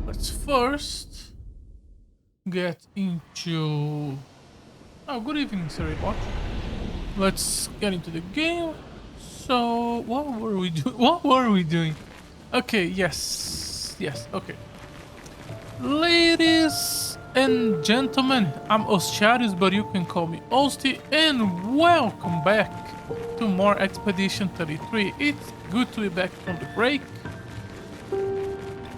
Let's first get into... Oh, good evening, Seribot. Let's get into the game. So, what were we doing? What were we doing? Okay, yes. Yes, okay. Ladies and gentlemen, I'm Ostiarius, but you can call me Osti, and welcome back to more Expedition 33. It's good to be back from the break.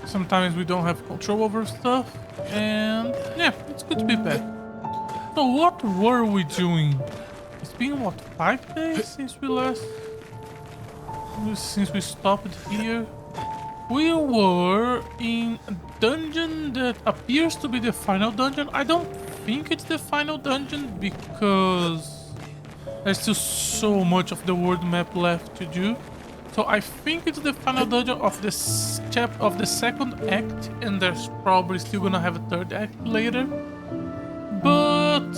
Sometimes we don't have control over stuff, and yeah, it's good to be back. So what were we doing? It's been what, 5 days since we stopped here? We were in a dungeon that appears to be the final dungeon. I don't think it's the final dungeon because there's still so much of the world map left to do. So I think it's the final dungeon of the second act, and there's probably still gonna have a third act later. But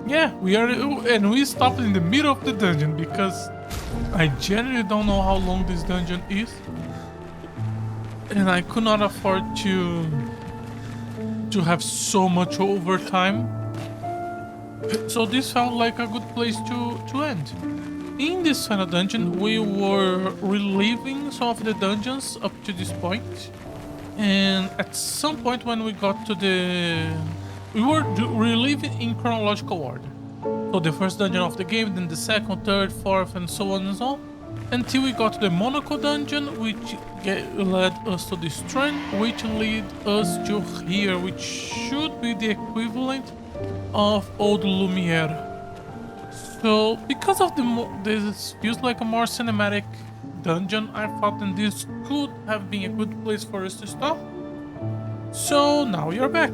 yeah, we stopped in the middle of the dungeon because I generally don't know how long this dungeon is, and I could not afford to have so much overtime. So this felt like a good place to end. In this final dungeon, we were reliving some of the dungeons up to this point, and at some point when we got to we were reliving in chronological order. So the first dungeon of the game, then the second, third, fourth, and so on and so on, until we got to the Monaco dungeon, which led us to this trend, which led us to here, which should be the equivalent of Old Lumiere. So, because of this feels like a more cinematic dungeon, I thought that this could have been a good place for us to stop. So now we are back.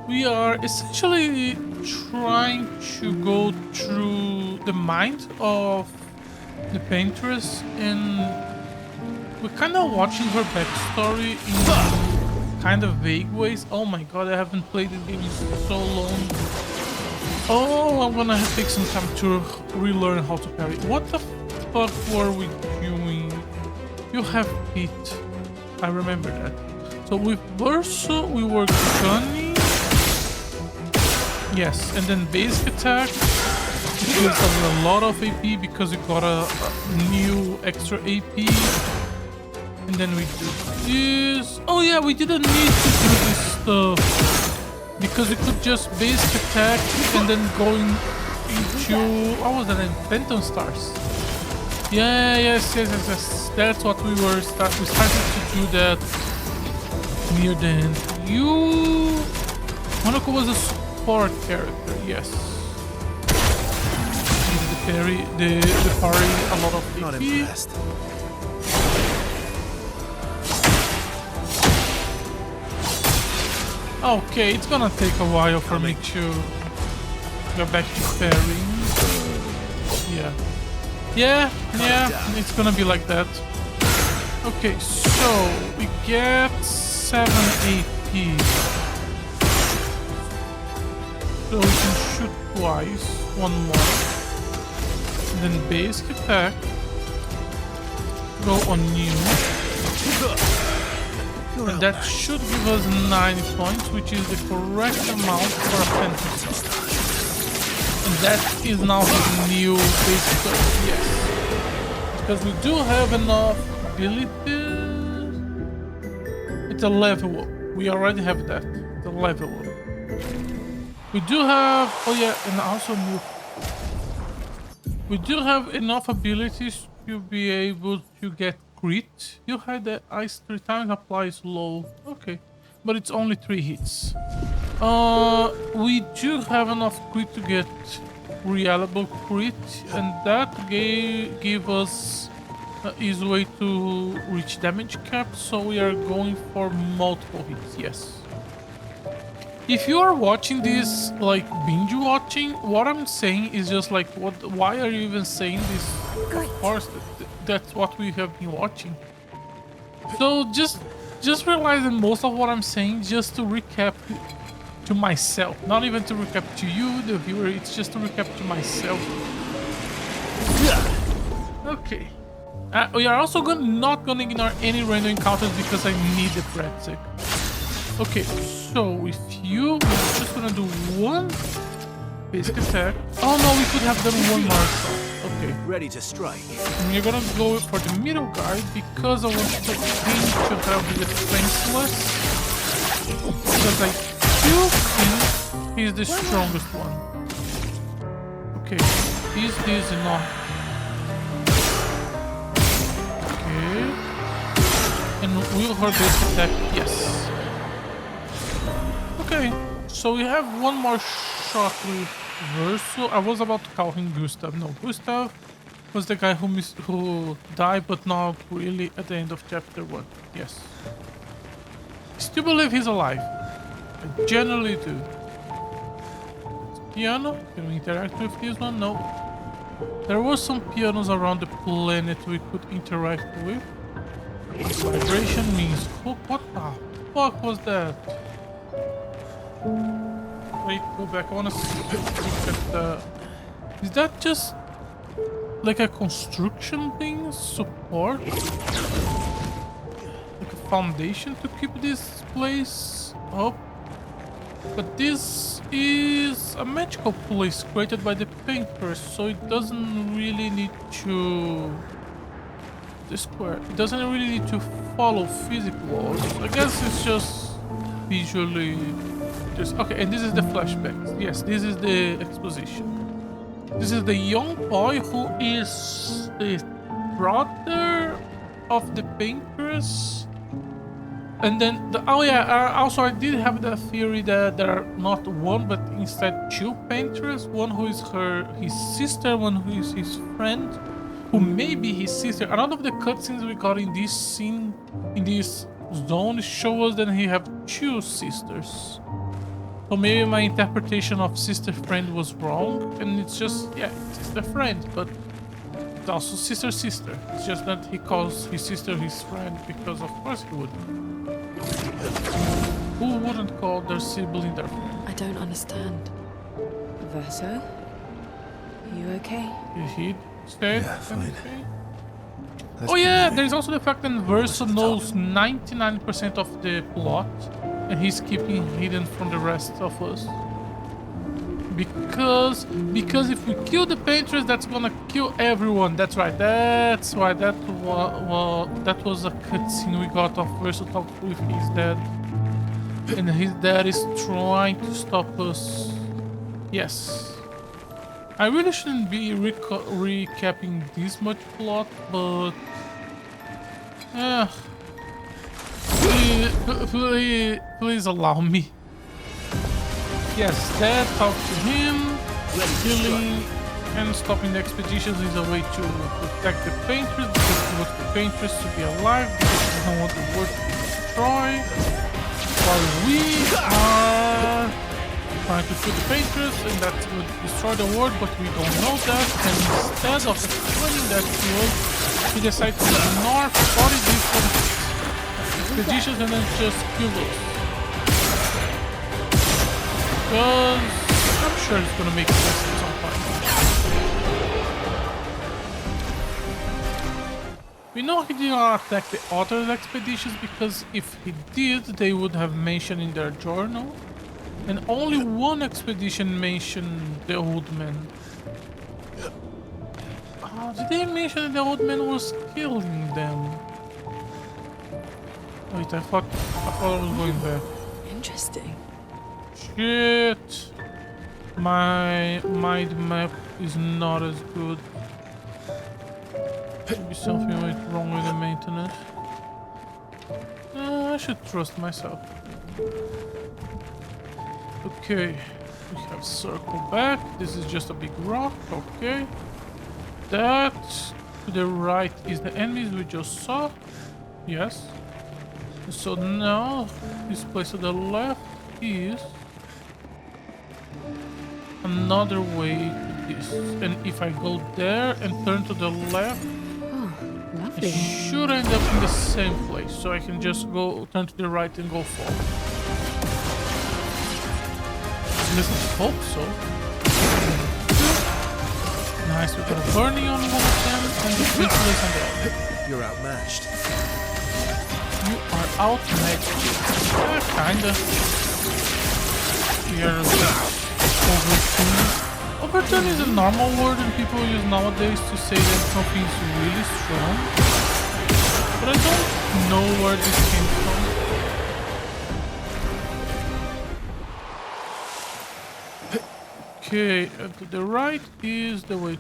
We are essentially trying to go through the mind of the paintress, and we're kind of watching her backstory in kind of vague ways. Oh my god, I haven't played this game in so long. Oh, I'm gonna take some time to relearn how to parry. What the fuck were we doing? You have hit. I remember that. So with Verso, we were gunning. Yes, and then basic attack. It gives us a lot of AP because we got a new extra AP. And then we do this. Oh yeah, we didn't need to do this stuff, because we could just basic attack and then going into, what was that name? Phantom Stars. Yeah, yes. That's what we were we started to do that near the end. Monaco was a support character, yes. Needed the parry, a lot of AP. Not impressed. Okay, it's gonna take a while for me to go back to parrying. Yeah, it's gonna be like that. Okay, so we get 7 AP. So we can shoot twice, one more. And then basic attack. Go on new. And that should give us 9 points, which is the correct amount for a Phantom Star. And that is now his new basic attack, yes. Because we do have enough abilities. It's a level up. We already have that. It's a level up. We do have, oh yeah, and also new. We do have enough abilities to be able to get crit. You had the ice 3 times, applies low. Okay, but it's only 3 hits. We do have enough crit to get reliable crit, and that give us an easy way to reach damage cap. So we are going for multiple hits. Yes. If you are watching this like binge watching, what I'm saying is just like, why are you even saying this? Of course, that's what we have been watching. So just realize that most of what I'm saying, just to recap to myself, not even to recap to you, the viewer, it's just to recap to myself. Okay. We are also not gonna ignore any random encounters because I need the breadstick. Okay, so with you, we're just gonna do one basic attack. Oh no, we could have done one more shot. Okay. Ready to strike. And we're gonna go for the middle guy because I want to aim to have the defenseless. Because I do think he's the strongest one. Okay, this enough. Okay. And will her base attack? Yes. Okay, so we have one more shot with Verso. I was about to call him Gustav. No, Gustav was the guy who died, but not really at the end of chapter 1. Yes. I still believe he's alive. I generally do. Piano? Can we interact with this one? No. There were some pianos around the planet we could interact with. Vibration means hook. What the fuck was that? Wait, go back. I wanna look at the... Is that just like a construction thing? Support? Like a foundation to keep this place up? But this is a magical place created by the painters, so it doesn't really need to... The square. It doesn't really need to follow physical laws. I guess it's just visually... Just, okay, and this is the flashback. Yes, this is the exposition. This is the young boy who is the brother of the painters. And then, also I did have the theory that there are not one, but instead two painters. One who is his sister, one who is his friend, who may be his sister. A lot of the cutscenes we got in this scene, in this zone, show us that he have two sisters. So maybe my interpretation of sister-friend was wrong, and it's just, yeah, sister-friend, but it's also sister-sister. It's just that he calls his sister his friend, because of course he would. Who wouldn't call their sibling their friend? I don't understand. Verso? Are you okay? Did he say? Yeah, fine. Okay? Let's Oh yeah, continue. there's also the fact that Verso knows 99% of the plot, and he's keeping hidden from the rest of us. Because if we kill the painters, that's gonna kill everyone. That's right. That's why that was a cutscene we got of Verso talk with his dad, and his dad is trying to stop us. Yes. I really shouldn't be recapping this much plot, but please allow me. Yes, Dad talked to him. Killing and stopping the expeditions is a way to protect the painters, because he wants the painters to be alive, because he doesn't want the world to be destroyed. While we are trying to shoot the painters, and that would destroy the world, but we don't know that. And instead of explaining that to us, he decided to ignore 40 different expeditions and then just kill us. Because I'm sure it's gonna make sense at some point. We know he did not attack the other expeditions, because if he did, they would have mentioned in their journal. And only one expedition mentioned the old man. Oh, did they mention that the old man was killing them? Wait, I thought I was going back. Interesting. Shit! My mind map is not as good. Maybe something went wrong with the maintenance. I should trust myself. Okay, we have circle back. This is just a big rock. Okay. That to the right is the enemies we just saw. Yes. So now this place to the left is another way to this. And if I go there and turn to the left, Oh, I lovely. should end up in the same place. So I can just go turn to the right and go forward. At least I hope so. Nice, we got a burning on one of them. and Ventilus on the other. You're outmatched. You are outmatched. Yeah, kinda. We are overtuned. Overtuned is a normal word and people use nowadays to say that something is really strong. But I don't know where this came from. Okay, to the right is the way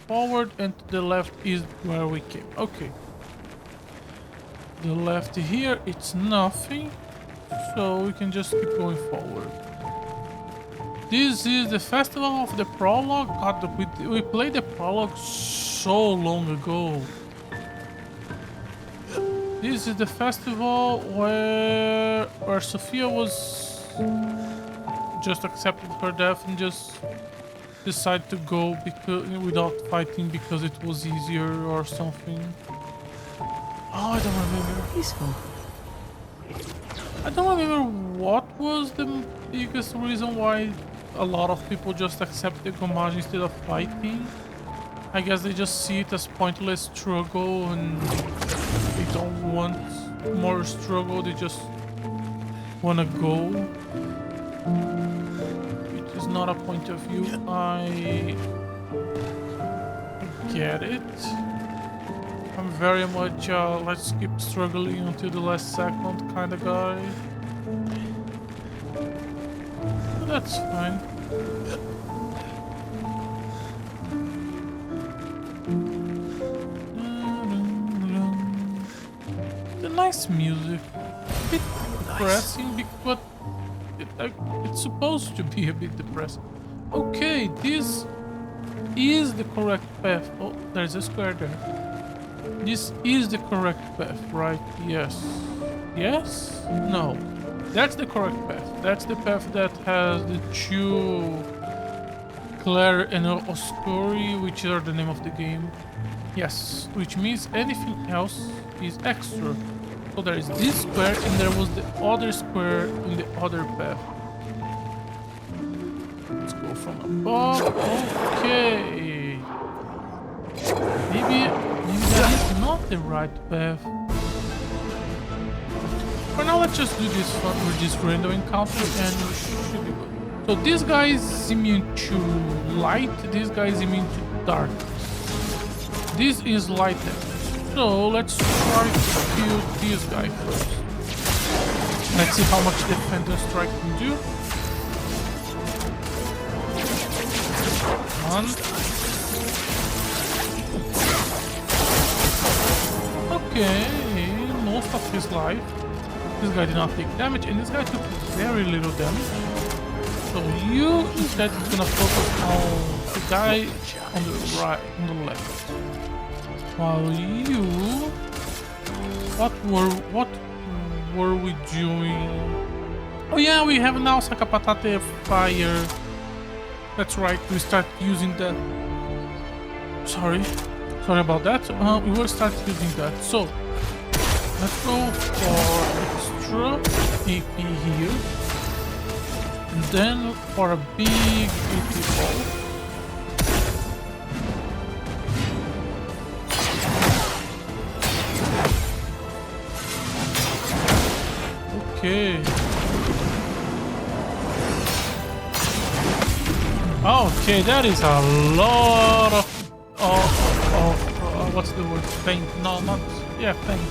forward and to the left is where we came. Okay. The left here, it's nothing. So we can just keep going forward. This is the festival of the prologue. God, we played the prologue so long ago. This is the festival where Sophia was just accepted her death and just decided to go because without fighting because it was easier or something. Oh, I don't remember. Useful. I don't remember what was the biggest reason why a lot of people just accept the Gomage instead of fighting. I guess they just see it as pointless struggle and they don't want more struggle, they just want to go. It is not a point of view. I get it. I'm very much let's keep struggling until the last second kind of guy. But that's fine. The nice music. A bit depressing, but it's supposed to be a bit depressing. Okay, this is the correct path. Oh, there's a square there. This is the correct path, right? Yes. Yes? No. That's the correct path. That's the path that has the two Clair and Obscur, which are the name of the game. Yes, which means anything else is extra. So there is this square and there was the other square in the other path. Let's go from above. Okay. Maybe that is not the right path. For now, let's just do this with this random encounter and we should be good. So this guy is immune to light, this guy is immune to dark. This is light damage. So let's try to kill this guy first. Let's see how much the Phantom Strike can do. One. Okay, most of his life. This guy did not take damage, and this guy took very little damage. So you instead is gonna focus on the guy on the right, on the left. While you, what were we doing? Oh yeah, we have now Sakapatate Fire. That's right. We start using that. Sorry about that. We will start using that. So let's go for extra AP here, and then for a big AP ball. Okay. Okay, that is a lot of what's the word? Paint? No, not paint.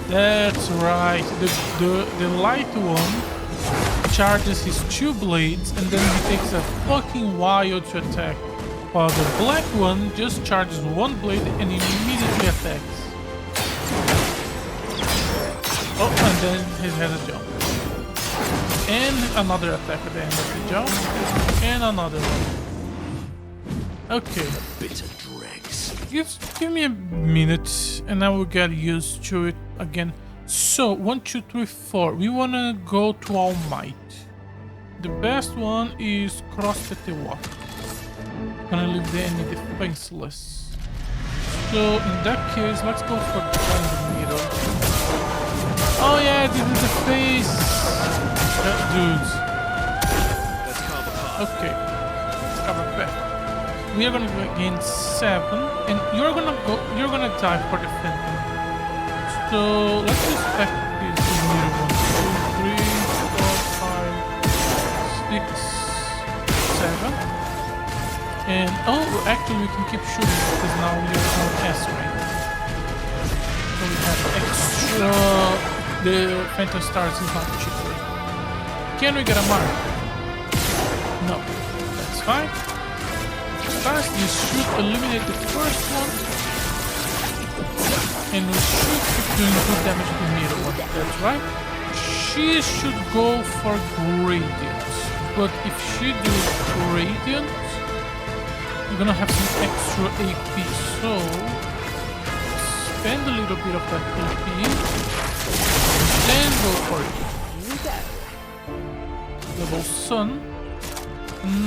That's right. The light one charges his two blades and then he takes a fucking while to attack. While the black one just charges one blade and immediately attacks. Oh, and then he has a jump. And another attack at the end of the jump. And another one. Okay. Bitter dregs. Give me a minute and I will get used to it again. So, 1, 2, 3, 4. We wanna go to All Might. The best one is Cross the Walk. Gonna leave the enemy defenseless. So in that case, let's go for the guy in the middle. Oh yeah, this is the face. Dudes. Let's call the Okay, let's cover back. We are gonna gain 7, and you're gonna die for the Phantom. So let's just back this here. 1, 2, 3, 4, 5, 6, 7. And oh, actually we can keep shooting because now we are on S rank. So we have extra. The Phantom Stars is not cheaper. Can we get a mark? No, that's fine. First, we should eliminate the first one, and we should keep doing good damage to the middle one. That's right. She should go for Gradient, but if she does Gradient, we're gonna have some extra AP. So spend a little bit of that AP, then go for it. Level Sun.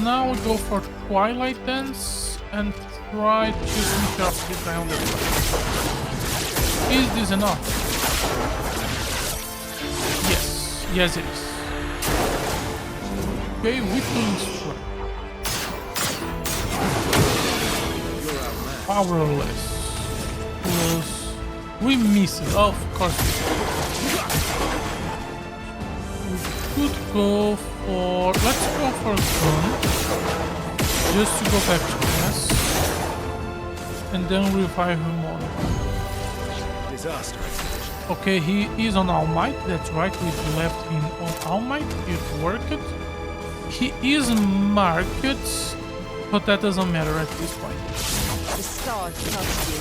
Now we go for Twilight Dance and try to finish off the guy on the right. Is this enough? Yes. Yes it is. Okay, Whipping Strike. Powerless. Plus... we miss it. Oh, of course we could go for... let's go for Gun. Just to go back to S. And then revive him on. Disaster. Okay, he is on All Might. That's right, we left him on All Might. It worked. He is marked, but that doesn't matter at this point. The stars trust you.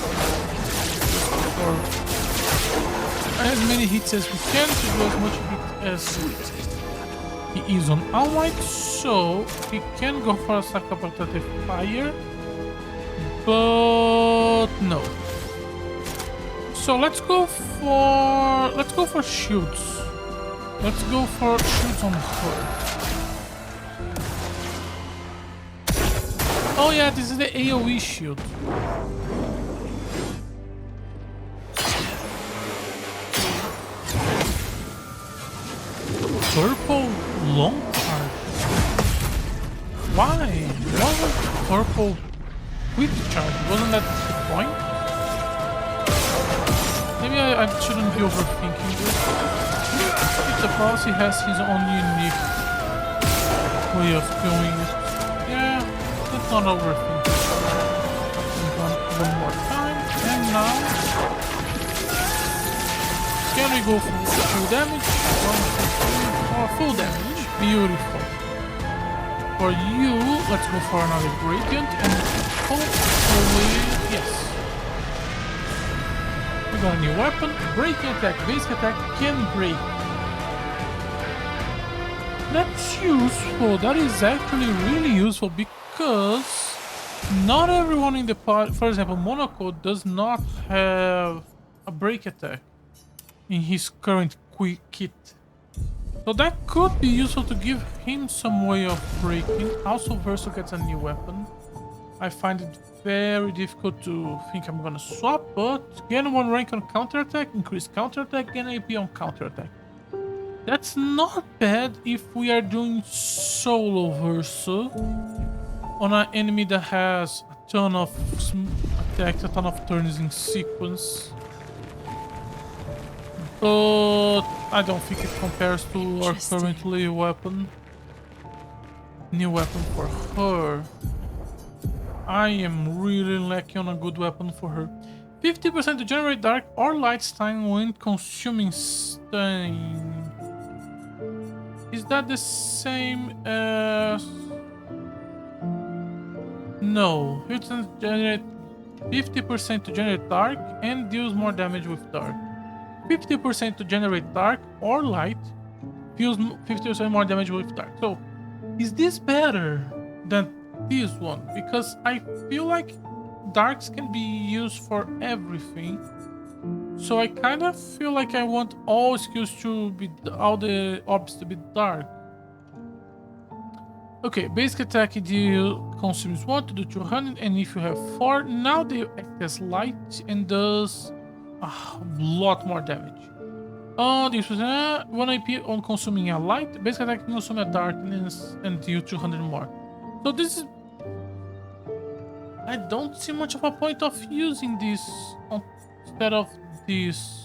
For as many hits as we can to do as much hit as he is on All Might, so he can go for a Sakabatate Fire, but no. So let's go for shields. Let's go for shields on her. Oh yeah, this is the AoE shield. Purple long charge. Why? Why was purple quick charge? Wasn't that the point? Maybe I shouldn't be overthinking this. If the boss, he has his own unique way of doing it. Yeah, let's not overthink it. One more time, and now can we go for full damage? 1, 2, 3, 4, full damage. Beautiful. For you, let's go for another Gradient, and hopefully, yes. We got a new weapon, breaking attack, basic attack can break. That's useful, that is actually really useful because not everyone in the pod, for example, Monaco does not have a break attack in his current quick kit. So that could be useful to give him some way of breaking. Also, Verso gets a new weapon. I find it very difficult to think I'm gonna swap, but gain 1 rank on counterattack, increase counterattack, gain AP on counterattack. That's not bad if we are doing solo Verso on an enemy that has a ton of attacks, a ton of turns in sequence. But I don't think it compares to our currently weapon. New weapon for her. I am really lacking on a good weapon for her. 50% to generate dark or light stun when consuming stun. Is that the same as... no, it can generate 50% to generate dark and deals more damage with dark. 50% to generate dark or light, deals 50% more damage with dark. So, is this better than this one? Because I feel like darks can be used for everything. So I kind of feel like I want all skills to be, all the orbs to be dark. Okay, basic attack deal consumes 1 to do 200, and if you have 4, now they act as light and does a lot more damage. Oh, this was 1 AP on consuming a light. Basic attack can consume a darkness and deal 200 more. So this is... I don't see much of a point of using this instead of this.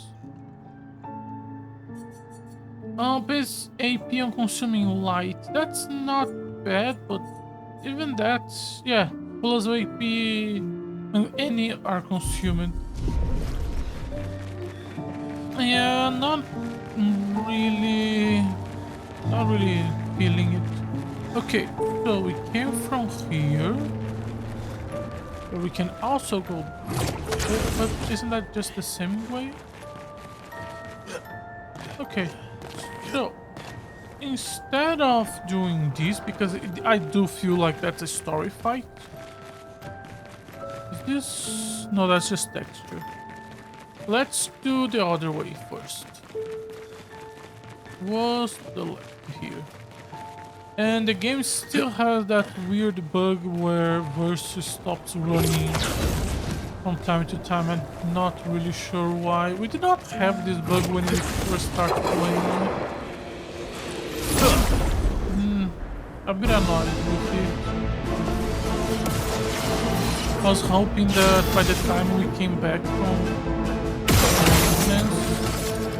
Base AP on consuming light. That's not bad, but even that's... yeah, plus AP when any are consumed. Yeah, not really feeling it. Okay, so we came from here. But we can also go... but isn't that just the same way? Okay, so instead of doing this, because I do feel like that's a story fight. Is this... no, that's just texture. Let's do the other way first. Was the left here. And the game still has that weird bug where Versus stops running from time to time. I'm not really sure why. We did not have this bug when we first started playing. A bit annoyed with it. I was hoping that by the time we came back from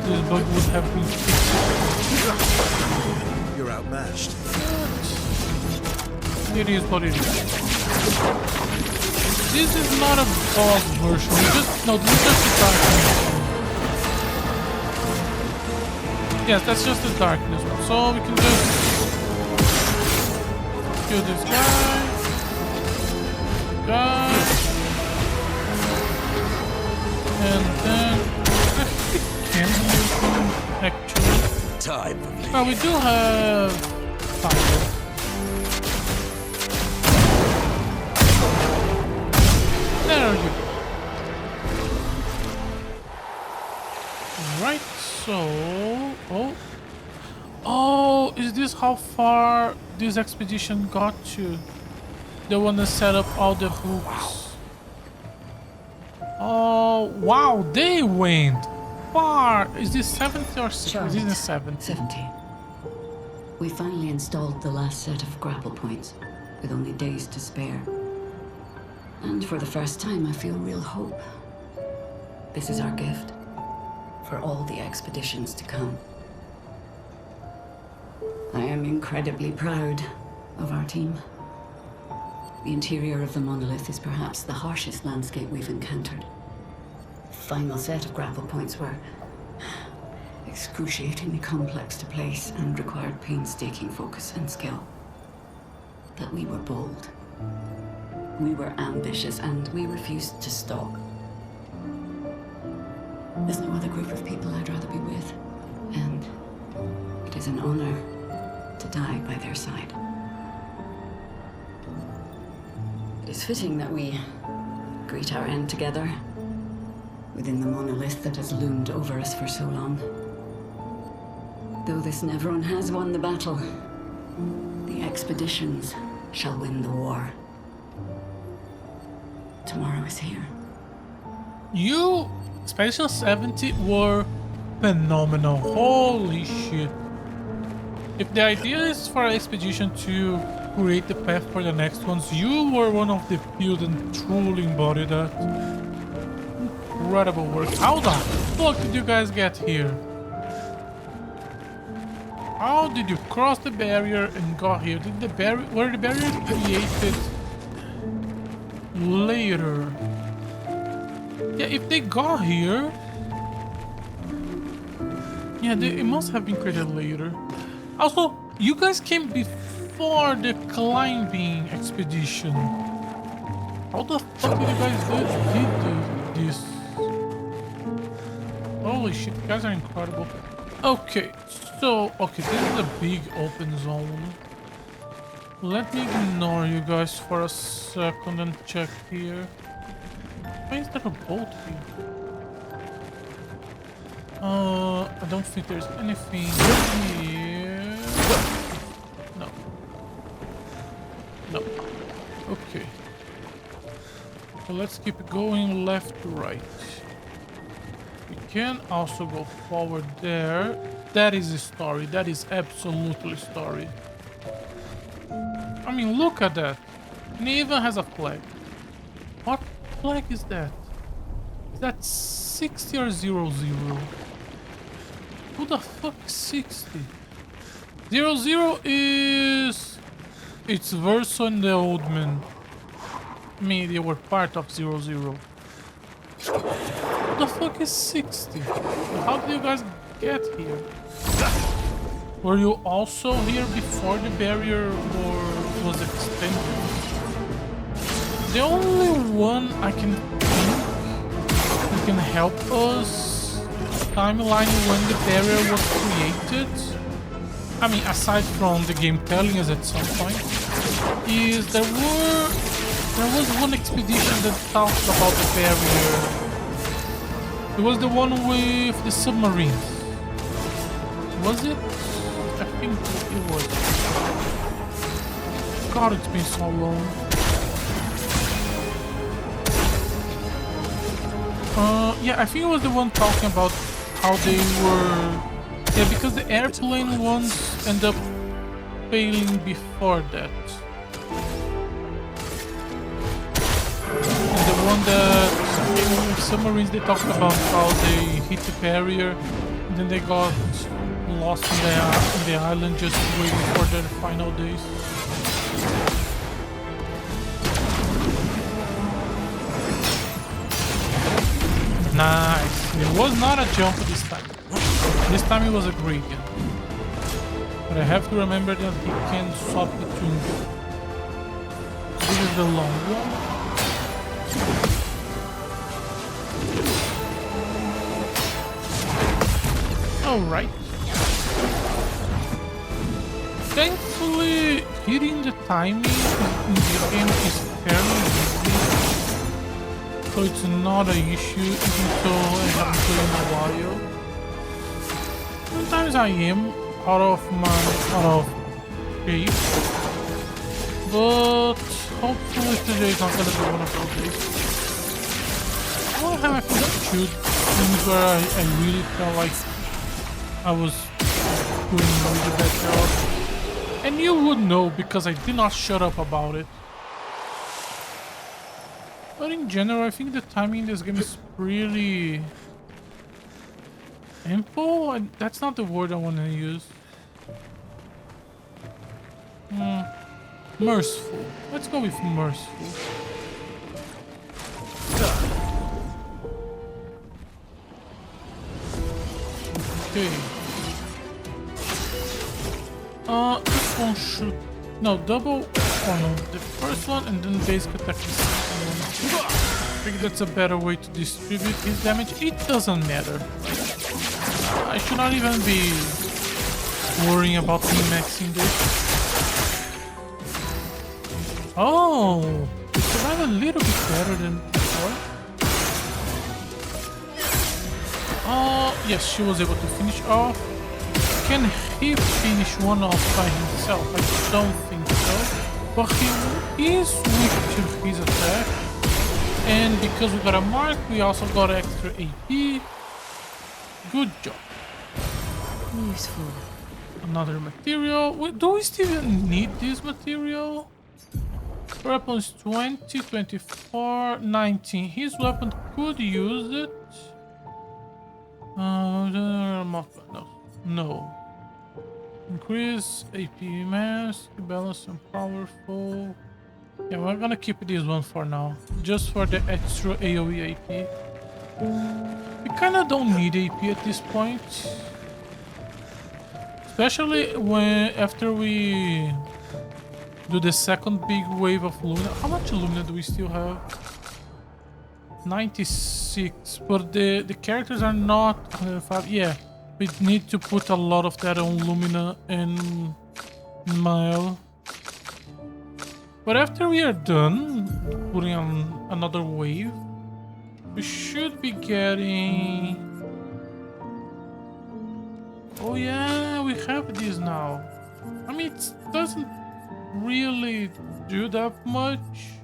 this bug would have been fixed. You're outmatched. It is what it is. This is not a boss version. No, this is just the darkness. Yes, that's just the darkness one. So we can just kill this guy, and then I think we can use him actually. Time for me. Well, we do have fire. There you go. Right, so... Oh, is this how far this expedition got to? The one that set up all the hooks. Oh, wow, they went far. Is this 70 or 60? Charlotte, This is 70. 70. We finally installed the last set of grapple points, with only days to spare. And for the first time, I feel real hope. This is our gift for all the expeditions to come. I am incredibly proud of our team. The interior of the Monolith is perhaps the harshest landscape we've encountered. The final set of grapple points were excruciatingly complex to place and required painstaking focus and skill. But we were bold. We were ambitious, and we refused to stop. There's no other group of people I'd rather be with, and it is an honor to die by their side. It is fitting that we greet our end together within the monolith that has loomed over us for so long. Though this Nevron has won the battle, the expeditions shall win the war. Tomorrow is here. You, Special 70, were phenomenal. Holy shit. If the idea is for an expedition to create the path for the next ones, you were one of the few that truly embodied that. Incredible work. How the fuck did you guys get here? How did you cross the barrier and got here? Did the barrier, were the barrier created later? Yeah, if they got here, yeah, it must have been created later. Also, you guys came before the climbing expedition. How the fuck did you guys do this? Holy shit, you guys are incredible. Okay, so, okay, this is a big open zone. Let me ignore you guys for a second and check here. Why is there a boat here? I don't think there's anything here. No. No. Okay. So let's keep going left to right. We can also go forward there. That is a story. That is absolutely story. I mean, look at that. And it even has a flag. What flag is that? Is that 60 or 00? Who the fuck is 60? 00 is... It's Verso and the Old Man. I mean, they were part of 00. Who the fuck is 60? How did you guys get here? Were you also here before the barrier was extended? The only one I can think that can help us timeline when the barrier was created, I mean, aside from the game telling us at some point, is there was one expedition that talked about the barrier. It was the one with the submarines. Was it? I think it was. God, it's been so long. Yeah, I think it was the one talking about how they were... Yeah, because the airplane ones end up failing before that. And the one that submarines, they talked about how they hit the barrier and then they got lost in the island just waiting for their final days. Nice. It was not a jump this time. This time it was a gradient. But I have to remember that he can swap between them. This is the long one. Alright. Thankfully, hitting the timing in this game is fairly easy. So it's not an issue, even though I haven't played in a while. Sometimes I am out of shape. But hopefully today is not gonna be one of those days. I wanna have a few things where I really felt like I was doing a really bad job. And you would know because I did not shut up about it. But in general, I think the timing in this game is pretty... ample? That's not the word I want to use. Merciful. Let's go with merciful. Okay. This one should... No, double... Oh no, the first one and then basic attack the second one. I think that's a better way to distribute his damage. It doesn't matter. I should not even be worrying about min-maxing this. Oh, it survived a little bit better than before. Oh, yes, she was able to finish off. Can he finish one off by himself? I don't think so. But he is weak to his attack. And because we got a mark, we also got extra AP. Good job. Useful. Another material. Wait, do we still need this material? Weapon is 20, 24, 19. His weapon could use it. No. Increase AP mass, balance and powerful. Yeah, we're gonna keep this one for now. Just for the extra AoE AP. We kinda don't need AP at this point. Especially after we do the second big wave of Lumina. How much Lumina do we still have? 96, but the characters are not 105. Yeah, we need to put a lot of that on Lumina and Mile. But after we are done putting on another wave, we should be getting... Oh yeah, we have this now. I mean, it doesn't really do that much.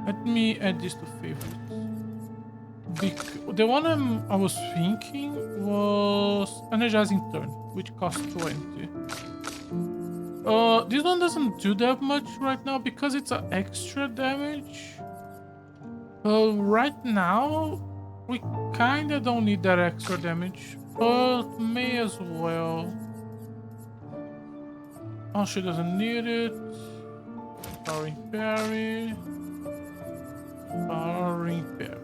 Let me add this to favorites. The one I was thinking was energizing turn, which costs 20. This one doesn't do that much right now because it's an extra damage. Right now, we kinda don't need that extra damage, but may as well. Oh, she doesn't need it. Powering parry. Powering parry.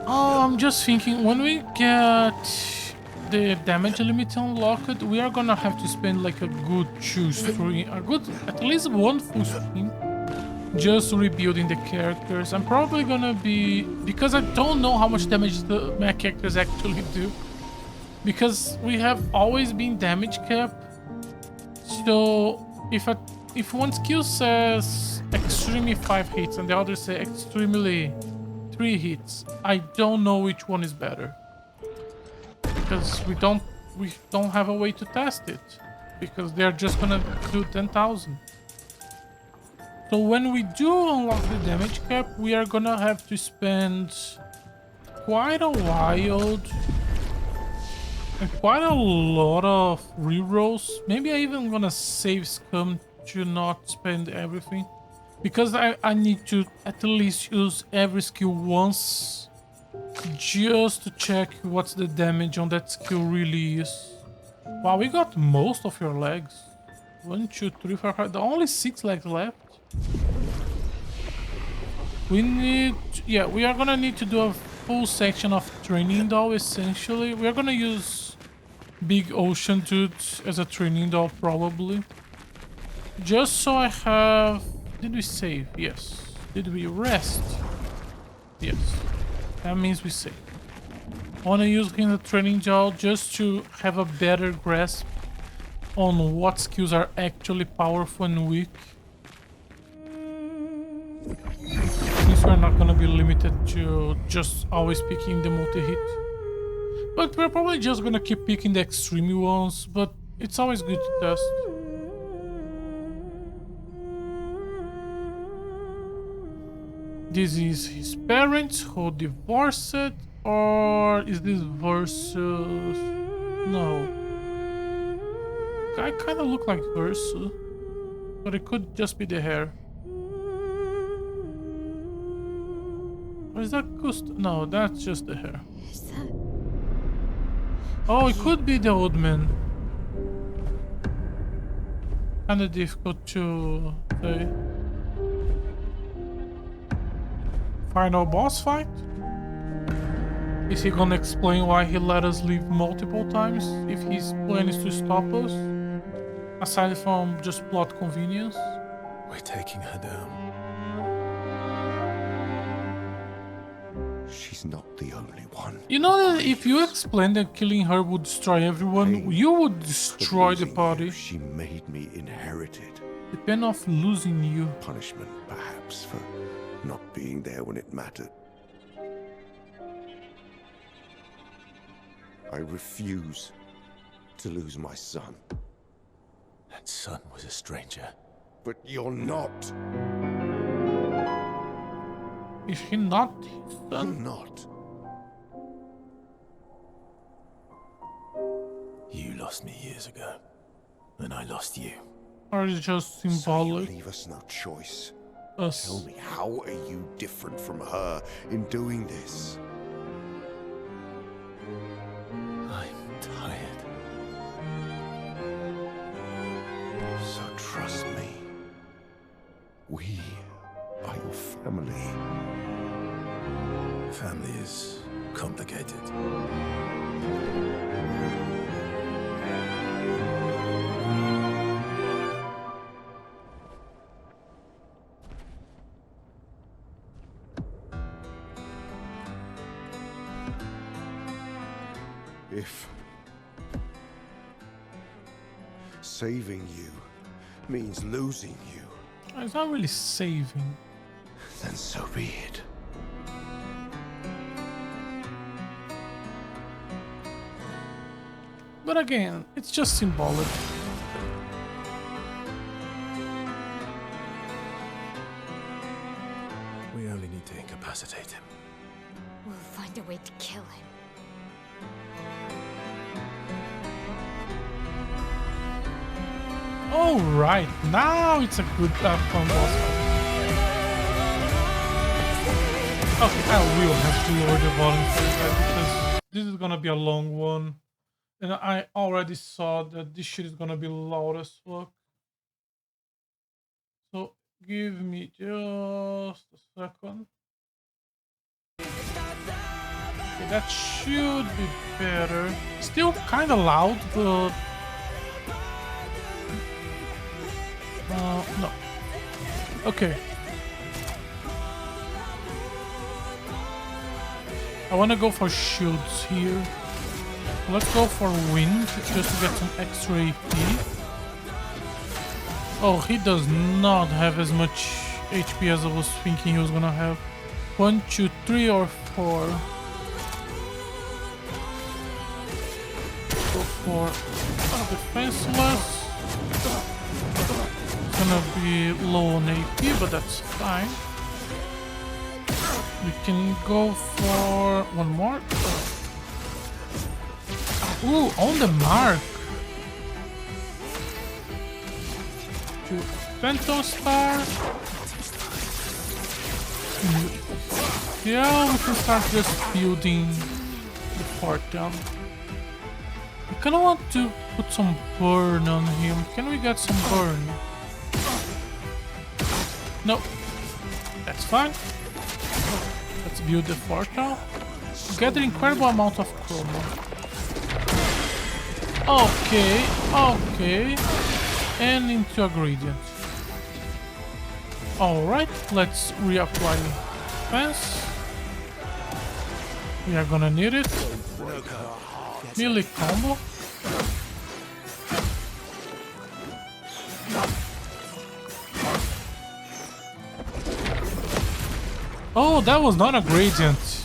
Oh, I'm just thinking, when we get the damage limit unlocked, we are gonna have to spend like a good at least one full stream, just rebuilding the characters. I'm probably gonna be, because I don't know how much damage my characters actually do, because we have always been damage capped. So if one skill says extremely 5 hits and the other say extremely 3 hits, I don't know which one is better, because we don't have a way to test it, because they're just gonna do 10,000. So when we do unlock the damage cap, we are gonna have to spend quite a while and quite a lot of rerolls. Maybe I even gonna save scum to not spend everything, because I need to at least use every skill once just to check what's the damage on that skill really is. Wow, we got most of your legs. 1, 2, 3, 4, 5. There are only 6 legs left. We are gonna need to do a full section of training doll. Essentially, we are gonna use Big Ocean Dude as a training doll, probably. Just so I have... Did we save? Yes. Did we rest? Yes. That means we save. I want to use him as a training doll just to have a better grasp on what skills are actually powerful and weak. Since we're not going to be limited to just always picking the multi-hit. But we're probably just going to keep picking the extreme ones, but it's always good to test. This is his parents who divorced, or is this versus... No. I kind of look like versus, but it could just be the hair. Or is that Gust? No, that's just the hair. Is that... Oh, it could be the old man. Kinda difficult to say. Final boss fight? Is he gonna explain why he let us leave multiple times if his plan is to stop us? Aside from just plot convenience? We're taking her down. She's not the only one. You know that if you explained that killing her would destroy everyone, you would destroy the party. She made me inherit it. The pain of losing you. Punishment, perhaps, for not being there when it mattered. I refuse to lose my son. That son was a stranger. But you're not. Is he not his You're son? not. You lost me years ago, and I lost you. Or is it just So you symbolic? leave us no choice. Us. Tell me, how are you different from her in doing this? I'm tired. So trust me. We are your family. Family is complicated. If saving you means losing you, It's not really saving. then so be it. But again, it's just symbolic. Incapacitate him. We'll find a way to kill him. Alright, now it's a good fun boss fight. Okay, I will have to lower the volume for that because this is gonna be a long one. And I already saw that this shit is gonna be loud as fuck. So give me just a second. Okay, that should be better. Still kinda loud, but no. Okay. I wanna go for shields here. Let's go for wind, just to get some extra AP. Oh, he does not have as much HP as I was thinking he was gonna have. 1, 2, 3, or 4. Go for defenseless. It's gonna be low on AP, but that's fine. We can go for one more. Ooh, on the mark. 2 Phantom Star. Yeah, we can start just building the fort down. I kinda want to put some burn on him. Can we get some burn? No. That's fine. Let's build the fort now. Get an incredible amount of chroma. Okay, okay. And into a gradient. Alright, let's reapply fence. We are gonna need it. Melee combo. Oh, that was not a gradient.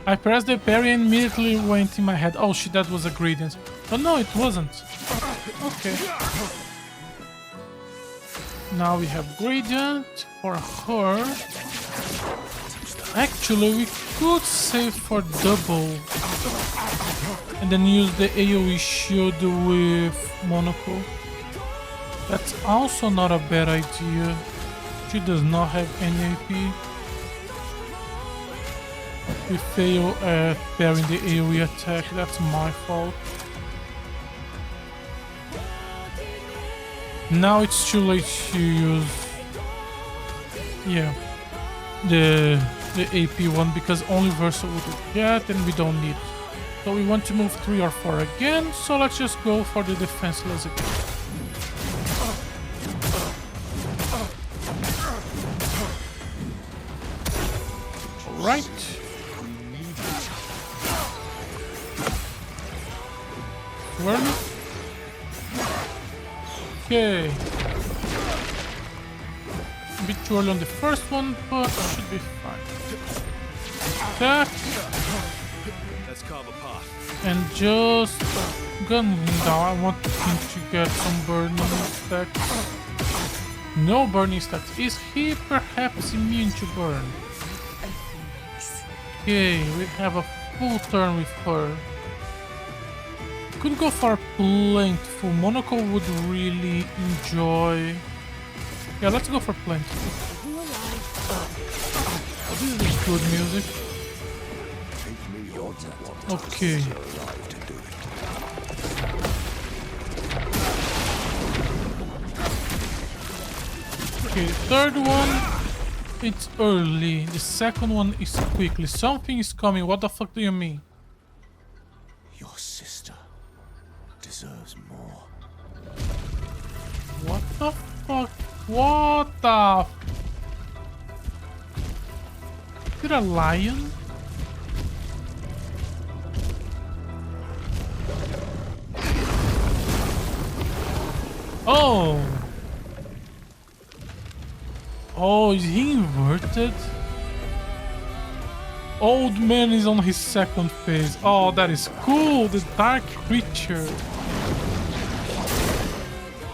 I pressed the parry and immediately went in my head. Oh shit, that was a gradient. But no, it wasn't. Okay. Now we have gradient for her. Actually, we could save for double. And then use the AoE shield with Monaco. That's also not a bad idea. She does not have any AP. We fail at parrying the AoE attack, that's my fault. Now it's too late to use the AP one because only Versa would get and we don't need it. So we want to move 3 or 4 again, so let's just go for the defenseless again. Alright. Where? Okay. A bit too early on the first one, but should be fine. Attack. Let's carve a path. And just gun him down. I want him to get some burning stacks. No burning stacks. Is he perhaps immune to burn? Okay, we have a full turn with her. Could go for Plentiful. Monaco would really enjoy. Yeah, let's go for Plentiful. This is good music. Okay. Okay, third one, it's early. The second one is quickly. Something is coming. What the fuck do you mean? Your sister deserves more. What the fuck? What the? Is it a lion? Oh! Oh, is he inverted? Old man is on his second phase. Oh, that is cool! The dark creature.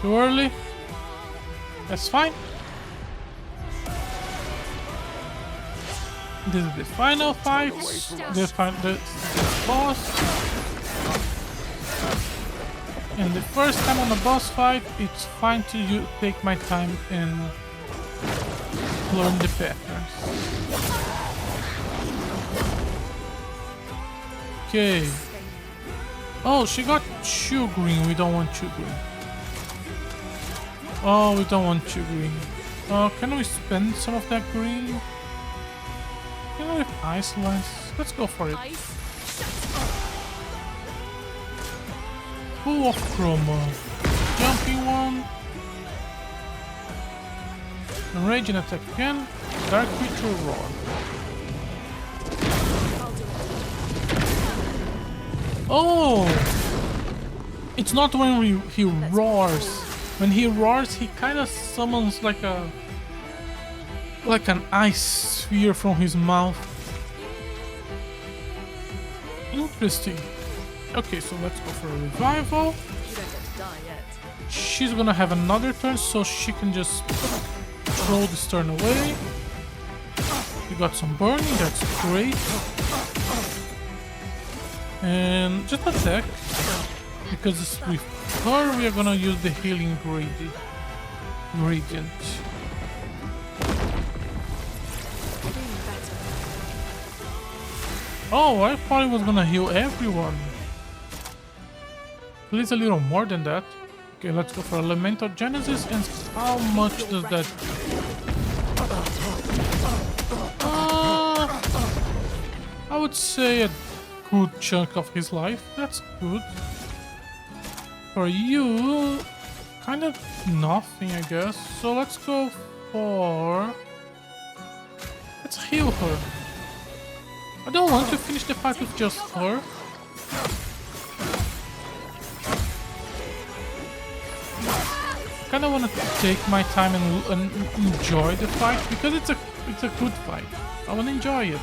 Too early? That's fine. This is the final fight. The boss. And the first time on a boss fight, it's fine to take my time and learn the patterns. Okay. Oh, she got 2 green. We don't want 2 green. Oh, we don't want 2 green. Can we spend some of that green? Can we ice lance? Let's go for it. Full of chroma. Jumping one. Raging attack again. Dark creature roar. Oh! It's not when he roars. When he roars, he kind of summons like an ice sphere from his mouth. Interesting. Okay, so let's go for a revival. You don't get to die yet. She's gonna have another turn, so she can just throw this turn away. We got some burning, that's great. And just attack, because with her we are gonna use the healing gradient. Oh, I thought it was gonna heal everyone. Please a little more than that. Okay, let's go for Elemental Genesis, and how much does that... I would say a good chunk of his life. That's good. For you, kind of nothing, I guess. So let's go for... Let's heal her. I don't want to finish the fight with just her. Kind of want to take my time and enjoy the fight, because it's a good fight. I want to enjoy it.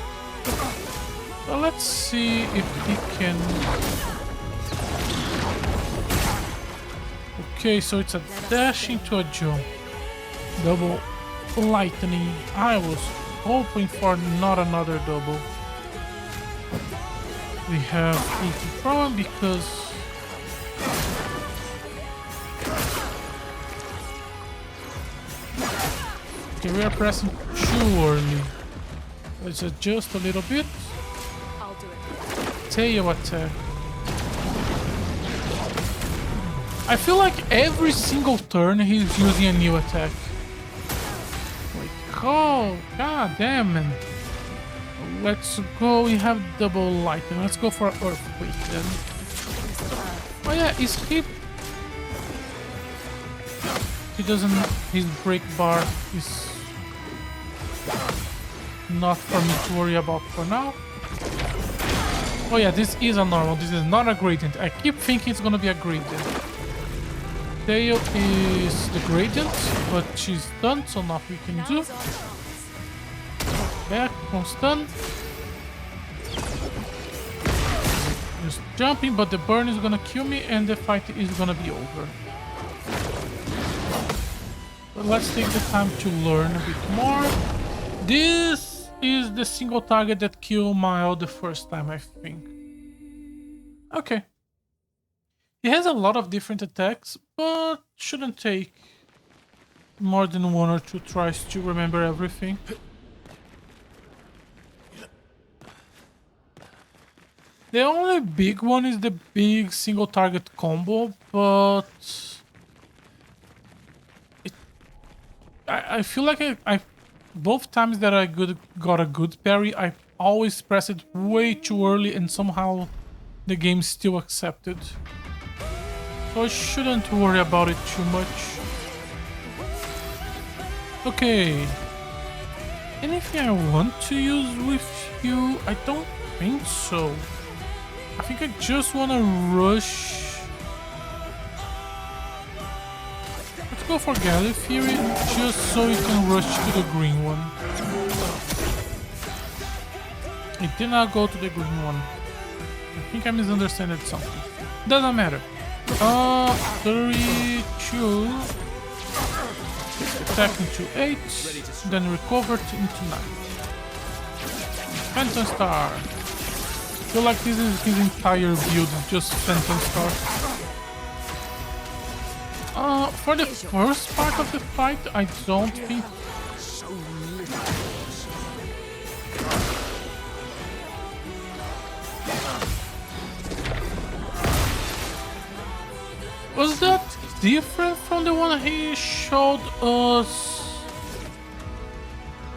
So let's see if he can... Okay, so it's a dash into a jump. Double lightning. I was hoping for not another double. We have 80 thrown because... Okay, we are pressing too early. Let's adjust a little bit. I'll do it. Tail attack. I feel like every single turn he's using a new attack. Like, oh, god damn it. Let's go, we have double lightning. Let's go for earthquake then. Oh yeah, is he... He doesn't... His break bar is... not for me to worry about for now. Oh yeah, this is a normal, this is not a gradient. I keep thinking it's gonna be a gradient. Tail is the gradient, but she's stunned, so nothing we can do. Back from stun. Just jumping, but the burn is gonna kill me and the fight is gonna be over. But let's take the time to learn a bit more. This is the single target that killed Mile the first time, I think. Okay. He has a lot of different attacks, but shouldn't take more than 1 or 2 tries to remember everything. The only big one is the big single target combo, but I feel like I both times that I got a good parry, I always press it way too early and somehow the game still accepted. So I shouldn't worry about it too much. Okay. Anything I want to use with you? I don't think so. I think I just want to rush. Let's go for Galley Fury, just so we can rush to the green one. It did not go to the green one. I think I misunderstood something. Doesn't matter. 32. Attack into 8, then recovered into 9. Phantom Star. I feel like this is his entire build, is just Phantom Star. For the first part of the fight, I don't think... Was that different from the one he showed us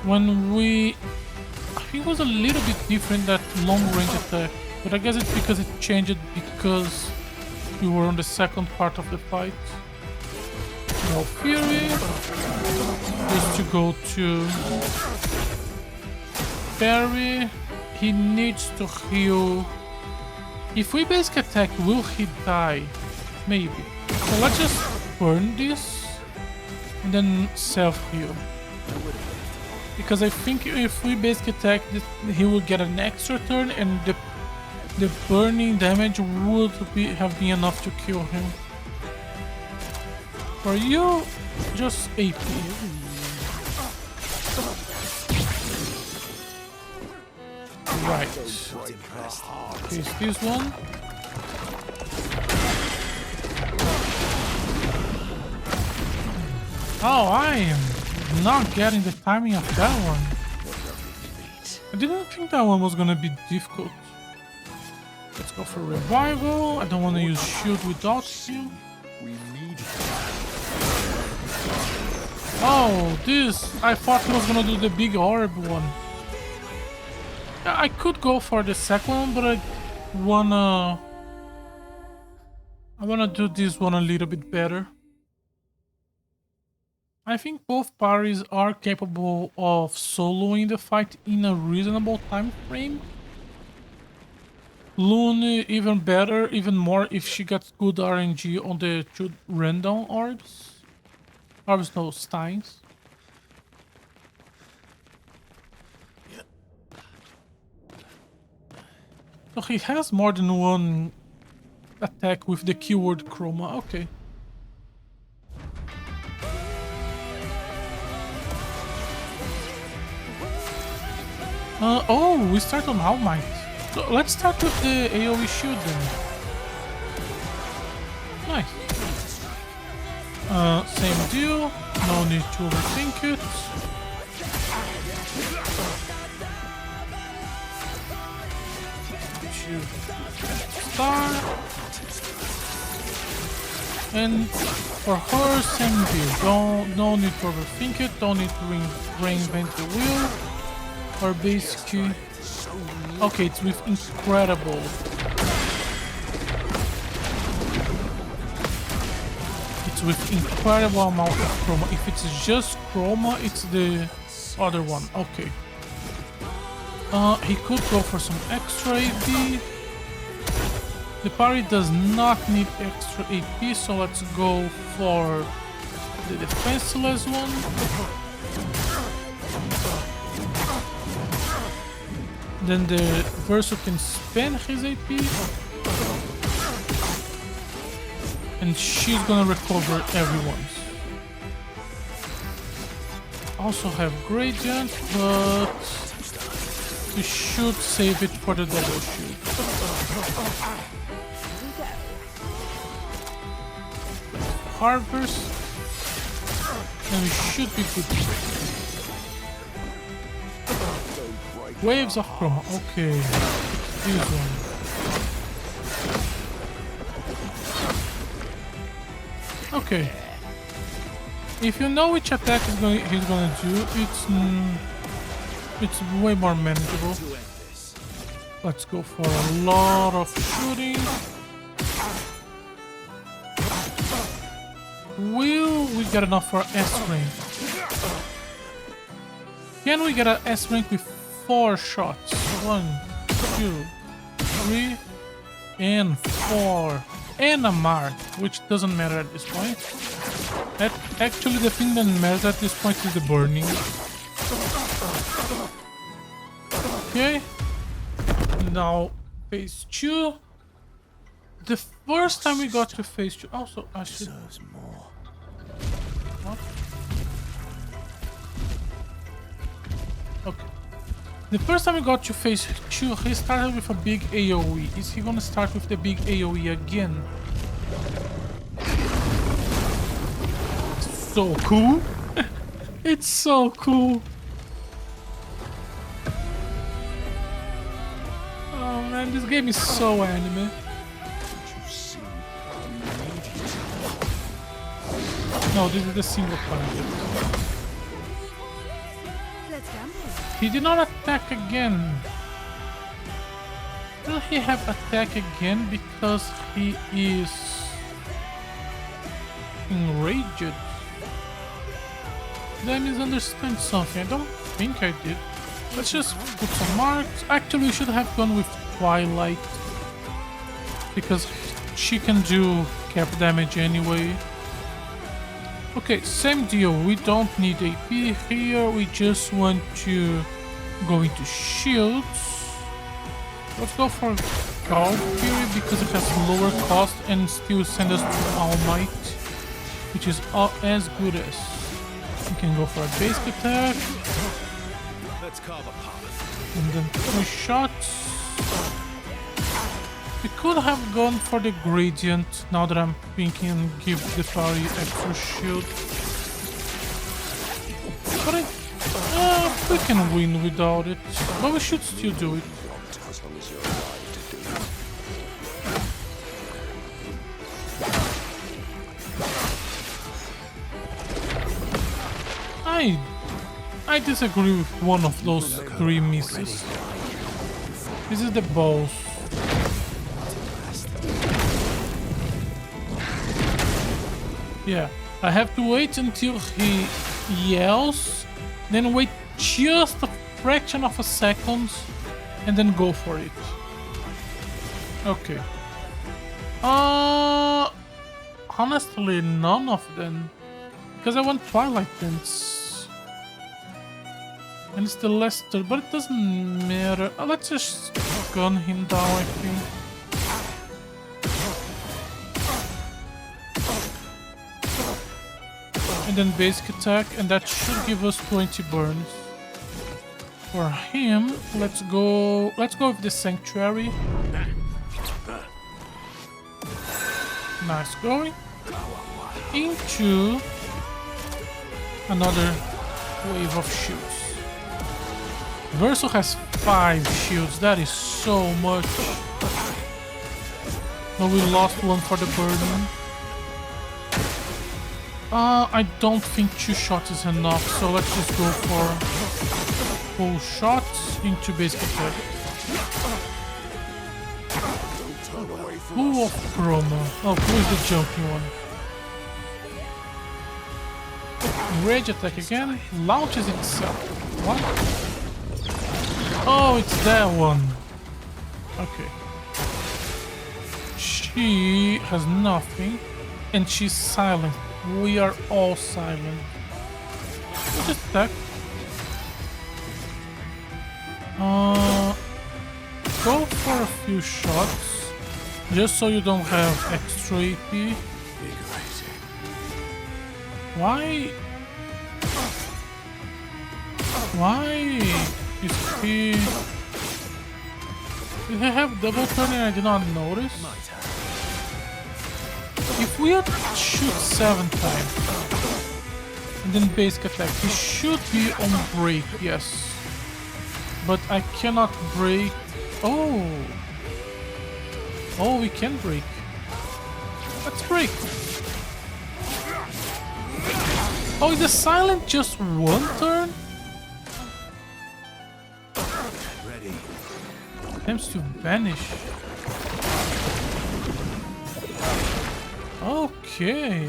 when we... I think it was a little bit different, that long range attack, but I guess it's because it changed because we were on the second part of the fight. No Fury, just to go to Barry. He needs to heal. If we basic attack, will he die? Maybe. So let's just burn this and then self-heal. Because I think if we basic attack, he will get an extra turn and the burning damage would have been enough to kill him. For you, just AP. Right. Okay, it's this one. Oh, I am not getting the timing of that one. I didn't think that one was gonna be difficult. Let's go for revival. I don't want to use shield without heal. Oh, this! I thought he was gonna do the big orb one. Yeah, I could go for the second one, but I wanna do this one a little bit better. I think both parties are capable of soloing the fight in a reasonable time frame. Lune even better, even more if she gets good RNG on the 2 random orbs. Orbs, no, steins. So he has more than one attack with the keyword chroma, okay. Oh, we start on All Might. So let's start with the AoE shield then. Nice. Same deal. No need to overthink it. Star. And for her, same deal. No need to overthink it. Don't need to reinvent the wheel. Or basically... Okay, it's with incredible. It's with incredible amount of chroma. If it's just chroma, it's the other one. Okay. He could go for some extra AP. The party does not need extra AP, so let's go for the defenseless one. Then the Verso can spend his AP. And she's gonna recover everyone's. Also have Gradient, but we should save it for the double shield. Harvest. And we should be good. Waves of chroma. Okay. This one. Okay. If you know which attack he's gonna do, it's way more manageable. Let's go for a lot of shooting. Will we get enough for S rank? Can we get an S rank with 4 shots? 1, 2, 3, and 4. And a mark, which doesn't matter at this point. Actually, the thing that matters at this point is the burning. Okay. Now, phase 2. The first time we got to phase 2... Also, I should... What? Okay. The first time we got to phase 2, he started with a big AoE. Is he gonna start with the big AoE again? So cool. It's so cool. Oh man, this game is so anime. No, this is the single player. Let's gamble. He did not attack again. Will he have attack again because he is enraged? Did I misunderstand something? I don't think I did. Let's just put some marks. Actually, we should have gone with Twilight because she can do cap damage anyway. Okay, same deal. We don't need AP here. We just want to go into shields. Let's go for Guard Fury because it has lower cost and still send us to All Might, which is as good as. We can go for a basic attack. Let's carve a path. And then 3 shots. We could have gone for the gradient now that I'm thinking, give the party extra shield. But we can win without it. But we should still do it. As long as you're alive to do it. I disagree with one of those 3 misses. This is the boss. Yeah, I have to wait until he yells, then wait just a fraction of a second, and then go for it. Okay. Honestly, none of them. Because I want Twilight Dance. And it's the Lester, but it doesn't matter. Let's just gun him down, I think. And then basic attack, and that should give us 20 burns. For him, let's go with the Sanctuary. Nice going. Into another wave of shields. Verso has 5 shields, that is so much. But we lost one for the burden. I don't think 2 shots is enough, so let's just go for full shots into basic attack. Who of promo? Oh, who is the jumping one? Rage attack again, launches itself. What? Oh, it's that one. Okay. She has nothing, and she's silent. We are all silent. We'll just attack. Go for a few shots, just so you don't have extra AP. Why is he... Did he have double turn and I did not notice? If we had shoot 7 times and then basic attack, he should be on break, yes. But I cannot break. Oh, we can break. Let's break. Oh, is the silent just 1 turn? Ready. Attempts to vanish. Okay.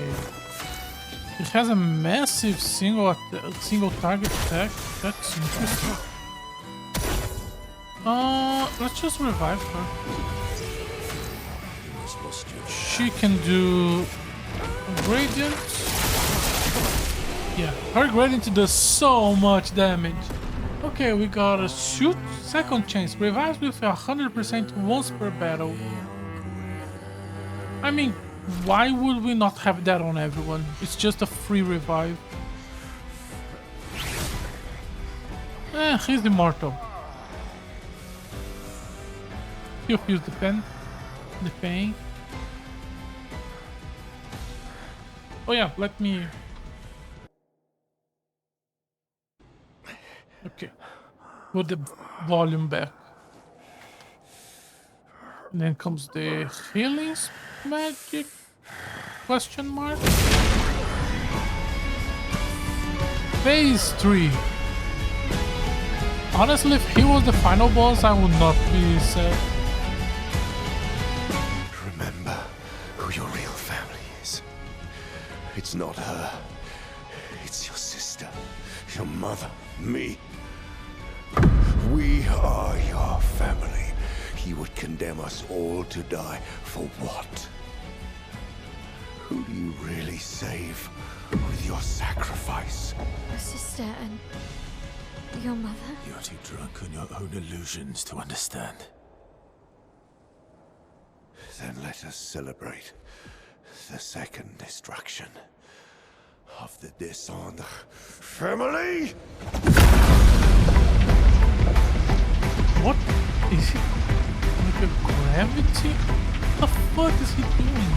It has a massive single target attack. That's interesting. Let's just revive her. She can do gradient. Yeah, her gradient does so much damage. Okay, we got a shoot. Second chance. Revives with 100% once per battle. I mean, why would we not have that on everyone? It's just a free revive. He's immortal. still feels the pain. The pain. Oh yeah, let me... Okay. Put the volume back. And then comes the healing magic? Question mark? Phase 3. Honestly, if he was the final boss, I would not be sad. Remember who your real family is. It's not her. It's your sister, your mother, me. We are your family. He would condemn us all to die. For what? Who do you really save with your sacrifice? Your sister and your mother. You're too drunk on your own illusions to understand. Then let us celebrate the second destruction of the Descendre family. What is he? Like a gravity? What the fuck is he doing?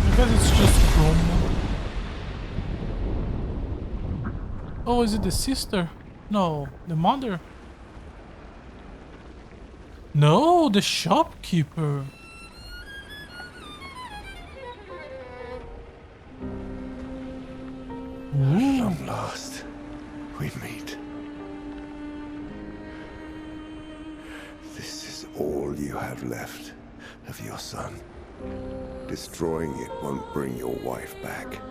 I guess it's just promo. Oh, is it the sister? No, the mother? No, the shopkeeper. Ooh. Long last, we meet. This is all you have left of your son. Destroying it won't bring your wife back.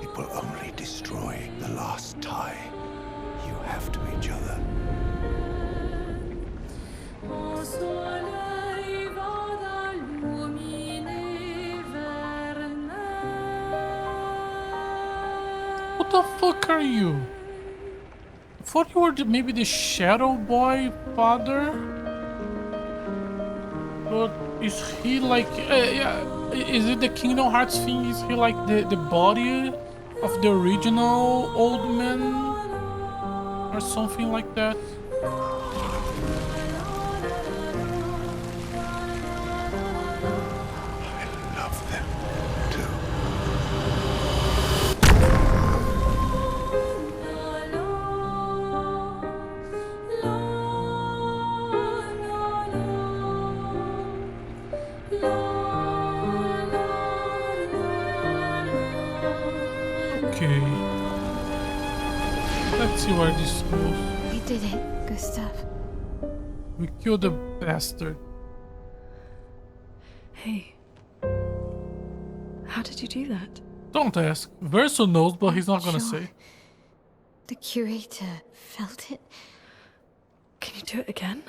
It will only destroy the last tie you have to each other. What the fuck are you? I thought you were maybe the Shadow Boy father? But is he like... yeah, is it the Kingdom Hearts thing? Is he like the body of the original old man? Or something like that? I love them too. Okay. Let's see where this goes. We did it, Gustav. We killed the bastard. Hey. How did you do that? Don't ask. Verso knows, but he's not gonna Sure. say. The curator felt it. Can you do it again?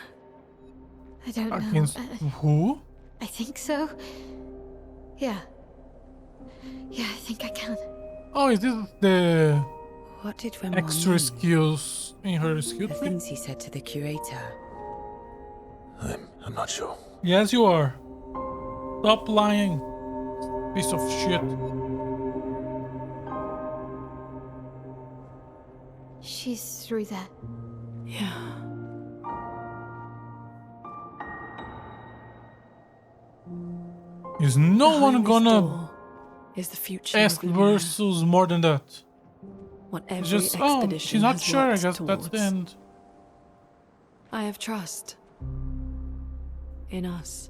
I don't know. Against who? I think so. Yeah. Yeah, I think I can. Oh, is this the What did Renoir extra mean? skills in her skill The tree? things he said to the curator. I'm not sure. Yes, you are. Stop lying. Piece of shit. She's through there. Yeah. Is no one Behind this gonna door is the future ask of Lumiere. versus more than that? What It's every just, oh, expedition she's not has sure. I worked guess that's the towards. end. I have trust in us.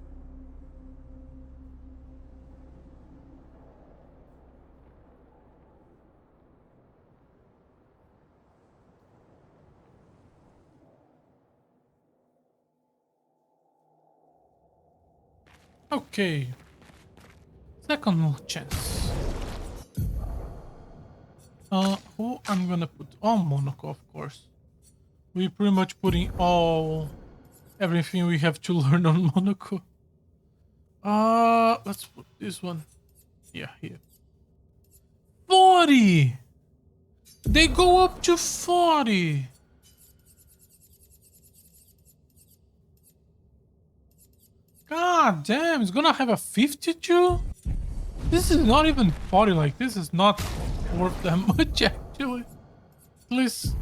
Okay. Second chance. Who I'm gonna put on Monaco, of course. We pretty much putting everything we have to learn on Monaco. Let's put this one. Yeah, here. 40! They go up to 40! God damn, it's gonna have a 52? This is not even 40, like, this is not worth that much, actually. At least,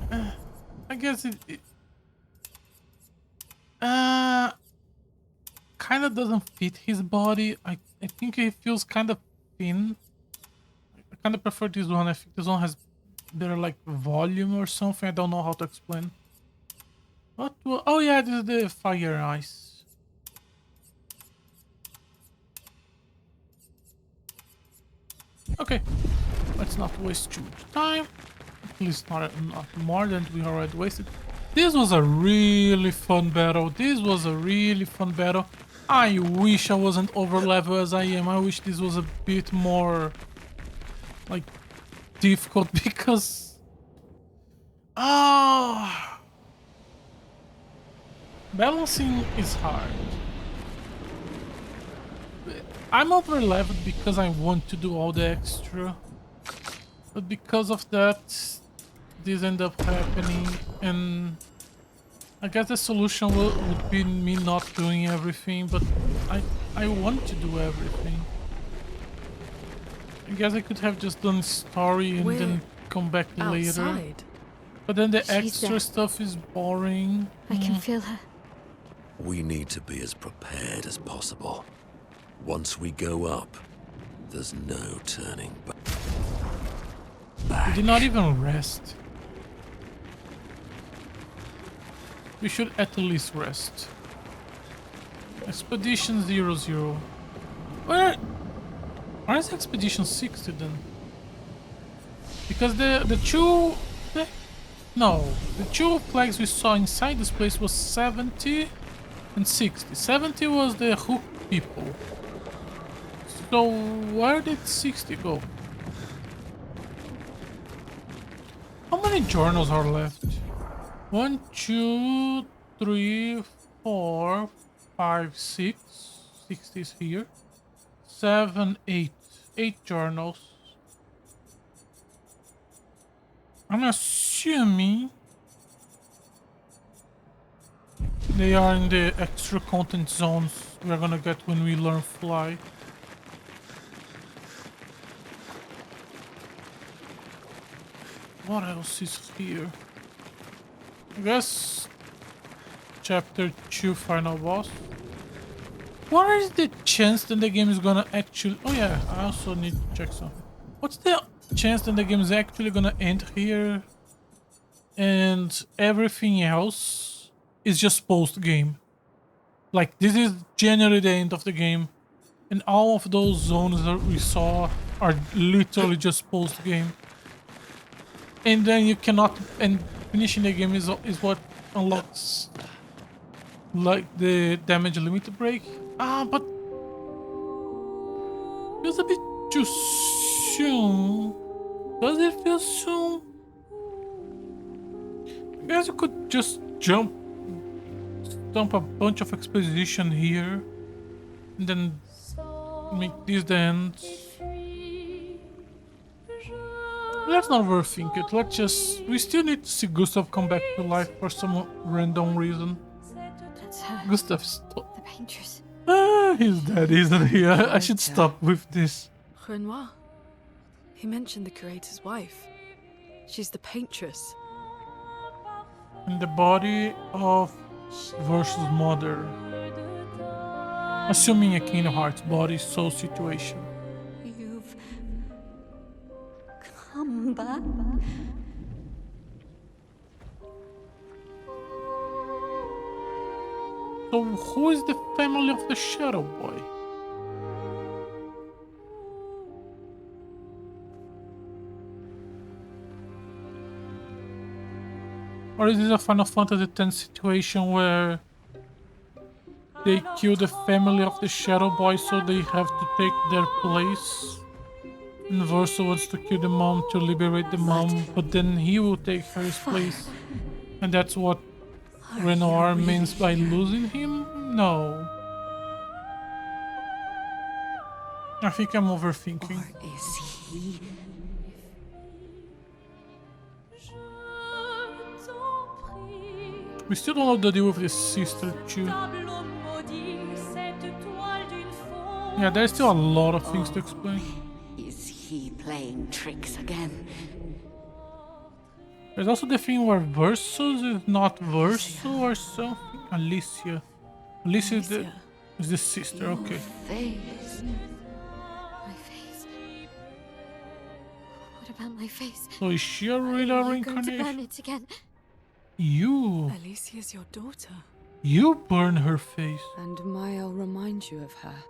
I I guess it kind of doesn't fit his body. I think he feels kind of thin. I kind of prefer this one. I think this one has better like volume or something. I don't know how to explain. What? Oh yeah, this is the fire ice. Okay, let's not waste too much time. At least not more than we already wasted. This was a really fun battle. This was a really fun battle. I wish I wasn't over level as I am. I wish this was a bit more like difficult because balancing is hard. I'm over leveled because I want to do all the extra, but because of that this ended up happening, and I guess the solution would be me not doing everything, but I want to do everything. I guess I could have just done story and then come back later. Outside. But then the She's extra there. stuff is boring. I can feel her. We need to be as prepared as possible. Once we go up, there's no turning back. We did not even rest. We should at least rest. Expedition 00. Where is Expedition 60 then? Because the two... No, the two flags we saw inside this place was 70 and 60. 70 was the hook people. So where did 60 go? How many journals are left? 1, 2, 3, 4, 5, 6. 60 is here. 7, 8. 8 journals. I'm assuming they are in the extra content zones we're gonna get when we learn fly. What else is here? I guess chapter 2 final boss. What is the chance that the game is gonna actually... Oh yeah, I also need to check something. What's the chance that the game is actually gonna end here and everything else is just post-game? Like, this is generally the end of the game and all of those zones that we saw are literally just post-game. And then you cannot... And finishing the game is what unlocks like the damage limit break. But feels a bit too soon. Does it feel soon? I guess you could just stomp a bunch of exposition here and then make this the end. Let's not overthink it. Let's just... We still need to see Gustav come back to life for some random reason. That's her. Gustav's... The paintress. He's dead, isn't he? I should stop with this. Renoir. He mentioned the curator's wife. She's the paintress. In the body of versus mother. Assuming a Kingdom Hearts body soul situation. You've come back. So who is the family of the Shadow Boy? Or is this a Final Fantasy X situation where they kill the family of the Shadow Boy so they have to take their place? And Verso wants to kill the mom to liberate the mom, but then he will take her place. And that's what Renoir means by losing him? No. I think I'm overthinking. Or is he? We still don't know the deal with his sister too. Yeah, there's still a lot of things to explain. Is he playing tricks again? There's also the thing where Versus is not Verso or something. Alicia. Alicia is the sister, okay. Face. My face. What about my face? So is she a real Are you going to burn reincarnation? it again? You. Alicia's your daughter. You burn her face. And Maya will remind you of her.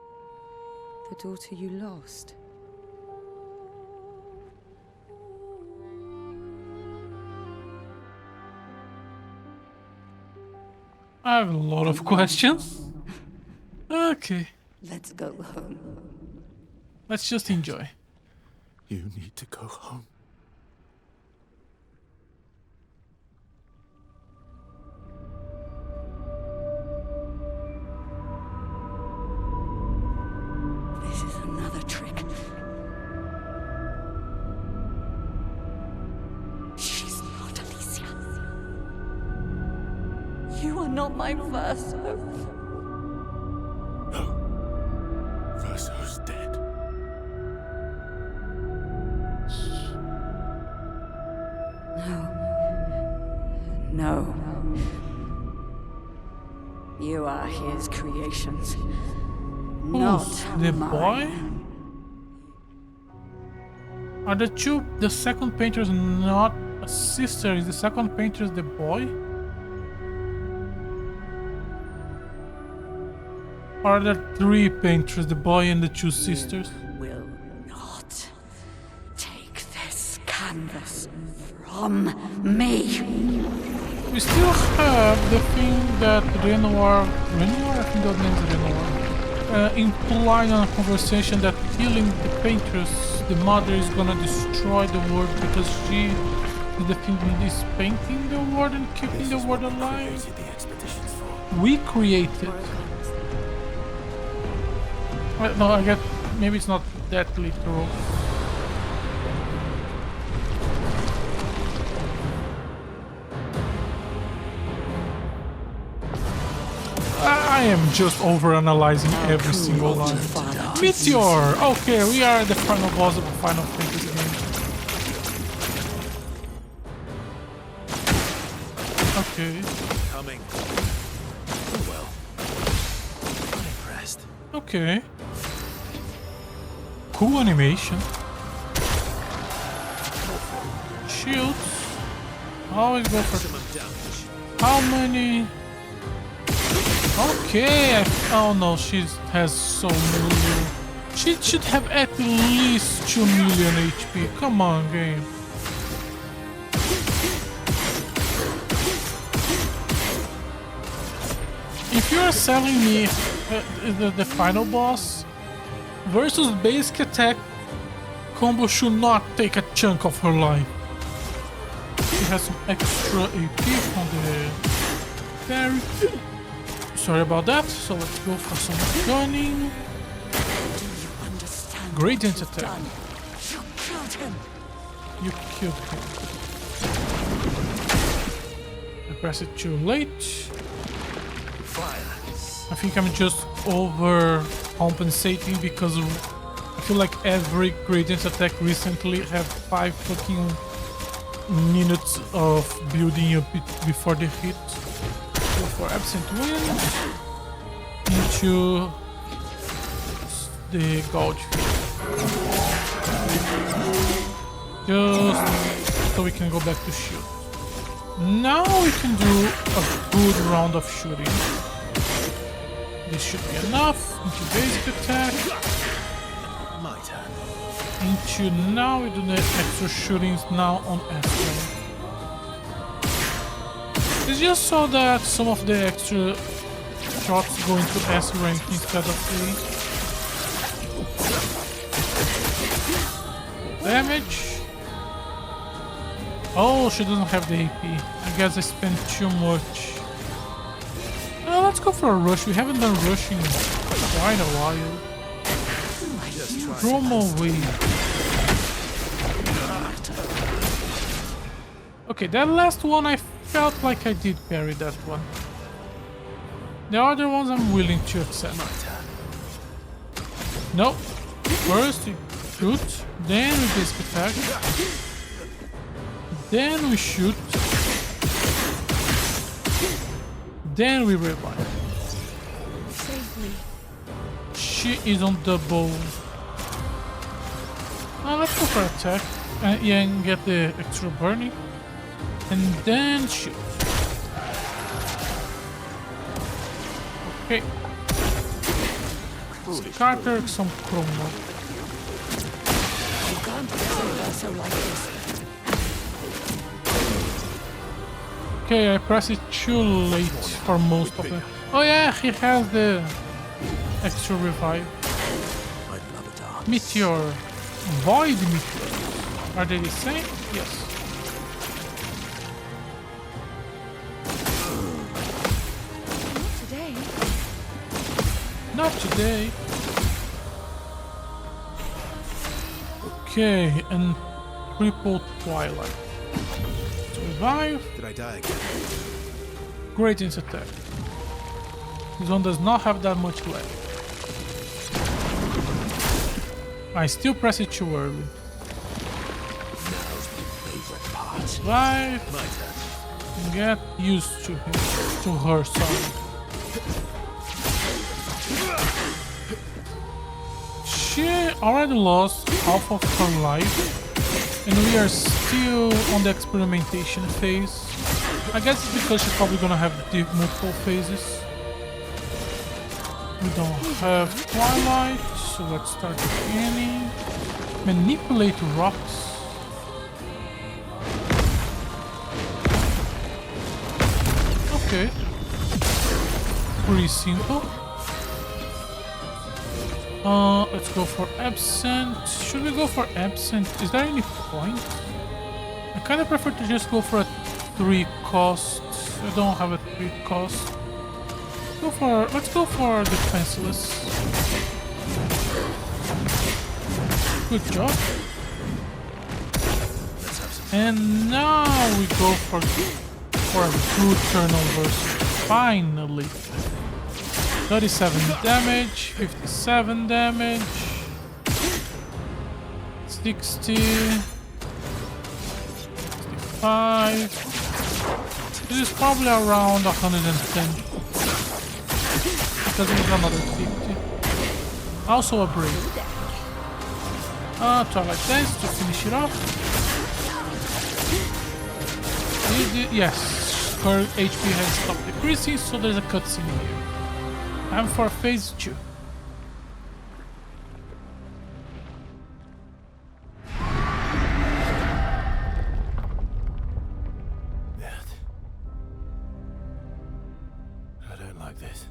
The daughter you lost. I have a lot of questions. Okay, Let's go home. let's just enjoy. You need to go home. This is another trick. She's not Alicia. You are not my first hope. Verso's dead. No. You are his creations. Not Who's the boy? mine. Are the second painters not a sister? Is the second painter the boy? Or are there three painters, the boy and the two sisters? Will not take this canvas from me. We still have the thing that Renoir, I think that name is Renoir, implied in a conversation that killing the painters, the mother is gonna destroy the world because she is the thing that is painting the world and keeping the world alive. The expeditions for. We created. Well, no, I guess maybe it's not that literal. I am just overanalyzing every single line. Meteor! Okay, we are at the final boss of the Final Fantasy game. Okay. Coming. Oh well. I'm impressed. Okay. Cool animation. Shields. Always go for. Maximum damage. How many? Okay. Oh no, she has so little. She should have at least 2 million HP. Come on, game. If you are selling me the final boss versus basic attack combo should not take a chunk of her life. She has some extra AP from the parry. Sorry about that, so let's go for some gunning. Gradient attack. You killed him. You killed him. I pressed it too late. Fire. I think I'm just overcompensating because I feel like every gradient attack recently have 5 fucking minutes of building up before the hit. Go for Absent Wind into the Gouge Field. Just so we can go back to shield. Now we can do a good round of shooting. This should be enough. Into basic attack. My turn. Into now we do the extra shootings now on S-rank. It's just so that some of the extra shots go into S-rank instead of A. Damage. Oh, she doesn't have the AP. I guess I spent too much. Let's go for a rush. We haven't done rushing in quite a while. Promo wave. Okay, that last one I felt like I did parry that one. The other ones I'm willing to accept. No. First you shoot, then we basic attack. Then we shoot. Then we revive. Save me. She is on double. Now let's go for attack. Yeah, and get the extra burning. And then shoot. Okay. Carter, some chroma. You can't save us like this. Okay, I pressed it too late for most of them. Oh yeah, he has the extra revive. I'd love a dance. Meteor. Void meteor. Are they the same? Yes. Today. Not today. Okay, and triple twilight. Revive. Did I die again? Great ins attack. This one does not have that much left. I still press it too early. Now's my favorite part. Revive. My turn. Get used to him. To her, sorry. She already lost half of her life. And we are still on the experimentation phase. I guess it's because she's probably gonna have multiple phases. We don't have Twilight, so let's start beginning. Manipulate rocks. Okay. Pretty simple. Let's go for Absent. Should we go for Absent? Is there any point? I kind of prefer to just go for a 3 cost. I don't have a 3 cost. Let's go for Defenseless. Good job. And now we go for a good turnovers. Finally. 37 damage, 57 damage, 60, 65. This is probably around 110. Because it's another 50. Also a break. Twilight Dance to finish it off. Yes, her HP has stopped decreasing, so there's a cutscene here. Time for phase 2. I don't like this.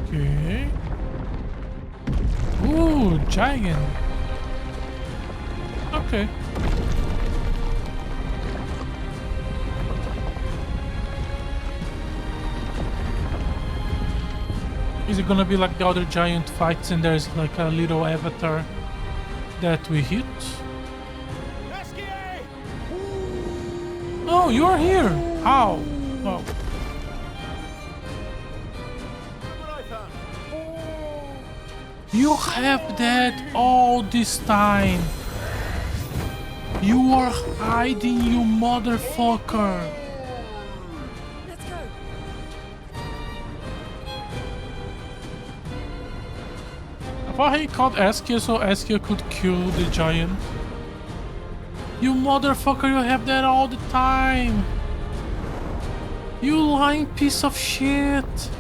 Okay. Ooh, giant. Okay. Is it gonna be like the other giant fights and there's like a little avatar that we hit? Oh, you are here! How? Oh. You have that all this time. You are hiding, you motherfucker. Let's go. I thought he called Askia so Askia could kill the giant. You motherfucker, you have that all the time. You lying piece of shit.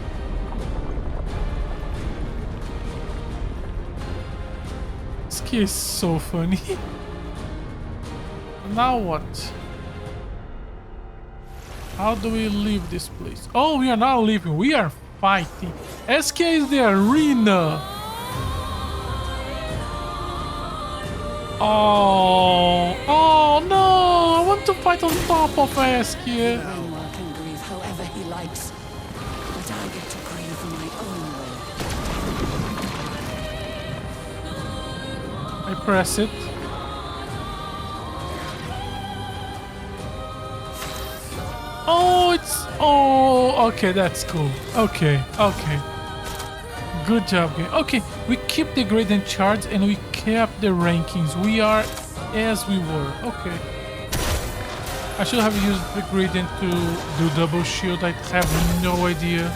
Askia is so funny. Now what? How do we leave this place? Oh, we are not leaving. We are fighting. SK is the arena. Oh no! I want to fight on top of SK. Reinwar can grieve however he likes, but I get to grieve my own way. I press it. Oh, okay, that's cool. Okay, okay. Good job, game. Okay, we keep the gradient charts and we kept the rankings. We are as we were. Okay. I should have used the gradient to do double shield. I have no idea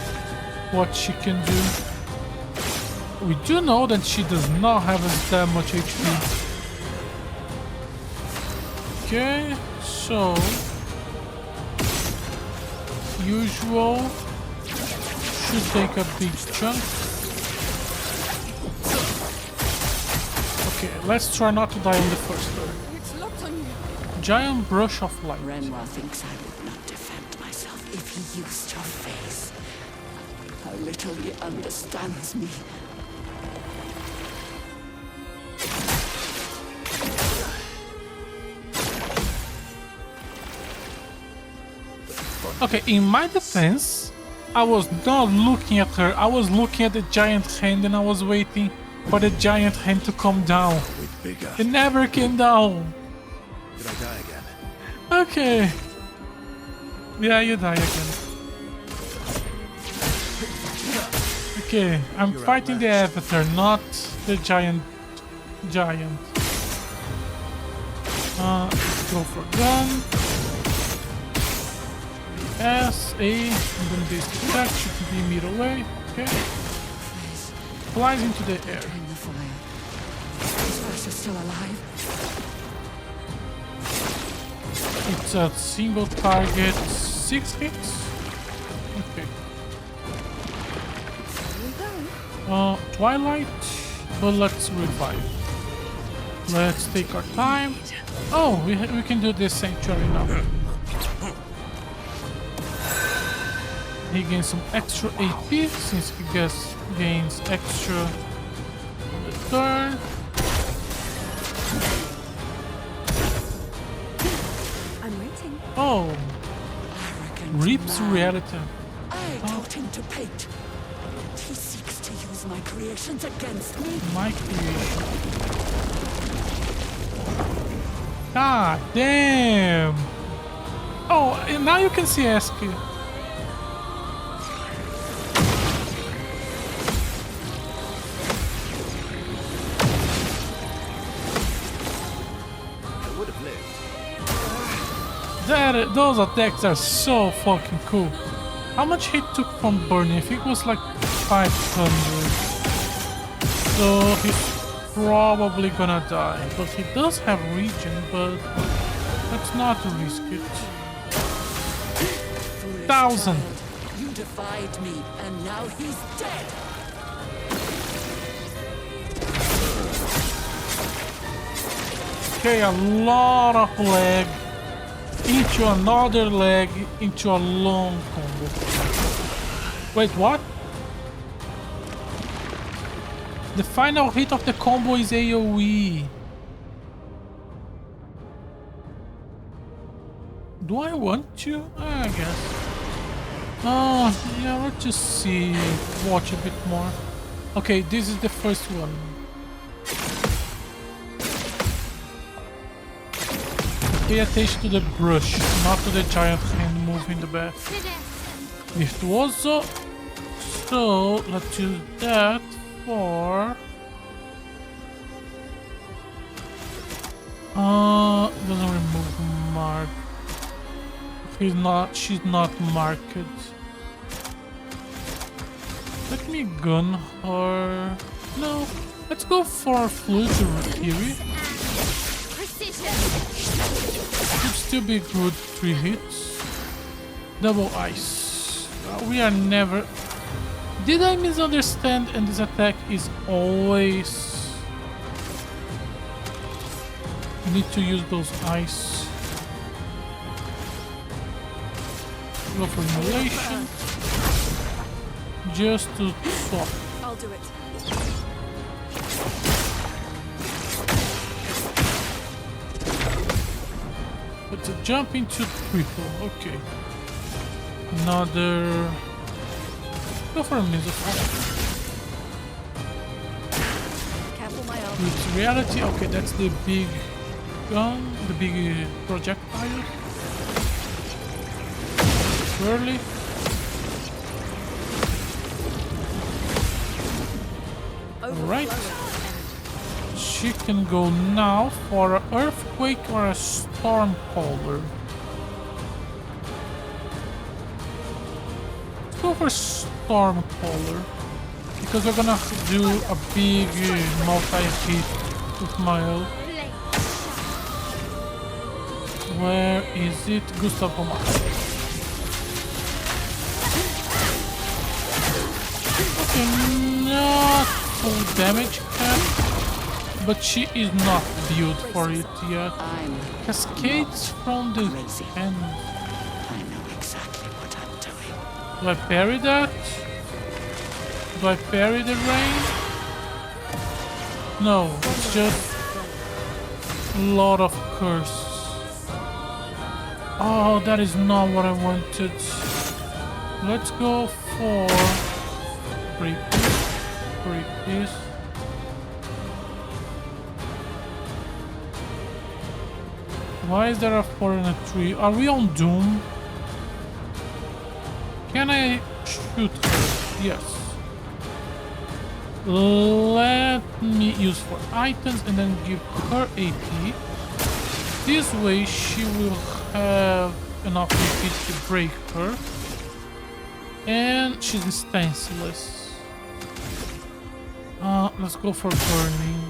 what she can do. We do know that she does not have that much HP. Okay, so usual should take a big chunk. Okay, let's try not to die on the first turn. It's locked on you. Giant brush of light. Renoir thinks I would not defend myself if he used your face. How little he understands me. Okay, in my defense, I was not looking at her. I was looking at the giant hand and I was waiting for the giant hand to come down. With bigger. It never came down. Did I die again? Okay. Yeah, you die again. Okay, I'm fighting the avatar, not the giant. Let's go for gun. S, A, and then basic attack, should be a meter away. Okay. Flies into the air. In the fire. This person still alive. It's a single target, 6 hits. Okay. Twilight, but let's revive. Let's take our time. Oh, we can do this sanctuary now. He gains some extra AP since he gains extra on the turn. I'm waiting. Oh, Reaps reality. I taught him to paint. He seeks to use my creations against me. My creation. God damn. Oh, and now you can see Eski. Those attacks are so fucking cool. How much he took from burning? I think it was like 500. So he's probably gonna die. But he does have regen, but let's not risk it. 1,000. You defied me, and now he's dead. Okay, a lot of leg. Into another leg, into a long combo. Wait, what? The final hit of the combo is AoE. Do I want to? I guess. Oh, yeah, let's just see. Watch a bit more. Okay, this is the first one. Pay attention to the brush, not to the giant hand moving the back. Virtuoso. So let's use that for doesn't remove mark. She's not marked. Let me gun her. No, let's go for fluid Fury. Should still be good 3 hits. Double ice. We are never. Did I misunderstand? And this attack is always. You need to use those ice. Go for immolation. Just to swap. I'll do it. But to jump into triple, okay. Another. Go for a Misophobe. Careful, my elf. It's reality, okay, that's the big gun, the big projectile. too early. Alright. She can go now for an earthquake or a storm caller. Let's go for storm caller. Because we're gonna do a big multi-hit with my ult. Where is it? Gustav Omar. Okay, not full damage cap, but she is not built for it yet. Cascades from the end. I know exactly what I'm doing. Do I parry that? Do I parry the rain? No, it's just a lot of curse. Oh, that is not what I wanted. Let's go for break this. Why is there a 4 and a 3? Are we on Doom? Can I shoot her? Yes. Let me use 4 items and then give her AP. This way she will have enough AP to break her. And she's stanceless. Let's go for burning.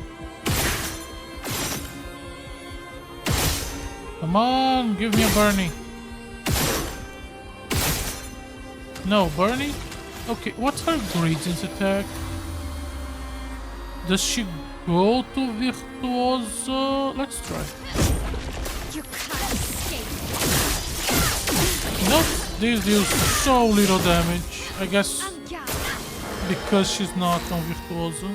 Come on, give me a burning. No, burning? Okay, what's her Gradient's attack? Does she go to Virtuoso? Let's try. You can't escape. Nope, this deals so little damage. I guess because she's not on Virtuoso.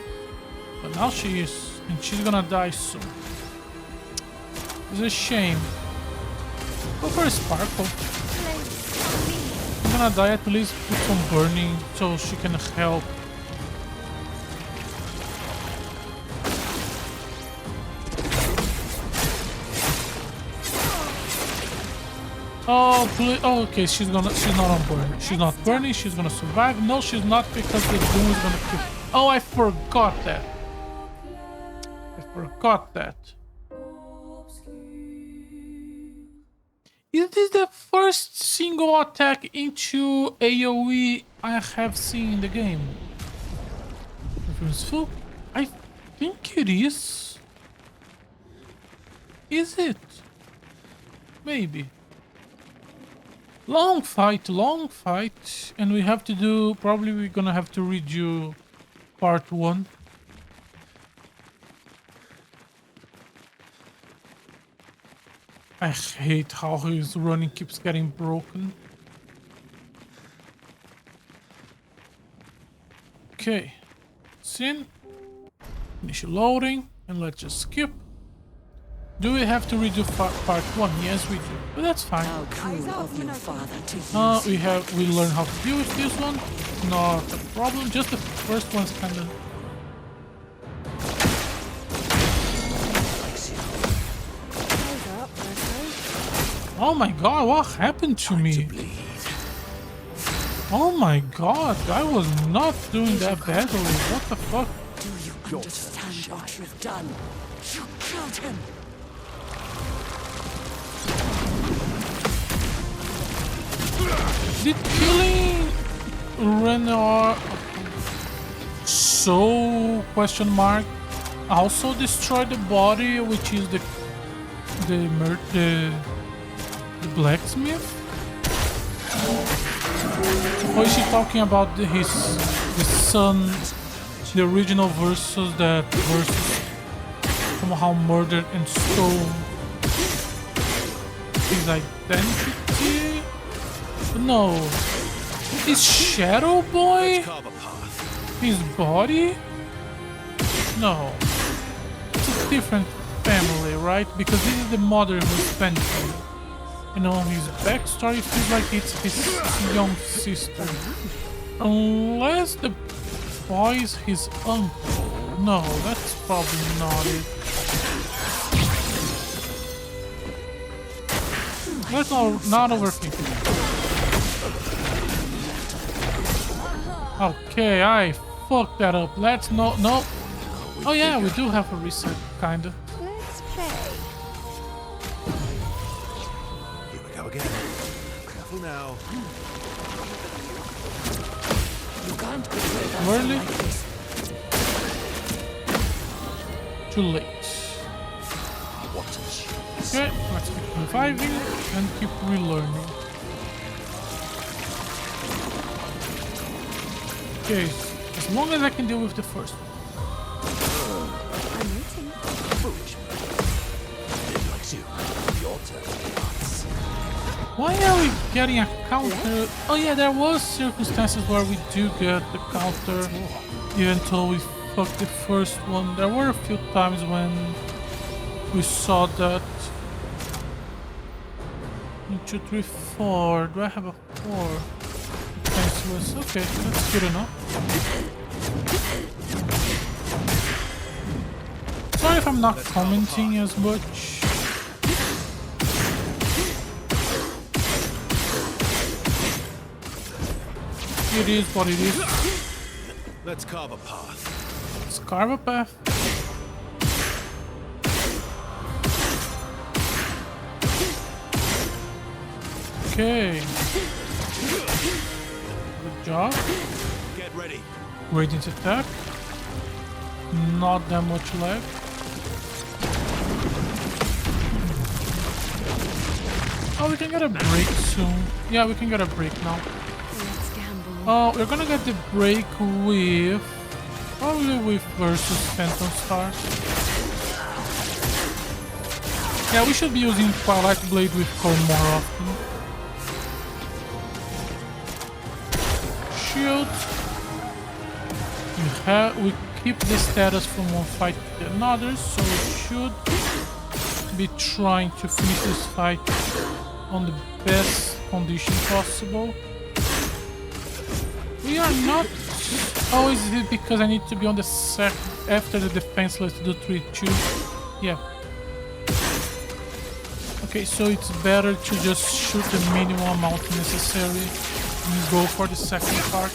But now she is, and she's gonna die soon. It's a shame. Go for a Sparkle. I'm gonna die, at least put some burning so she can help. Oh, please. Oh, okay, she's not on burning. She's not burning, she's gonna survive. No, she's not, because the Doom is gonna kill. Oh, I forgot that. Is this the first single attack into AoE I have seen in the game? Reference full? I think it is. Is it? Maybe. Long fight, and we have to do, probably we're gonna have to redo part 1. I hate how his running keeps getting broken. Okay, Sin, finish loading, and let's just skip. Do we have to redo part 1? Yes, we do, but that's fine. How cool of your father to use we learn how to deal with this one. Not a problem. Just the first one's kind of. Oh my god, what happened to me? Oh my god, I was not doing that badly. What the fuck? Do you understand what you've done? You killed him. Did killing Renard question mark also destroy the body, which is the blacksmith? Or is she talking about his son, the original versus that versus somehow murdered and stole his identity? No. Is Shadow Boy his body? No. It's a different family, right? Because this is the mother who spent him. You know, his backstory feels like it's his young sister. Unless the boy is his uncle. No, that's probably not it. Let's not overthink it. Okay, I fucked that up. Let's no. Oh yeah, we do have a reset, kinda. Let's play. Here we go again. Careful now. You can't betray us Early. like this. Too late. What a chance. Okay, let's keep reviving and keep relearning. Okay, as long as I can deal with the first one. I'm waiting. Foolish move. Didn't like you. Your turn. Nuts. Why are we getting a counter? Oh yeah, there was circumstances where we do get the counter, even though we fucked the first one. There were a few times when we saw that. 1, 2, 3, 4. Do I have a 4? Defenseless. Okay, that's good enough. Sorry if I'm not commenting as much. It is what it is. Let's carve a path. Let's carve a path. Okay. Good job. Get ready. Radiant attack. Not that much left. Oh, we can get a break soon. Yeah, we can get a break now. Let's gamble. Oh, we're gonna get the break with... Probably with versus Phantom Star. Yeah, we should be using Twilight Blade with Core more often. Shield. We keep the status from one fight to another, so we should be trying to finish this fight on the best condition possible. We are not... Oh, is it because I need to be on the after the defenseless to do 3-2? Yeah. Okay, so it's better to just shoot the minimum amount necessary and go for the second part.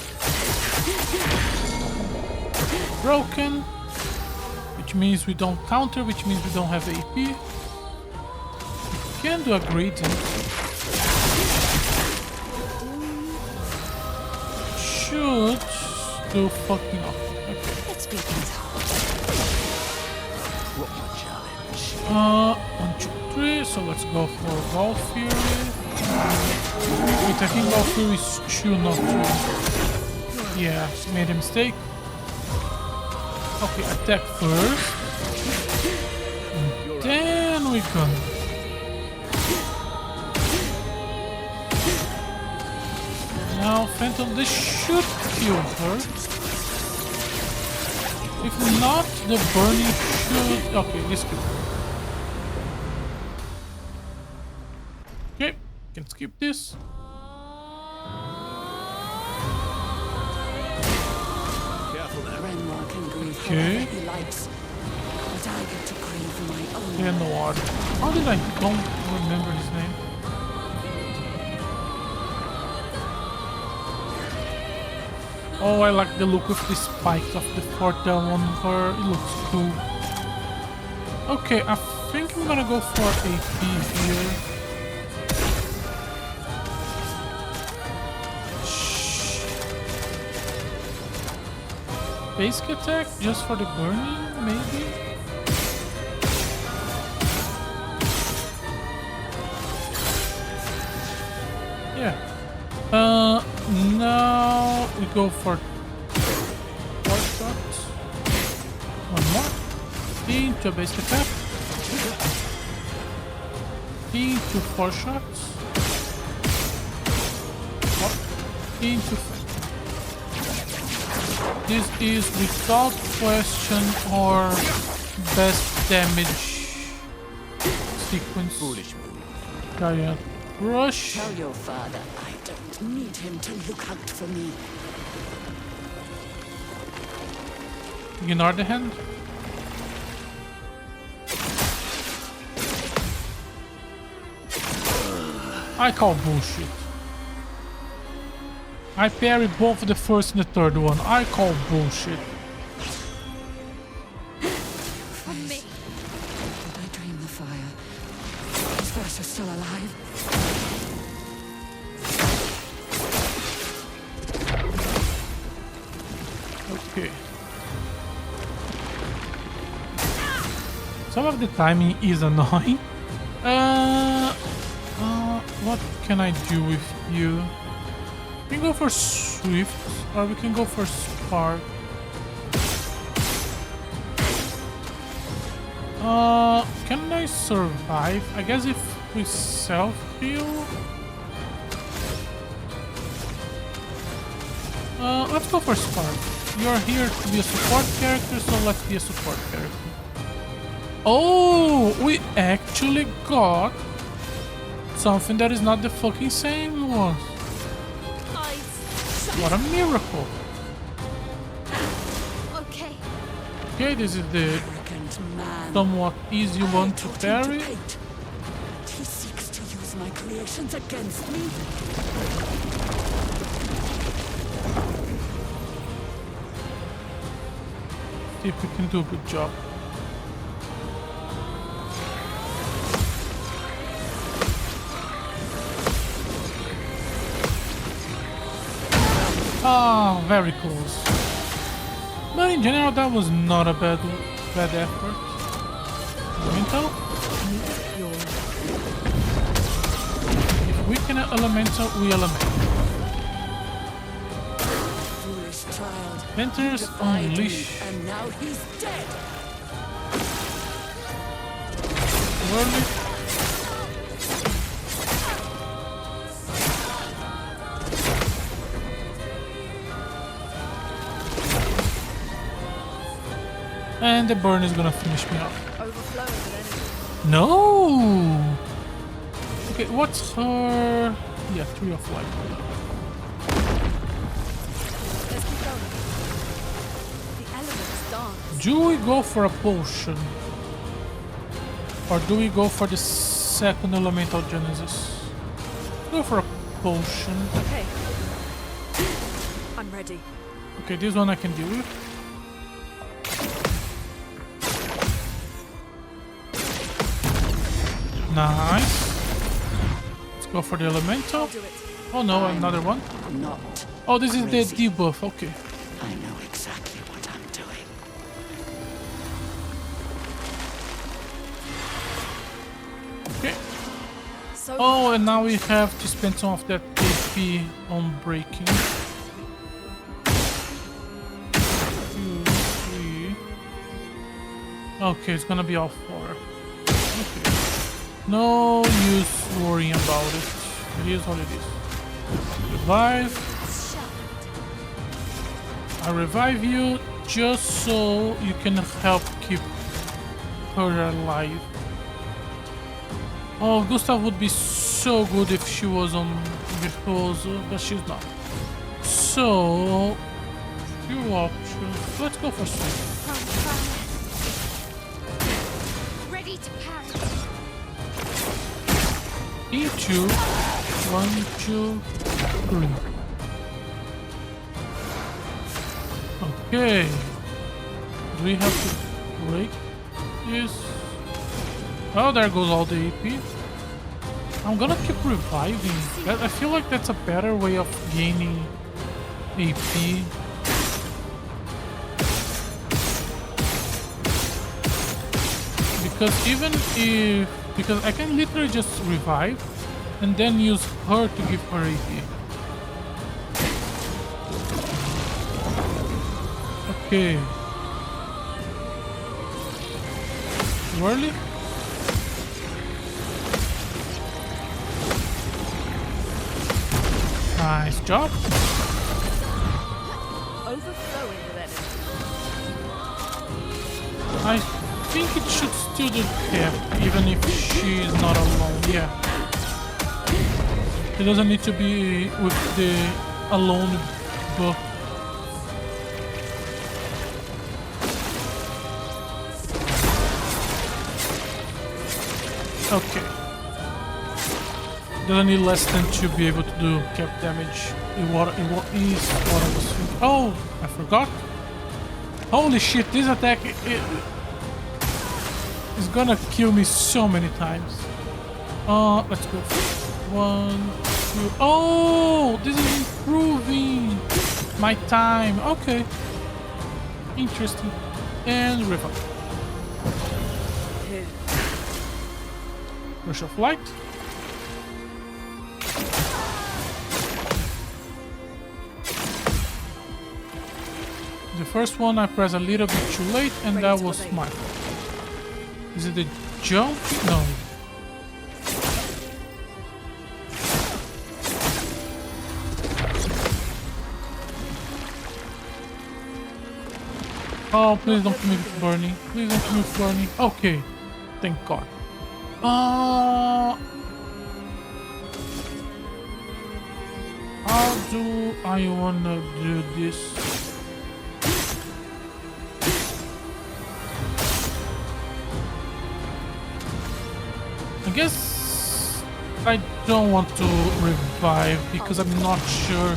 Broken, which means we don't counter, which means we don't have AP. We can do a gradient. Should do fucking up. Okay. Let's be things hard. What a challenge. 1, 2, 3. So let's go for Ball Fury. Wait, I think Ball Fury is 2, not 3. Yeah, made a mistake. Okay, attack first. And then we can. Now, Phantom, this should kill her. If not, the burning should... Okay, this could. Okay, can skip this. Careful now. Renoir can grieve Okay. however he likes, but I get to grieve my own. And water. How did I don't remember his name? Oh, I like the look of the spikes of the portal on her. It looks cool. Okay, I think I'm gonna go for AP here. Basic attack just for the burning, maybe? Yeah. Now we go for 4 shots. One more. Into a basic attack. Into 4 shots. Into 5. This is without question our best damage sequence. Foolish move. Giant rush. Tell your father I don't need him to look out for me. Ignore the hand. I call bullshit. I parry both the first and the third one. I call bullshit. From me. Did I drain the fire? Is Versa still alive? Okay. Some of the timing is annoying. What can I do with you? We can go for Swift, or we can go for Spark. Can I survive? I guess if we self-heal? Let's go for Spark. You're here to be a support character, so let's be a support character. Oh, we actually got something that is not the fucking same one. What a miracle. Okay. Okay, this is the somewhat easy one to parry. He seeks to use my creations against me. See if we can do a good job. Ah, very close. But in general, that was not a bad effort. Elemental? If we can elemental, we elemental. Foolish child. Mentors unleash. And now he's dead. Early. And the burn is gonna finish me off. Overflowing with energy. No! Okay, what's her... Yeah, 3 of life. Let's keep going. The elements dance. Do we go for a potion? Or do we go for the second elemental genesis? Go for a potion. Okay. I'm ready. Okay, this one I can deal with. Nice. Let's go for the elemental. I'll do it. Oh no, another one. Not. Oh, this is the Crazy. debuff. Okay. I know exactly what I'm doing. Okay. So Oh, and now we have to spend some of that AP on breaking. 2, 3. Okay, it's gonna be all 4. Okay. No use worrying about it. It is what it is. Revive. I revive you just so you can help keep her alive. Oh, Gustav would be so good if she was on Virtuoso, but she's not. So, few options. Let's go for Swift. Ready to parry. E2. 1, 2, 3. Okay. Do we have to break this? Oh, there goes all the AP. I'm gonna keep reviving. I feel like that's a better way of gaining AP. Because I can literally just revive and then use her to give her AP. Okay. Early? Nice job. overflowing with energy. I think it should still do theft, even if she's not alone. Yeah. It doesn't need to be with the alone buff. Okay. Doesn't need less than to be able to do cap damage. Is what I was thinking. Oh, I forgot. Holy shit, this attack is gonna kill me so many times. Let's go. 1, 2. Oh, this is improving my time. Okay. Interesting. And revive. Rush of light. The first one I pressed a little bit too late, and that was my fault. Is it the jump? No. Oh, please don't kill me with burning. Please don't kill me with burning. Okay. Thank God. How do I wanna do this? I guess I don't want to revive because I'm not sure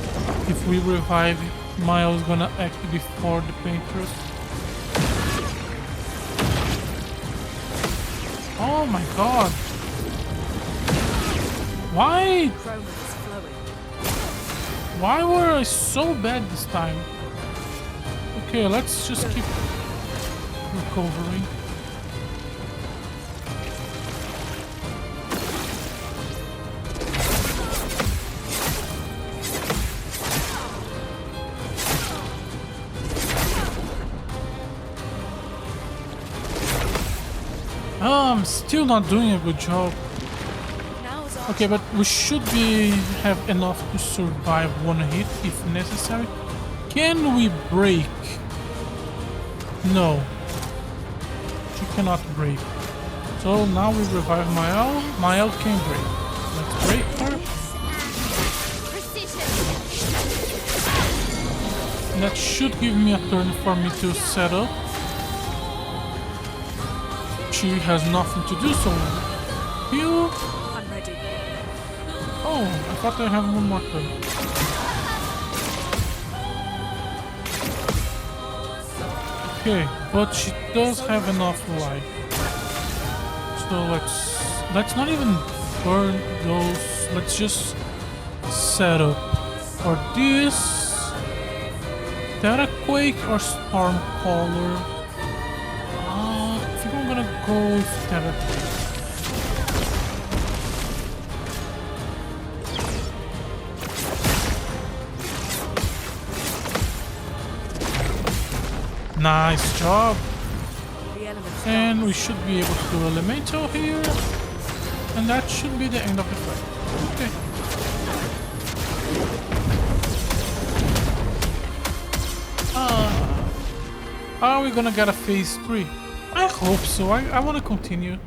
if we revive Miles gonna act before the painters. Oh my god. Why? Why were I so bad this time? Okay, let's just keep recovering. I'm still not doing a good job. Okay, but we should have enough to survive one hit if necessary. Can we break? No. She cannot break. So now we revive Mael. Mael can break. Let's break her. That should give me a turn for me to set up. She has nothing to do, so heal. I'm ready. Oh, I thought I have one more turn. Okay, but she does have enough life. So let's not even burn those. Let's just set up for this. Terraquake or Stormcaller? I think I'm gonna go with Terraquake. Nice job. And we should be able to do Elemental here. And that should be the end of the fight. Okay. Are we gonna get a phase 3? I hope so. I want to continue.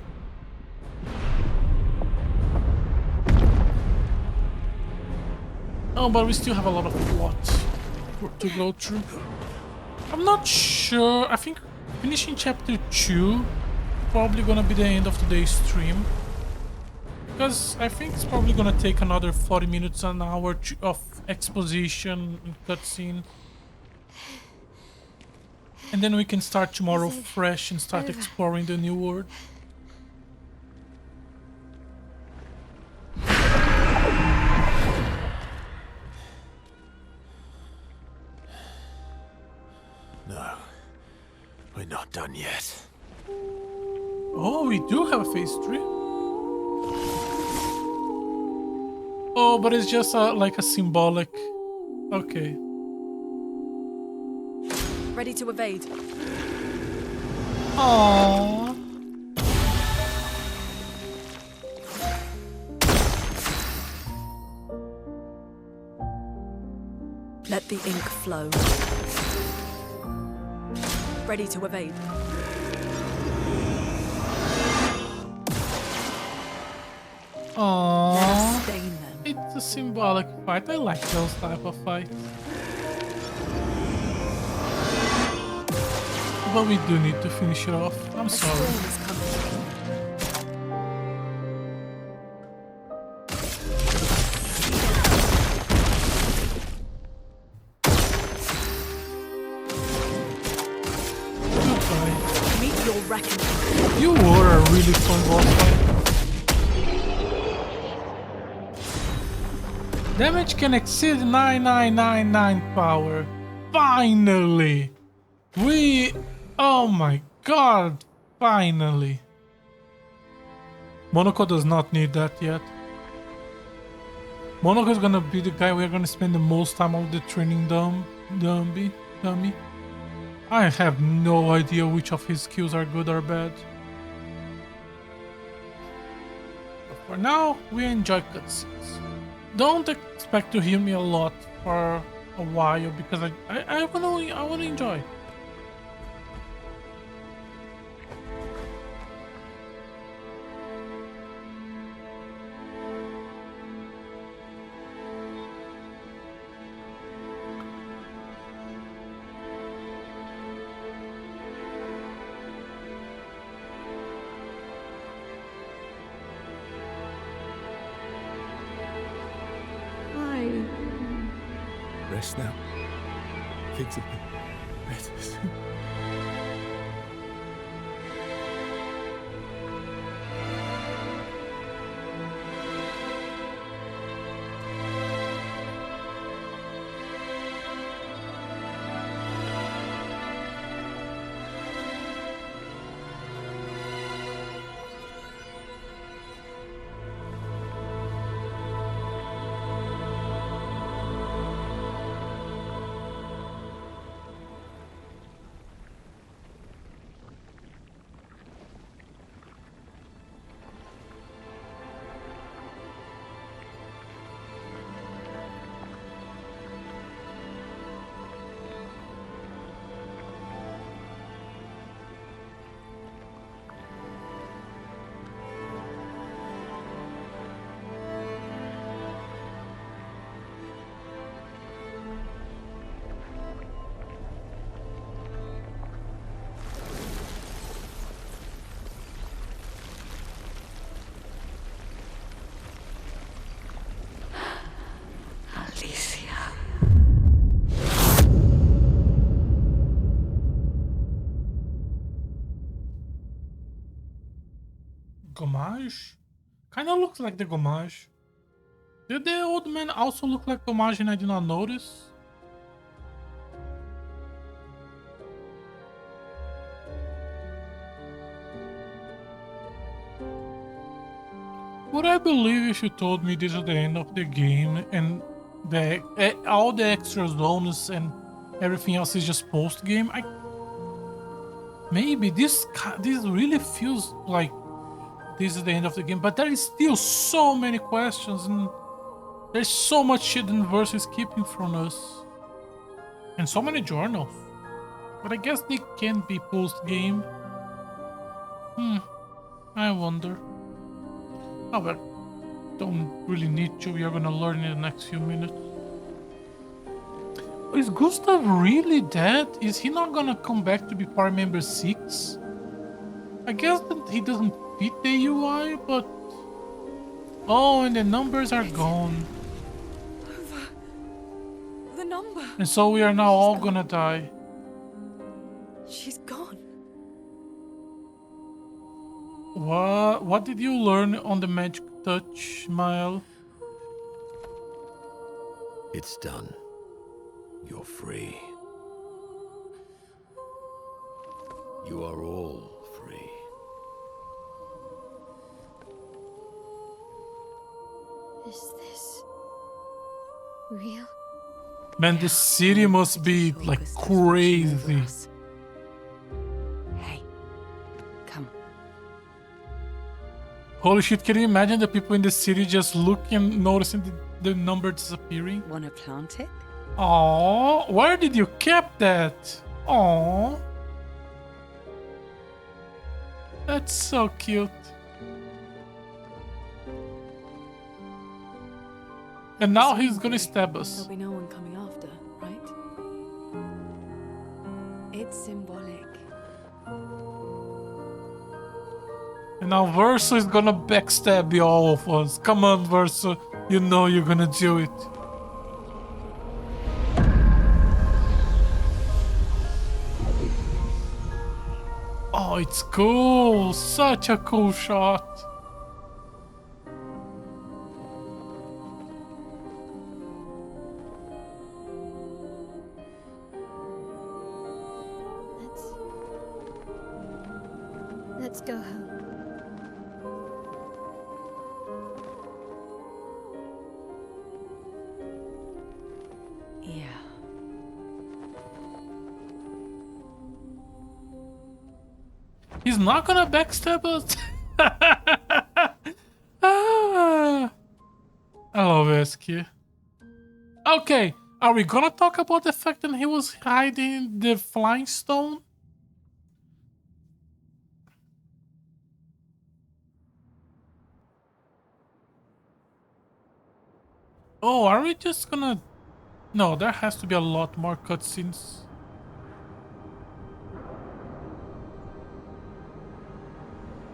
Oh, but we still have a lot of plot to go through. I'm not sure. I think finishing chapter 2 probably gonna be the end of today's stream. Because I think it's probably gonna take another 40 minutes, an hour of exposition and cutscene. And then we can start tomorrow fresh and start exploring the new world. No, we're not done yet. Oh, we do have a phase 3. Oh, but it's just like a symbolic. Okay. Ready to evade. Aww. Let the ink flow. Ready to evade. Aww. Stain them. It's a symbolic fight. I like those type of fights. But we do need to finish it off. I'm sorry. A storm is coming. fight. Meet your reckoning. You were a really fun boss fight. Damage can exceed 9999 power. Finally! Oh my god! Finally! Monaco does not need that yet. Monaco is gonna be the guy we're gonna spend the most time on the training dummy. I have no idea which of his skills are good or bad. But for now, we enjoy cutscenes. Don't expect to hear me a lot for a while because I wanna enjoy. Rest now. Things have been better soon. Gomage? Kinda looks like the Gomage. Did the old man also look like Gomage and I did not notice? Would I believe if you told me this is the end of the game and all the extra zones and everything else is just post game? Maybe this really feels like this is the end of the game, but there is still so many questions and there's so much shit the universe is keeping from us. And so many journals. But I guess they can be post-game. I wonder. Oh, but don't really need to. We are gonna learn in the next few minutes. Is Gustav really dead? Is he not gonna come back to be part member 6? I guess that he doesn't fit the UI, but... Oh, and the numbers are gone. The number. And so we are now all gonna die. She's gone. What did you learn on the magic touch, Mael? It's done. You're free. You are all free. Is this real? Man, this city must be like crazy. Hey, come. Holy shit, can you imagine the people in the city just looking, noticing the number disappearing? Wanna plant it? Aww, where did you keep that? Aww. That's so cute. And now he's gonna stab us. There'll be no one coming after, right? It's symbolic. And now Verso is gonna backstab all of us. Come on, Verso. You know you're gonna do it. Oh, it's cool. Such a cool shot. Let's go home. Yeah. He's not gonna backstab us. Ah, I love Esky. Okay, are we gonna talk about the fact that he was hiding the flying stone? Oh, are we just gonna... No, there has to be a lot more cutscenes.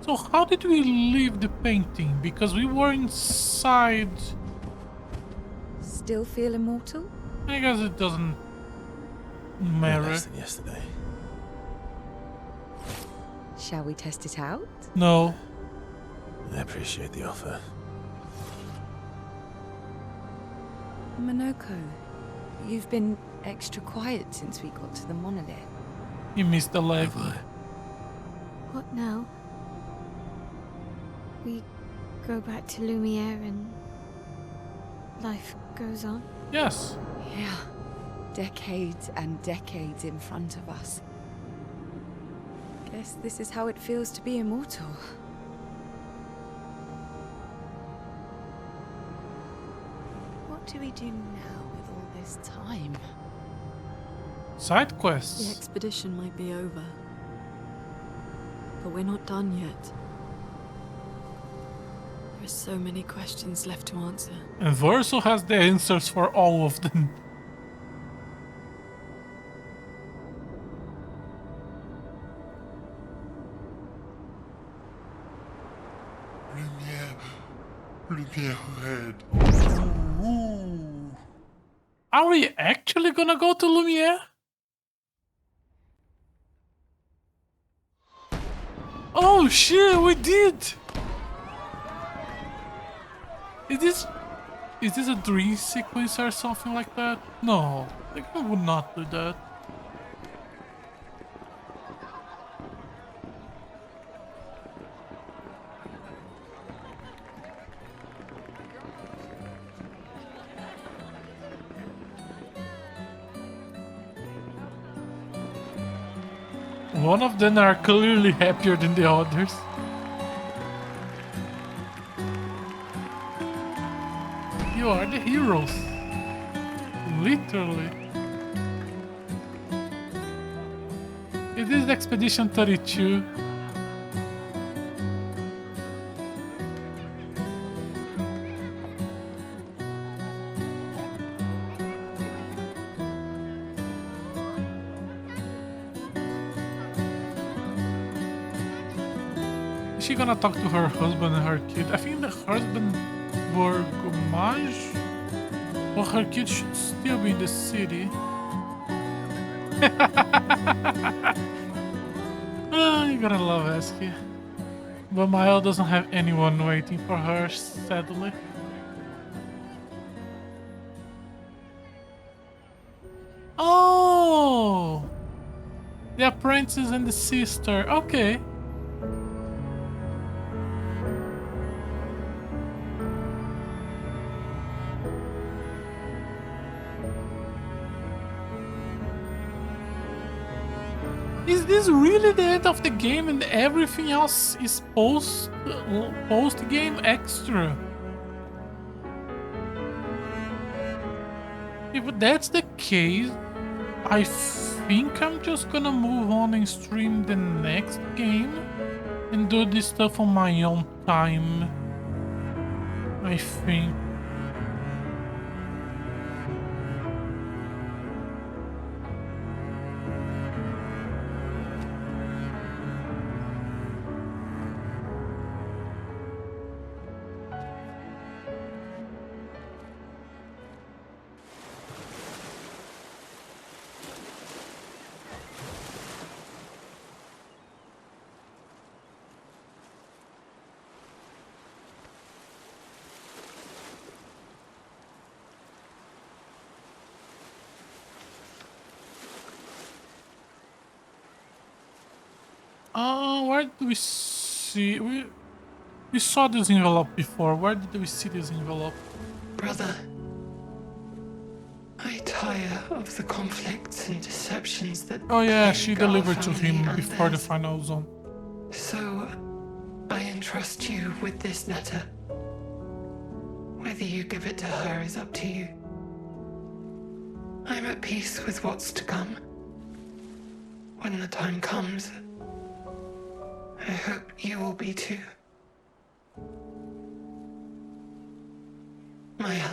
So how did we leave the painting? Because we were inside... Still feel immortal? I guess it doesn't No matter. less than yesterday. Shall we test it out? No. I appreciate the offer. Monoko, you've been extra quiet since we got to the Monolith. He missed the leg. Have I? What now? We go back to Lumiere and life goes on. Yes. Yeah. Decades and decades in front of us. Guess this is how it feels to be immortal. What do we do now with all this time? Side The quests. expedition might be over, but we're not done yet. There are so many questions left to answer. And Verso has the answers for all of them. Are we actually gonna go to Lumiere? Oh shit, we did! Is this a dream sequence or something like that? No, I would not do that. One of them are clearly happier than the others. You are the heroes. Literally. It is Expedition 32. Is she gonna talk to her husband and her kid? I think the husband were Gomage. Well, her kid should still be in the city. Oh, you're gonna love Esky. But Mael doesn't have anyone waiting for her, sadly. Oh! The apprentice and the sister. Okay. Is this really the end of the game and everything else is post-game extra? If that's the case, I think I'm just gonna move on and stream the next game and do this stuff on my own time. I think. Where did we see... We saw this envelope before. Where did we see this envelope? Brother, I tire of the conflicts and deceptions that Oh yeah, plague she our delivered to family him and before the theirs. final zone. So, I entrust you with this letter. Whether you give it to her is up to you. I'm at peace with what's to come. When the time comes, I hope you will be too. Maya,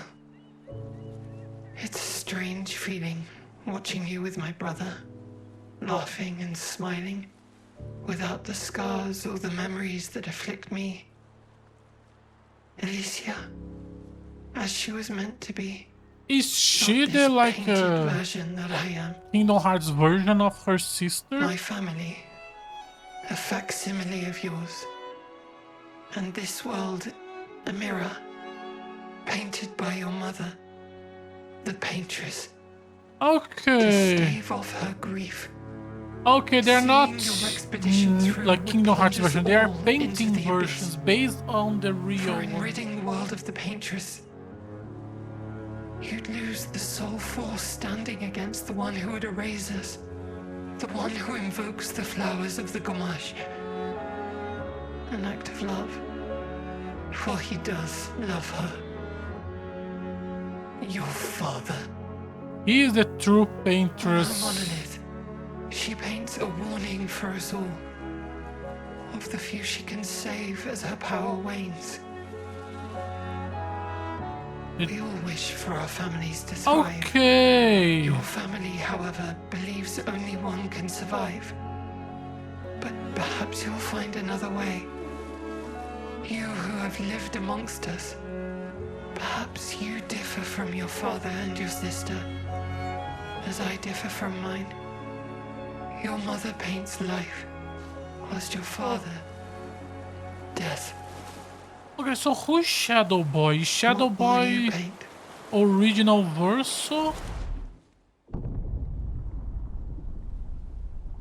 it's a strange feeling watching you with my brother, laughing and smiling, without the scars or the memories that afflict me. Alicia, as she was meant to be. Is she Not the this like painted version that I am. Kingdom Hearts version of her sister? My family, a facsimile of yours. And this world, a mirror, painted by your mother, the paintress, to Okay. stave off her grief. Okay, they're not Seeing your expedition through like would Kingdom Hearts plunge us version. They are all painting into the versions abyss. based on the real For in one. ridding the world of the paintress, you'd lose the sole force standing against the one who would erase us, the one who invokes the flowers of the Gamash. An act of love, for he does love her. Your father. He is the true On her paintress. monolith, she paints a warning for us all, of the few she can save as her power wanes. We all wish for our families to thrive. Okay. Your family, however, believes only one can survive. But perhaps you'll find another way. You who have lived amongst us, perhaps you differ from your father and your sister, as I differ from mine. Your mother paints life, whilst your father, death. Okay, so who's Shadow Boy? Is Shadow What will you Boy paint? original verso?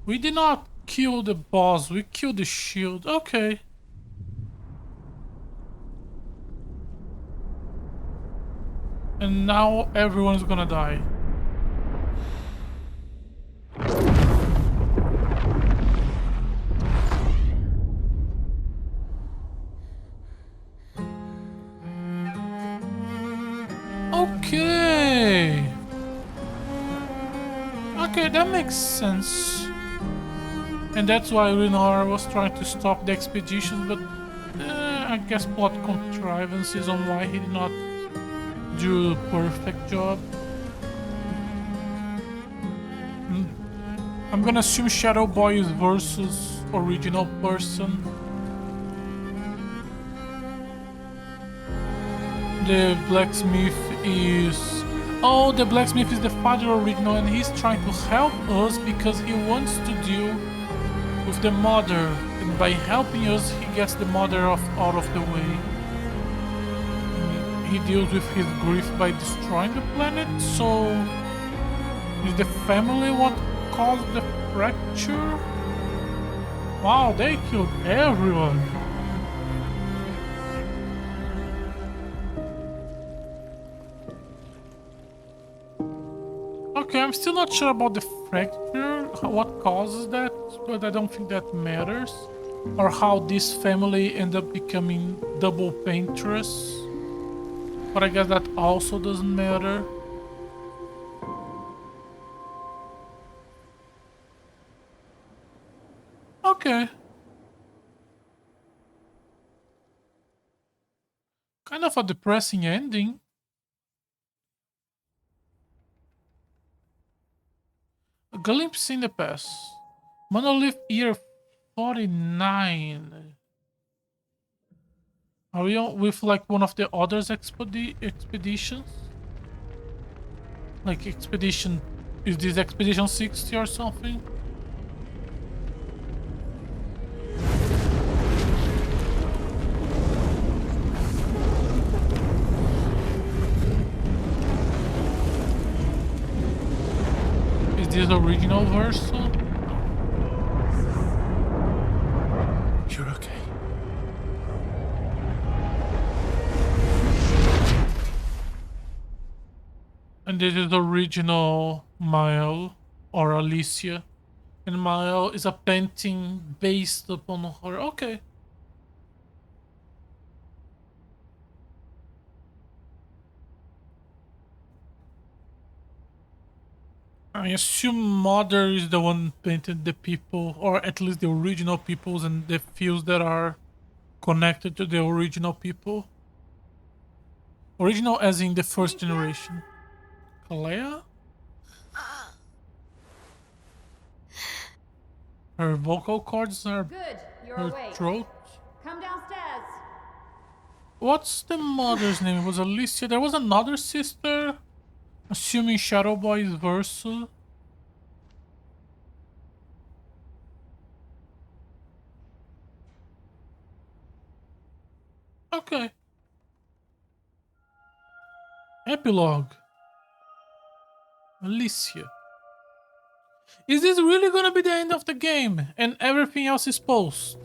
We did not kill the boss, we killed the shield. Okay. And now everyone's gonna die. Okay. Okay, that makes sense. And that's why Renora was trying to stop the expedition, but I guess plot contrivances on why he did not do a perfect job. I'm gonna assume Shadow Boy is versus original person. The blacksmith is... Oh, the blacksmith is the father original and he's trying to help us because he wants to deal with the mother. And by helping us, he gets the mother out of the way. And he deals with his grief by destroying the planet, so... Is the family what caused the fracture? Wow, they killed everyone. Okay, I'm still not sure about the fracture, what causes that, but I don't think that matters. Or how this family ended up becoming double paintress. But I guess that also doesn't matter. Okay. Kind of a depressing ending. A glimpse in the past. Monolith year 49. Are we on with like one of the others expeditions? Like expedition... Is this expedition 60 or something? Is this the original version? And this is original Mael or Alicia. And Mael is a painting based upon her. Okay. I assume Mother is the one painted the people, or at least the original peoples and the fews that are connected to the original people. Original as in the first generation. Clair? Her vocal cords are Good, you're her awake. throat. Come downstairs. What's the mother's name? It was Alicia. There was another sister. Assuming Shadow Boy is Versa. Okay. Epilogue. Alicia. Is this really gonna be the end of the game and everything else is post?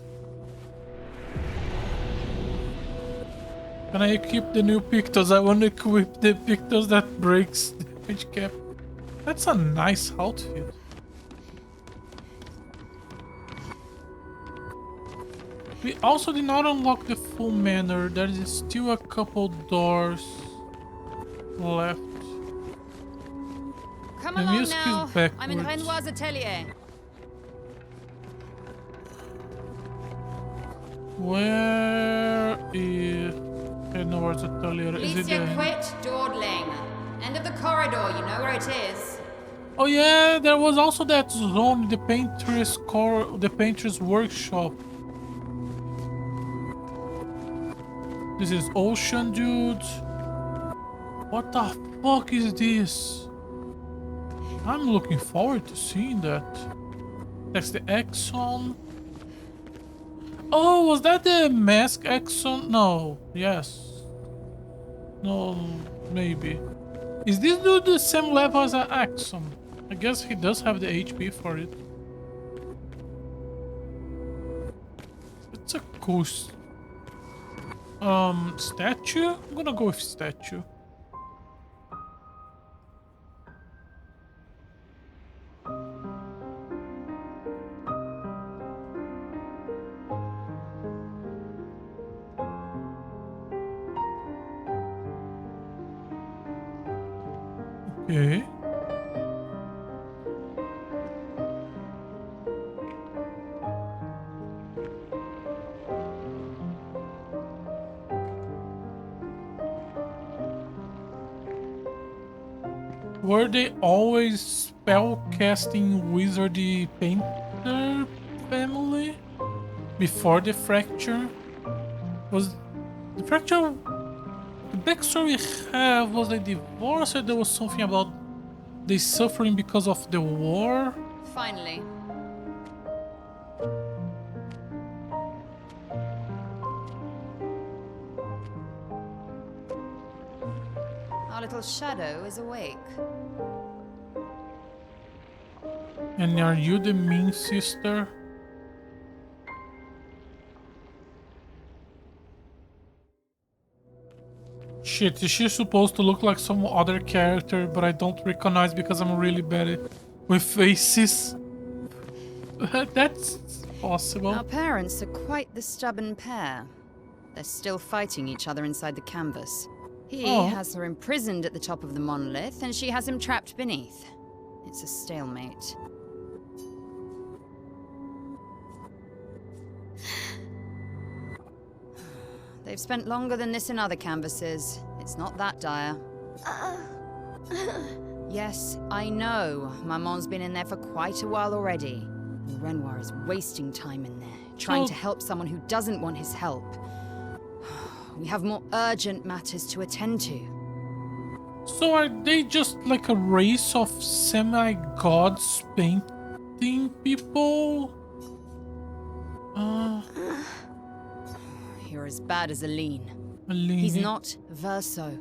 Can I equip the new Pictos? I want to equip the Pictos that breaks damage cap. That's a nice outfit. We also did not unlock the full manor. There is still a couple doors left. Come The along music now. is backwards. I'm in Renoir's atelier. Where is Renoir's atelier? Is it Alicia there? quit dawdling. End of the corridor, you know where it is. Oh yeah, there was also that zone, the painter's workshop. This is Ocean, dude. What the fuck is this? I'm looking forward to seeing that. That's the Exxon. Oh, was that the mask Exxon? No. Yes. No, maybe. Is this dude the same level as an Exxon? I guess he does have the HP for it. It's a cool statue? I'm gonna go with statue. Okay. Were they always spell-casting wizardy painter family before the fracture? Was the fracture... The backstory we have was a divorce, or there was something about they suffering because of the war? Finally. Our little shadow is awake. And are you the mean sister? Shit, is she supposed to look like some other character, but I don't recognize because I'm really bad with faces? That's possible. Our parents are quite the stubborn pair. They're still fighting each other inside the canvas. He has her imprisoned at the top of the monolith, and she has him trapped beneath. It's a stalemate. They've spent longer than this in other canvases. It's not that dire. Yes, I know. Maman's been in there for quite a while already. And Renoir is wasting time in there, trying to help someone who doesn't want his help. We have more urgent matters to attend to. So are they just like a race of semi-gods painting people? You're as bad as Aline. Aline. He's not Verso.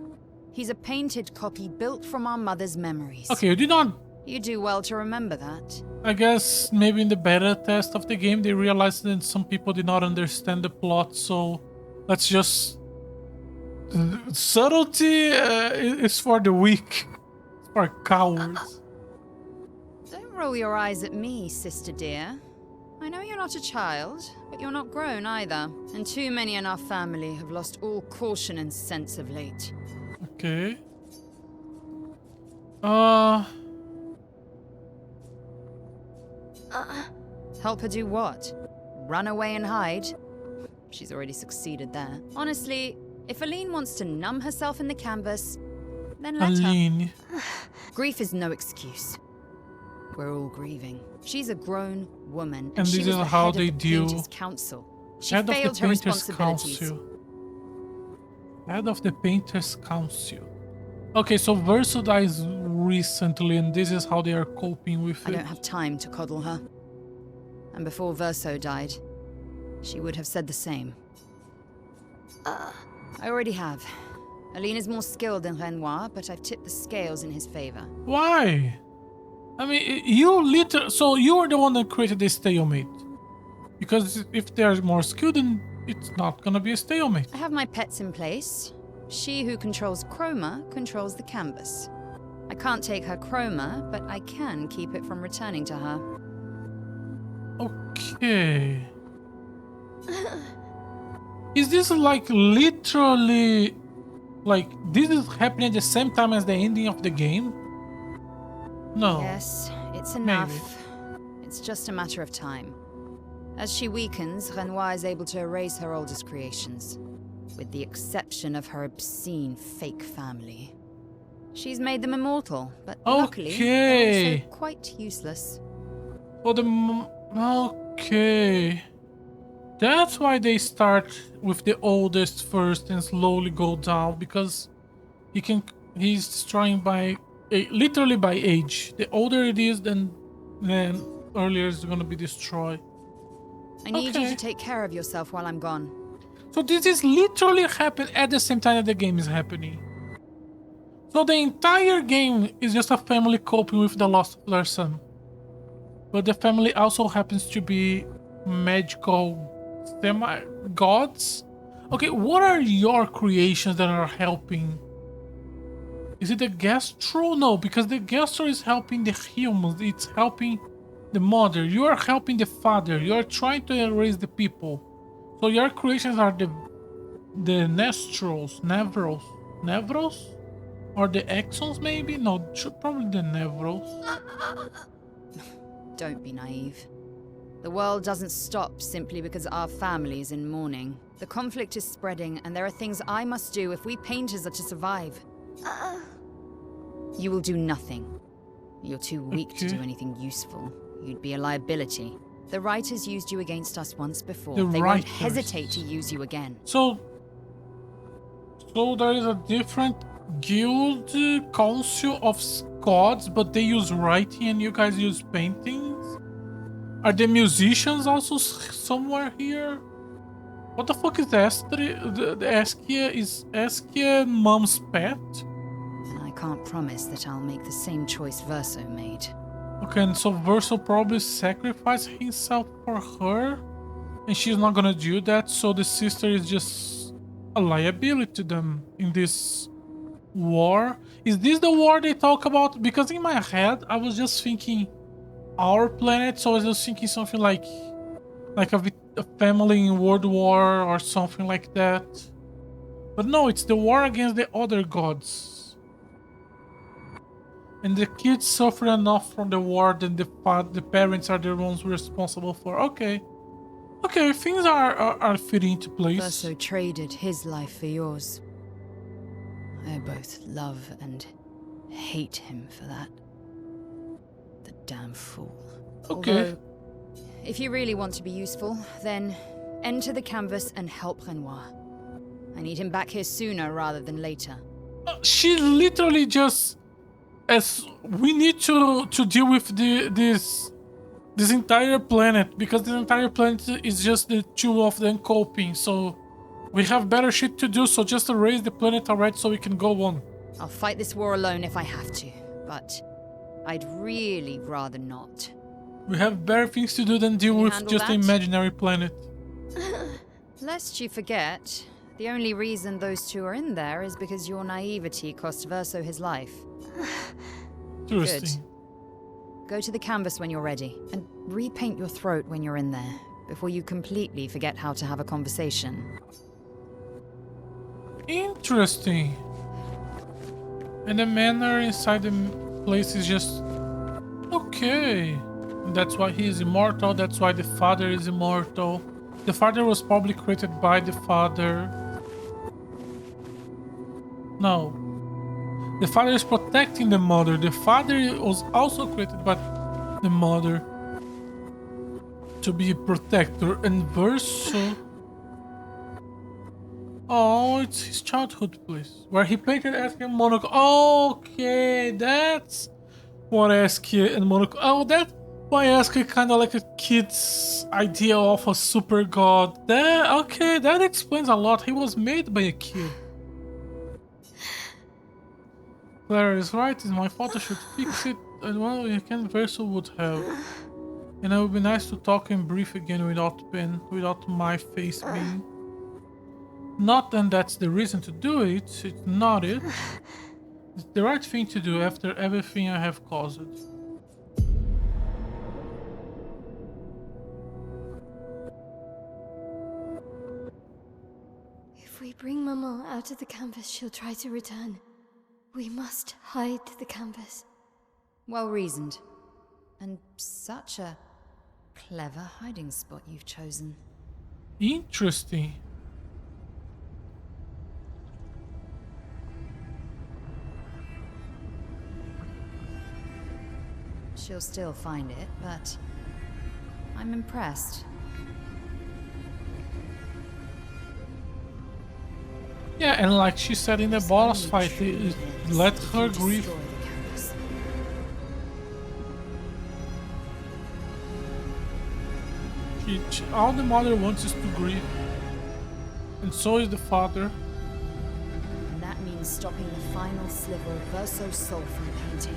He's a painted copy built from our mother's memories. Okay, you did not... You do well to remember that. I guess maybe in the beta test of the game they realized that some people did not understand the plot, so let's just... Subtlety is for the weak. For cowards. Don't roll your eyes at me, sister dear. I know you're not a child, but you're not grown either. And too many in our family have lost all caution and sense of late. Okay. Help her do what? Run away and hide? She's already succeeded there. Honestly, if Aline wants to numb herself in the canvas, then let Aline. her. Grief is no excuse. We're all grieving. She's a grown woman, And she this was is the how head they of the deal. Painters' Council. She Head of failed the her Painters responsibilities. Council. Head of the Painters Council. Okay, so Verso dies recently, and this is how they are coping with I it. don't have time to coddle her. And before Verso died, she would have said the same. I already have. Aline is more skilled than Renoir, but I've tipped the scales in his favor. Why? I mean, so you are the one that created the stalemate. Because if they're more skilled, then it's not gonna be a stalemate. I have my pets in place. She who controls chroma controls the canvas. I can't take her chroma, but I can keep it from returning to her. Okay. Is this like literally... Like, this is happening at the same time as the ending of the game? No. Yes, it's enough. It's just a matter of time. As she weakens, Renoir is able to erase her oldest creations, with the exception of her obscene fake family. She's made them immortal, but luckily, they're also quite useless. For the... Okay. That's why they start with the oldest first and slowly go down, because he's destroying by... literally by age. The older it is, then earlier it's gonna be destroyed. I need you to take care of yourself while I'm gone. So this is literally happening at the same time that the game is happening. So the entire game is just a family coping with the loss of their son. But the family also happens to be magical semi-gods. Okay, what are your creations that are helping? Is it the Gastro? No, because the Gastro is helping the humans. It's helping the mother. You are helping the father. You are trying to erase the people. So your creations are the Nevros? Or the Exons maybe? No, probably the Nevros. Don't be naive. The world doesn't stop simply because our family is in mourning. The conflict is spreading, and there are things I must do if we painters are to survive. You will do nothing. You're too weak to do anything useful. You'd be a liability. The writers used you against us once before. They won't hesitate to use you again. So there is a different guild council of gods, but they use writing and you guys use paintings? Are the musicians also somewhere here? What the fuck is Astrid? The Askia? Is Askia mom's pet? And I can't promise that I'll make the same choice Verso made. Okay, and so Verso probably sacrificed himself for her, and she's not gonna do that, so the sister is just a liability to them in this war. Is this the war they talk about? Because in my head, I was just thinking our planet, so I was just thinking something like a family in World War or something like that. But no, it's the war against the other gods. And the kids suffer enough from the war that the parents are the ones responsible for. Okay, things are fitting into place. Verso traded his life for yours. I both love and hate him for that. The damn fool. Okay. Although, if you really want to be useful, then enter the canvas and help Renoir. I need him back here sooner rather than later. She literally just... As we need to deal with this entire planet, because this entire planet is just the two of them coping, so we have better shit to do, so just erase the planet already so we can go on. I'll fight this war alone if I have to, but I'd really rather not. We have better things to do than deal with just an imaginary planet. Lest you forget, the only reason those two are in there is because your naivety cost Verso his life. Interesting. Go to the canvas when you're ready, and repaint your throat when you're in there, before you completely forget how to have a conversation. Interesting. And the manner inside the place is just... Okay. That's why he is immortal, that's why the father is immortal. The father was probably created by the father. No. The father is protecting the mother. The father was also created by the mother to be a protector. And Verso... Oh, it's his childhood place. Where he painted Eski and Monaco. Okay, that's what Eski and Monaco... Oh, that's why Eski kind of like a kid's idea of a super god. Okay, that explains a lot. He was made by a kid. Claire is right, it's my fault, I should fix it, and well, you can Verso would have. And it would be nice to talk and breathe again without pain, without my face being. Not and that's the reason to do it, it's not it. It's the right thing to do after everything I have caused. If we bring Maman out of the canvas, she'll try to return. We must hide the canvas. Well reasoned. And such a clever hiding spot you've chosen. Interesting. She'll still find it, but I'm impressed. Yeah, and like she said in the boss fight, let her grieve. All the mother wants is to grieve. And so is the father. And that means stopping the final sliver of Verso's soul from painting.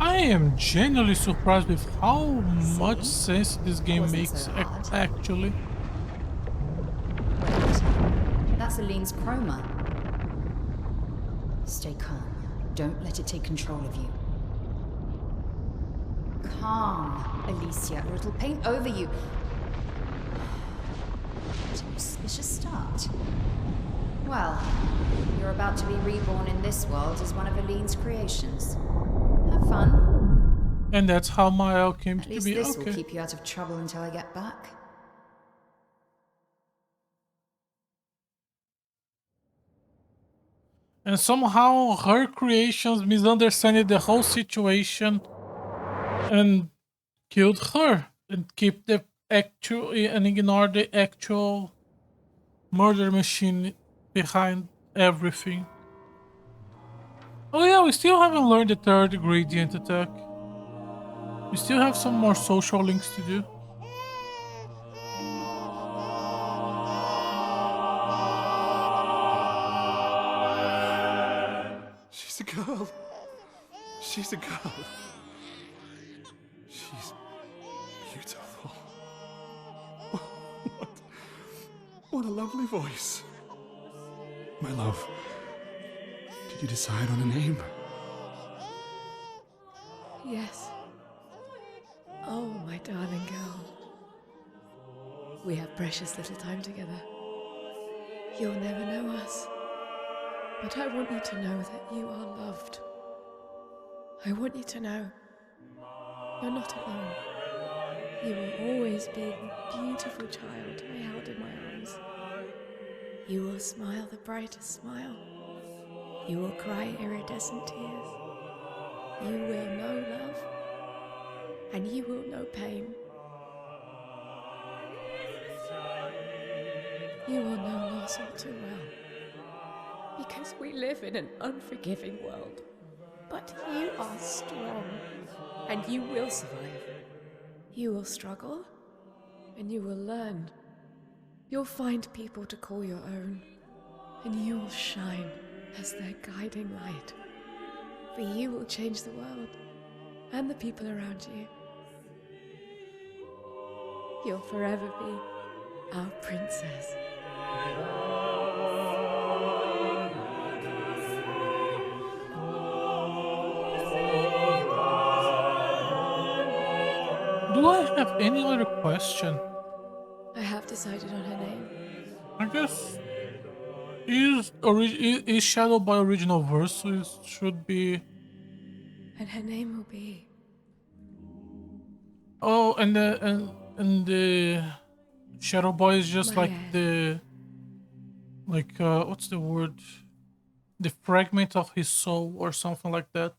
I am genuinely surprised with how much sense this game makes actually. Wait, that's Aline's chroma. Stay calm. Don't let it take control of you. Calm, Alicia, or it'll paint over you. What an auspicious start. Well, you're about to be reborn in this world as one of Aline's creations. Have fun. And that's how Mael came to be. This okay. will keep you out of trouble until I get back. And somehow her creations misunderstood the whole situation and killed her and keep the actual and ignore the actual murder machine behind everything. Oh yeah, we still haven't learned the third gradient attack. We still have some more social links to do. She's a girl. She's a girl. She's beautiful. What a lovely voice. My love, did you decide on a name? Yes. Oh, my darling girl. We have precious little time together. You'll never know us. But I want you to know that you are loved. I want you to know you're not alone. You will always be the beautiful child I held in my arms. You will smile the brightest smile. You will cry iridescent tears. You will know love, and you will know pain. You will know loss all too well, because we live in an unforgiving world. But you are strong, and you will survive. You will struggle, and you will learn. You'll find people to call your own, and you will shine as their guiding light. For you will change the world, and the people around you. You'll forever be our princess. Do I have any other question? I have decided on her name. I guess is Shadow by original verse, so it should be. And her name will be... Oh, and the Shadow Boy is just like Maya. what's the word? The fragment of his soul or something like that.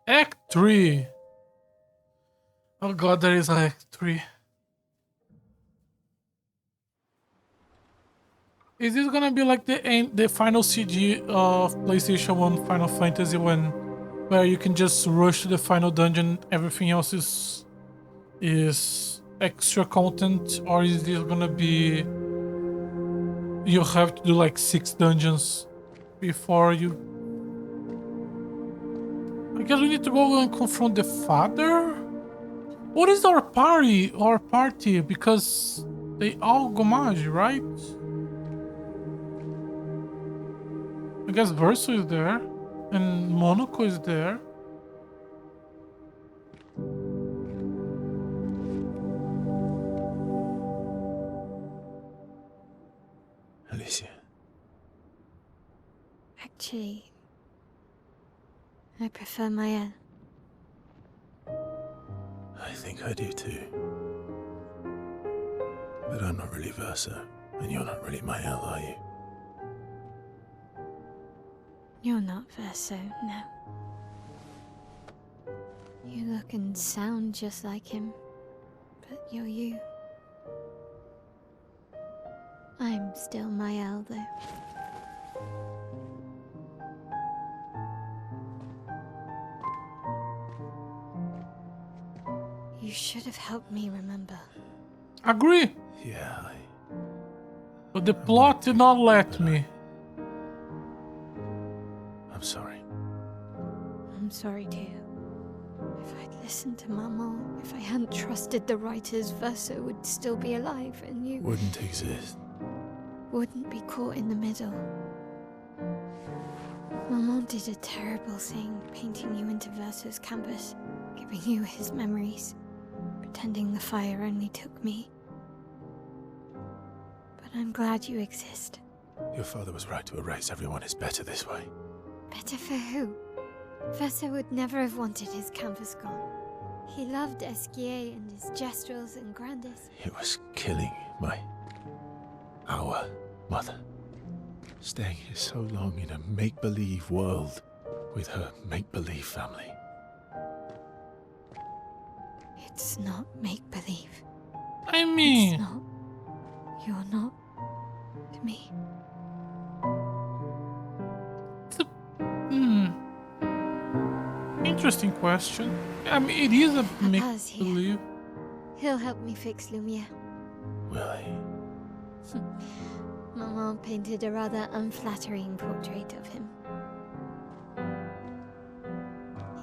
Act 3. Oh god, there is an Act 3. Is this gonna be like the final CG of PlayStation 1 Final Fantasy where you can just rush to the final dungeon, everything else is extra content, or is this gonna be you have to do like 6 dungeons before you... I guess we need to go and confront the father? What is our party? Because they all Gomage, right? I guess Verso is there, and Monaco is there. Alicia. Actually, I prefer Maya. I think I do too. But I'm not really Verso, and you're not really Mael, are you? You're not Verso, no. You look and sound just like him, but you're you. I'm still Mael, though. You should have helped me remember. Agree. Yeah, But the plot did not let me. I'm sorry. I'm sorry too. If I'd listened to Maman, if I hadn't trusted the writers, Verso would still be alive and you Wouldn't exist. wouldn't be caught in the middle. Maman did a terrible thing, painting you into Verso's canvas, giving you his memories, pretending the fire only took me. But I'm glad you exist. Your father was right to erase everyone. It's better this way. Better for who? Verso would never have wanted his canvas gone. He loved Esquier and his gestrels and grandes. It was killing our mother. Staying here so long in a make-believe world with her make-believe family. It's not make-believe. I mean... It's not. You're not to me. Interesting question. I mean, it is a Papa's here. make-believe. He'll help me fix Lumiere. Will he? Maman painted a rather unflattering portrait of him.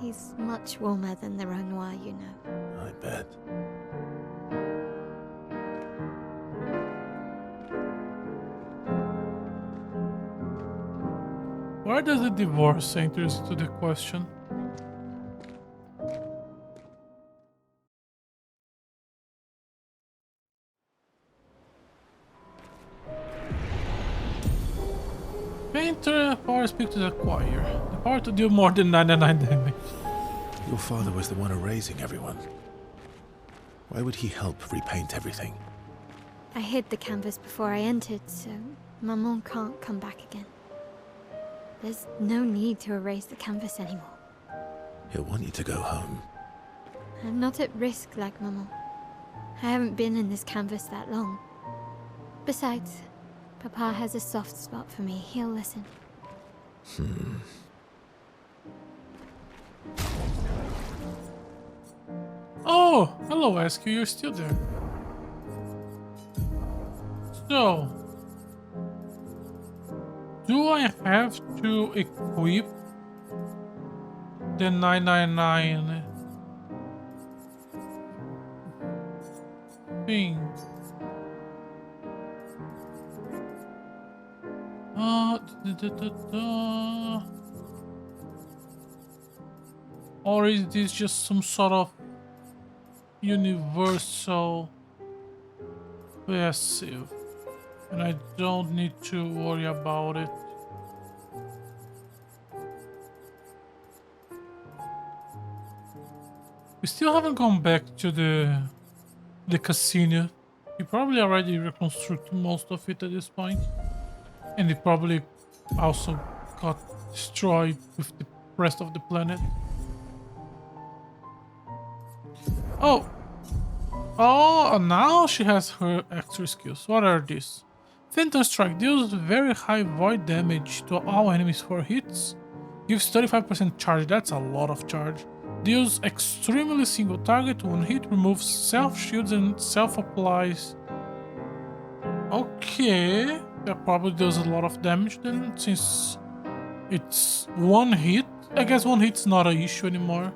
He's much warmer than the Renoir, you know. I bet. Where does the divorce enter into the question? Painter power speak to the choir. The power to do more than 99 damage. Your father was the one erasing everyone. Why would he help repaint everything? I hid the canvas before I entered, so Maman can't come back again. There's no need to erase the canvas anymore. He'll want you to go home. I'm not at risk like Maman. I haven't been in this canvas that long. Besides, Papa has a soft spot for me. He'll listen. Oh, hello, Askew, you're still there. So, do I have to equip the 999 thing? Or is this just some sort of universal passive and I don't need to worry about it? We still haven't gone back to the casino. We probably already reconstructed most of it at this point, and it probably also got destroyed with the rest of the planet. Oh, now she has her extra skills. What are these? Phantom Strike deals very high void damage to all enemies for hits. Gives 35% charge, that's a lot of charge. Deals extremely single target, one hit, removes self shields and self applies. Okay, that probably does a lot of damage then, since it's one hit. I guess one hit's not an issue anymore.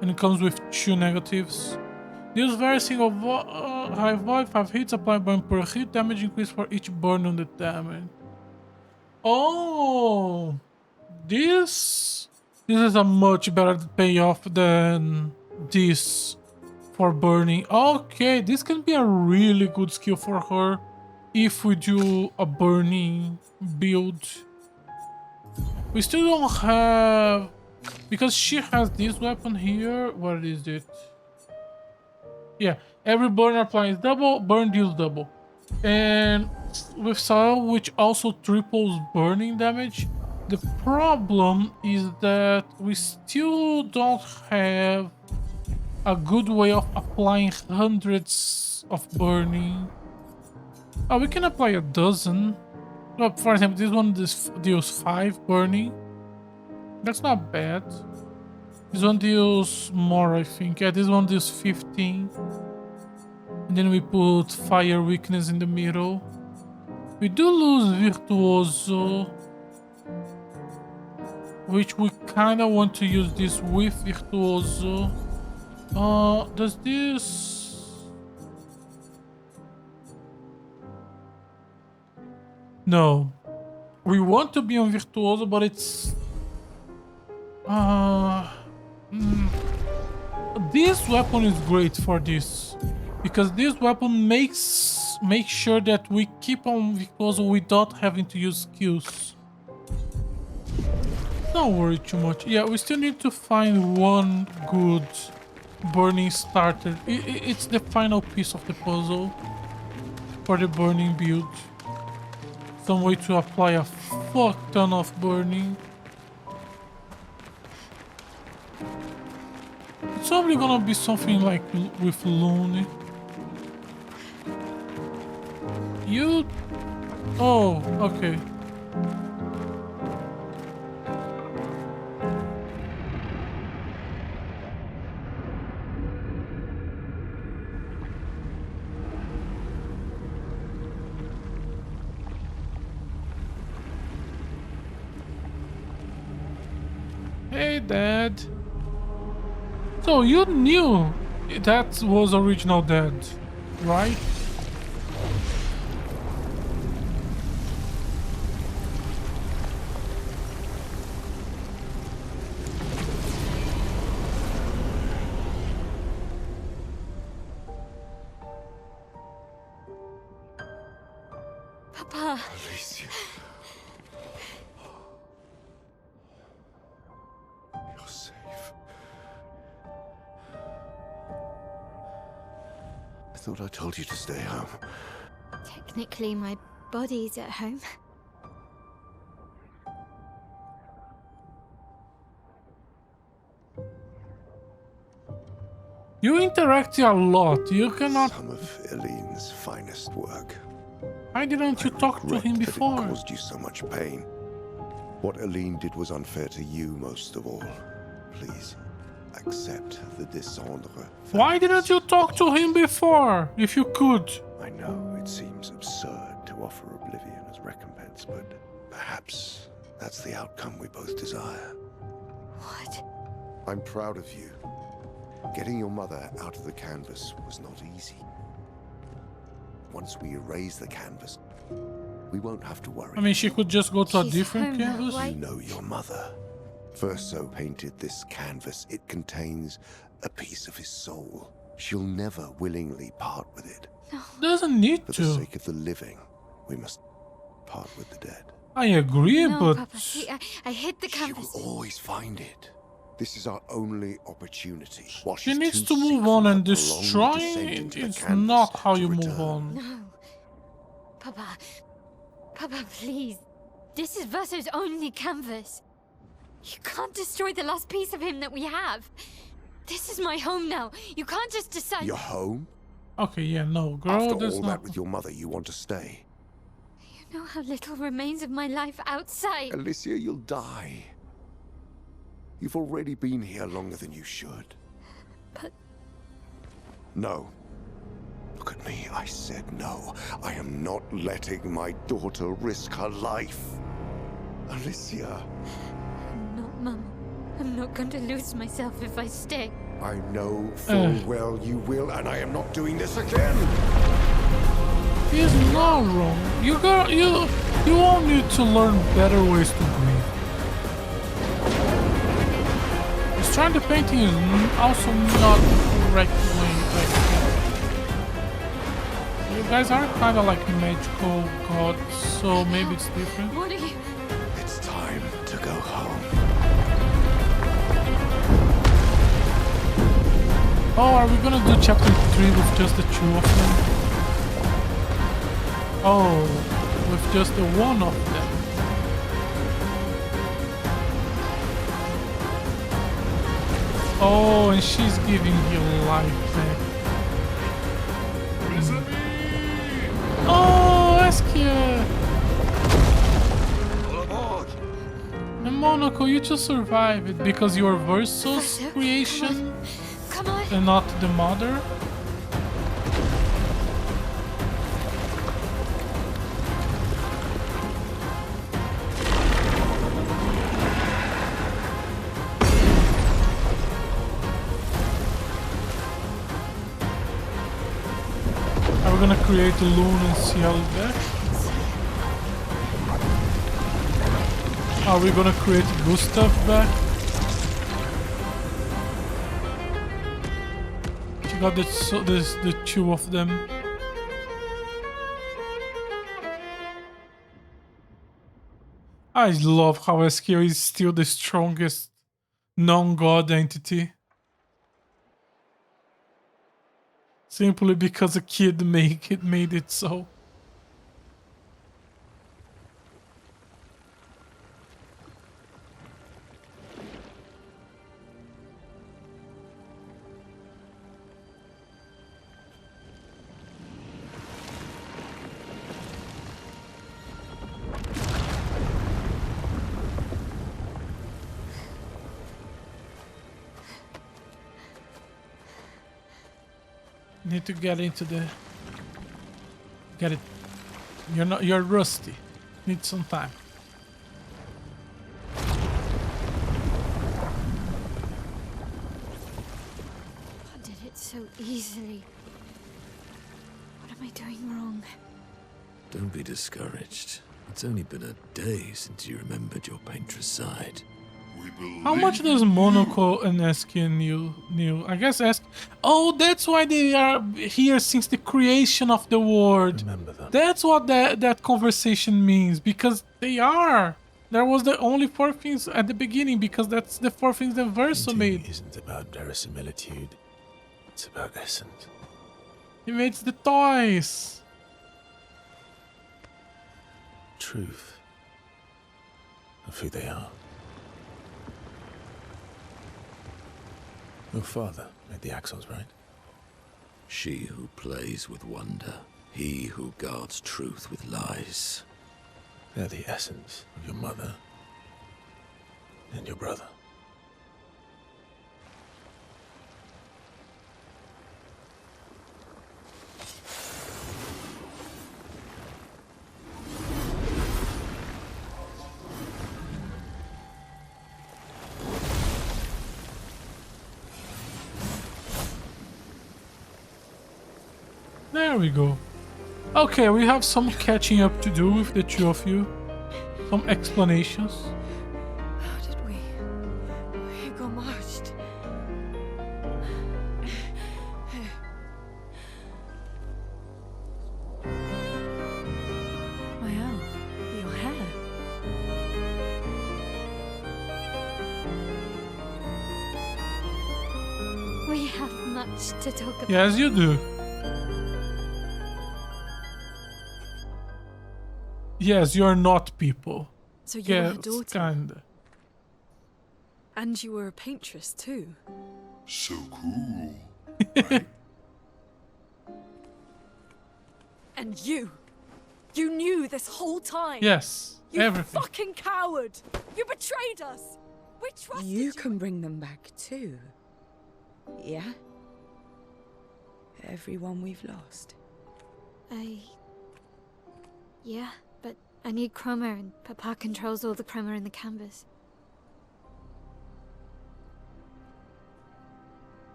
And it comes with 2 negatives. Deals very single high void, 5 hits, apply burn per hit, damage increase for each burn on the damage. Oh, this is a much better payoff than this for burning. Okay, this can be a really good skill for her if we do a burning build. We still don't have, because she has this weapon here. What is it? Yeah, every burn applies double, burn deals double. And with Saw, which also triples burning damage. The problem is that we still don't have a good way of applying hundreds of burning. Oh, we can apply a dozen. Well, for example, this one deals 5 burning. That's not bad. This one deals more, I think. Yeah, this one deals 15. And then we put fire weakness in the middle. We do lose Virtuoso, which we kind of want to use this with Virtuoso. Does this... No. We want to be on Virtuoso, but it's... This weapon is great for this, because this weapon makes sure that we keep on Virtuoso without having to use skills. Don't worry too much. Yeah, we still need to find one good burning starter. It's the final piece of the puzzle for the burning build. Some way to apply a fuck ton of burning. It's probably gonna be something like with Looney. You... Oh, okay. Hey, Dad. So you knew that was original Dad, right? Papa. Alicia. You're safe. I thought I told you to stay home. Technically, my body's at home. You interact a lot. You cannot... Some of Eileen's finest work. Why didn't you talk to him before? It caused you so much pain. What Eileen did was unfair to you most of all. Please, accept the dishonor. Why didn't you talk to him before, if you could? I know it seems absurd to offer oblivion as recompense, but perhaps that's the outcome we both desire. What? I'm proud of you. Getting your mother out of the canvas was not easy. Once we erase the canvas, we won't have to worry. I mean, she could just go to a She's different home now, canvas. right? You know your mother. Verso painted this canvas. It contains a piece of his soul. She'll never willingly part with it. Doesn't need For the to. sake of the living, we must part with the dead. I agree, No, but Papa, see, I hid the She canvas. will always find it. This is our only opportunity. While she she's needs too to sick move from on, her and prolonged destroying descent it into the is canvas not how to you move return. on. No. Papa. Papa, please. This is Verso's only canvas. You can't destroy the last piece of him that we have. This is my home now. You can't just decide. Your home? Okay, yeah, no, girl, After that's all not. that with your mother, you want to stay. You know how little remains of my life outside. Alicia, you'll die. You've already been here longer than you should. But No. Look at me, I said no. I am not letting my daughter risk her life. Alicia, I'm not, Mama. I'm not going to lose myself if I stay. I know full well you will, and I am not doing this again. He's not wrong. You all need to learn better ways to grieve. Destroying the painting is also not the correct way. Like, you guys are kind of like magical gods, so maybe it's different. What are you? It's time to go home. Oh, are we gonna do chapter 3 with just the two of them? Oh, with just the one of them. Oh, and she's giving you life back. Oh, Eskia! And Monaco, you just survived it because you are Verso's Verso, creation Come on. and not the mother. Are we gonna create a loon and see how it back? Are we gonna create Gustav back? You got the two of them. I love how Eskio is still the strongest non-god entity. Simply because a kid made it so. Need to get into the... Get it. You're rusty. Need some time. I did it so easily. What am I doing wrong? Don't be discouraged. It's only been a day since you remembered your painter's side. How much does Monaco and Eskia knew? I guess Oh, that's why they are here since the creation of the world. Remember them. That's what that conversation means, because they are. There was the only four things at the beginning, because that's the four things that Verso Painting made. isn't about verisimilitude. It's about essence. He made the toys. Truth of who they are. Your father made the axles, right? She who plays with wonder, he who guards truth with lies. They're the essence of your mother and your brother. There we go. Okay, we have some catching up to do with the two of you. Some explanations. How did we? We got marched. Wow, your hair. We have much to talk about. Yes, you do. Yes, you're not people. So you were Yes, her daughter, kinda. and you were a paintress too. So cool. And you knew this whole time. Yes, You everything. fucking coward! You betrayed us. We trusted you. You can bring them back too. Yeah? Everyone we've lost. Yeah, but I need chroma and Papa controls all the chroma in the canvas.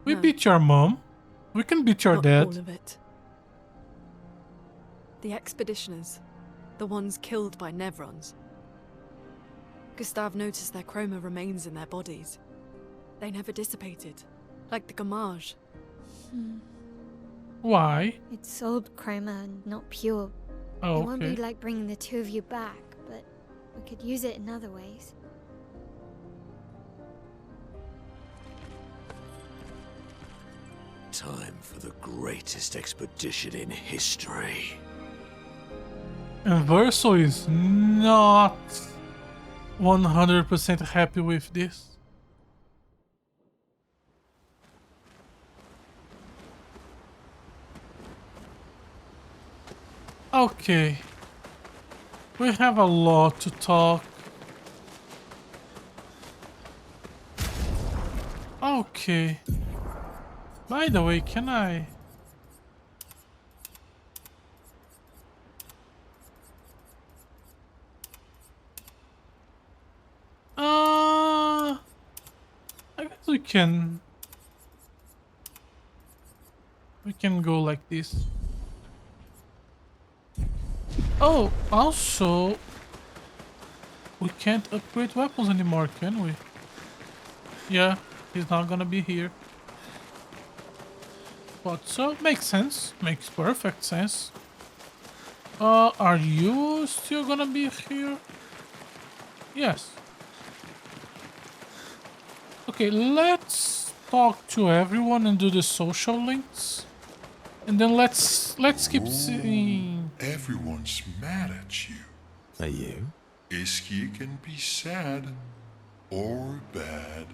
We No. beat your mom. We can beat your Not dad. all of it. The expeditioners, the ones killed by Nevrons. Gustave noticed their chroma remains in their bodies. They never dissipated, like the gamage. Why? It's old chroma and not pure. Oh, It won't okay. be like bringing the two of you back, but we could use it in other ways. Time for the greatest expedition in history. And Verso is not 100% happy with this. Okay. We have a lot to talk. Okay. By the way, can I... I guess we can go like this. Oh, also we can't upgrade weapons anymore, can we? Yeah, he's not gonna be here. But so makes sense. Makes perfect sense. Are you still gonna be here? Yes. Okay, let's talk to everyone and do the social links. And then let's keep seeing. Everyone's mad at you. Are you? Ischia can be sad, or bad,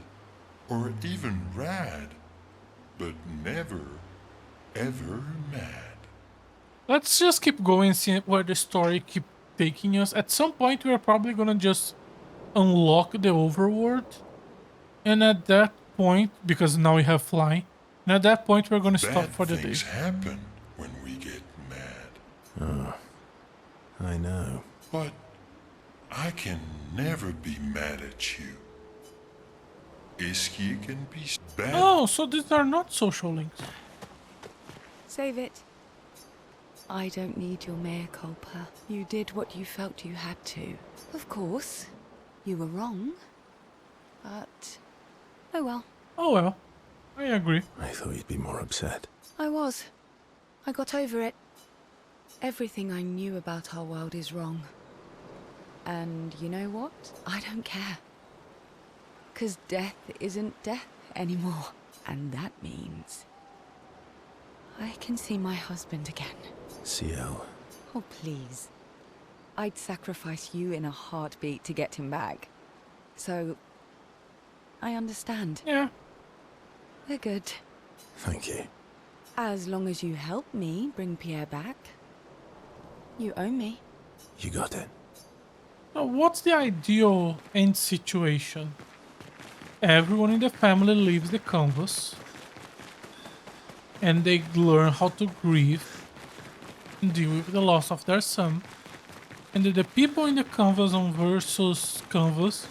or even rad, but never, ever mad. Let's just keep going, see where the story keep taking us. At some point, we're probably gonna just unlock the overworld. And at that point, because now we have flying, and at that point, we're gonna stop Bad for the day. things happen when we get mad. Oh, I know. But I can never be mad at you. Ischia can be bad. Oh, so these are not social links. Save it. I don't need your mea culpa. You did what you felt you had to. Of course, you were wrong. But, oh well. Oh well, I agree. I thought you'd be more upset. I was. I got over it. Everything I knew about our world is wrong. And you know what? I don't care. 'Cause death isn't death anymore. And that means I can see my husband again. CL. Oh, please. I'd sacrifice you in a heartbeat to get him back. So, I understand. Yeah. We're good. Thank you. As long as you help me bring Pierre back. You owe me. You got it. Now, what's the ideal end situation? Everyone in the family leaves the canvas. And they learn how to grieve and deal with the loss of their son. And then the people in the canvas on Versus canvas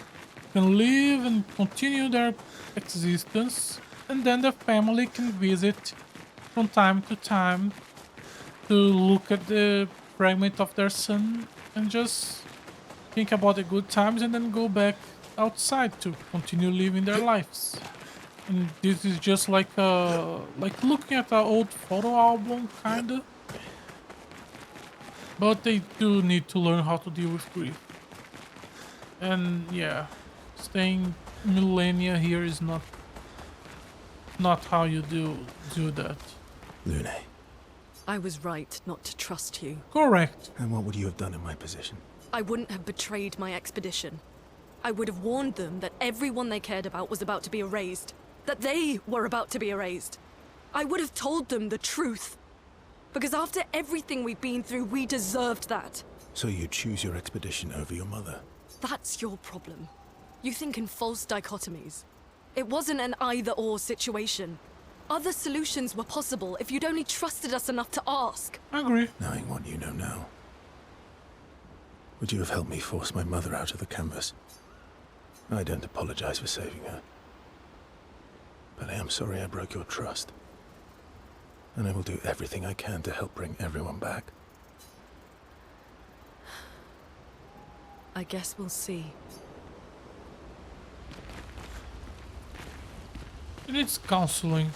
can live and continue their existence. And then the family can visit from time to time to look at the fragment of their son and just think about the good times and then go back outside to continue living their lives. And this is just like looking at an old photo album, kinda. But they do need to learn how to deal with grief. And yeah, staying millennia here is not how you do that. Lune. I was right not to trust you. Correct. And what would you have done in my position? I wouldn't have betrayed my expedition. I would have warned them that everyone they cared about was about to be erased. That they were about to be erased. I would have told them the truth. Because after everything we've been through, we deserved that. So you choose your expedition over your mother? That's your problem. You think in false dichotomies. It wasn't an either-or situation. Other solutions were possible if you'd only trusted us enough to ask. I agree. Knowing what you know now, would you have helped me force my mother out of the canvas? I don't apologize for saving her. But I am sorry I broke your trust. And I will do everything I can to help bring everyone back. I guess we'll see. It needs counseling.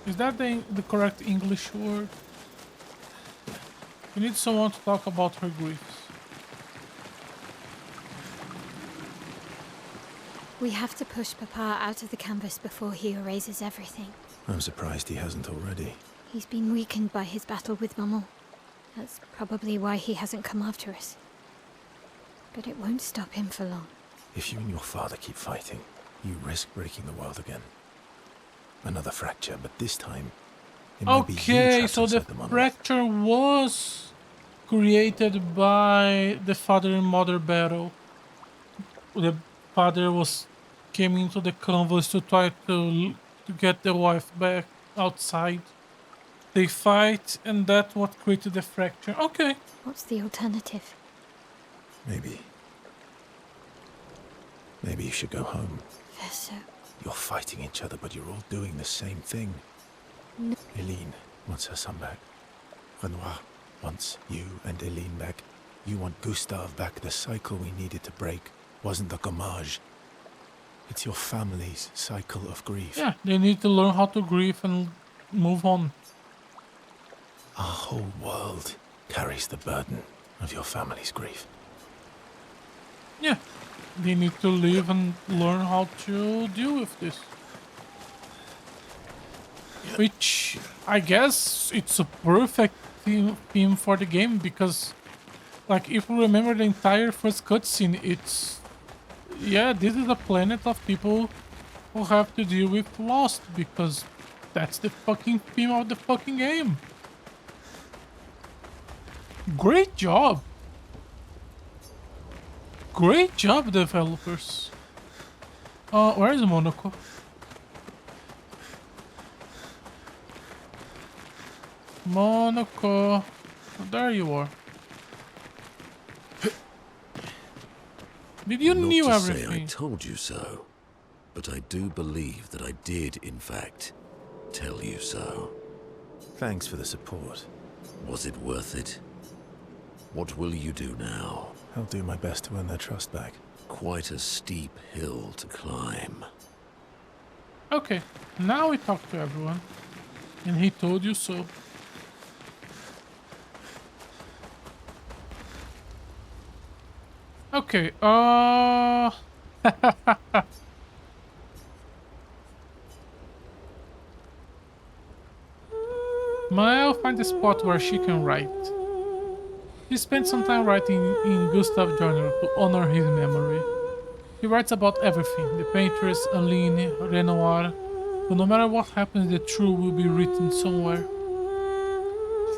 Is that the correct English word? We need someone to talk about her griefs. We have to push Papa out of the canvas before he erases everything. I'm surprised he hasn't already. He's been weakened by his battle with Maman. That's probably why he hasn't come after us. But it won't stop him for long. If you and your father keep fighting, you risk breaking the world again. Another fracture, but this time it might be you Okay, trapped so the inside the monolith. fracture was created by the father and mother battle. The father came into the canvas to try to get the wife back outside. They fight, and that's what created the fracture. Okay. What's the alternative? Maybe you should go home. Verso. You're fighting each other, but you're all doing the same thing. No. Eileen wants her son back. Renoir wants you and Eileen back. You want Gustave back. The cycle we needed to break wasn't the gommage. It's your family's cycle of grief. Yeah, they need to learn how to grieve and move on. Our whole world carries the burden of your family's grief. Yeah, they need to live and learn how to deal with this. Which, I guess, it's a perfect theme for the game, because, like, if you remember the entire first cutscene, it's... Yeah, this is a planet of people who have to deal with loss, because that's the fucking theme of the fucking game. Great job! Great job, developers. Where is Monaco? Monaco. There you are. Did you Not knew to everything? say I told you so, but I do believe that I did, in fact, tell you so. Thanks for the support. Was it worth it? What will you do now? I'll do my best to earn their trust back. Quite a steep hill to climb. Okay, now we talk to everyone. And he told you so. Okay, Mael finds a spot where she can write. He spent some time writing in Gustav Journal to honor his memory. He writes about everything, the painters, Aline, Renoir, but no matter what happens, the truth will be written somewhere.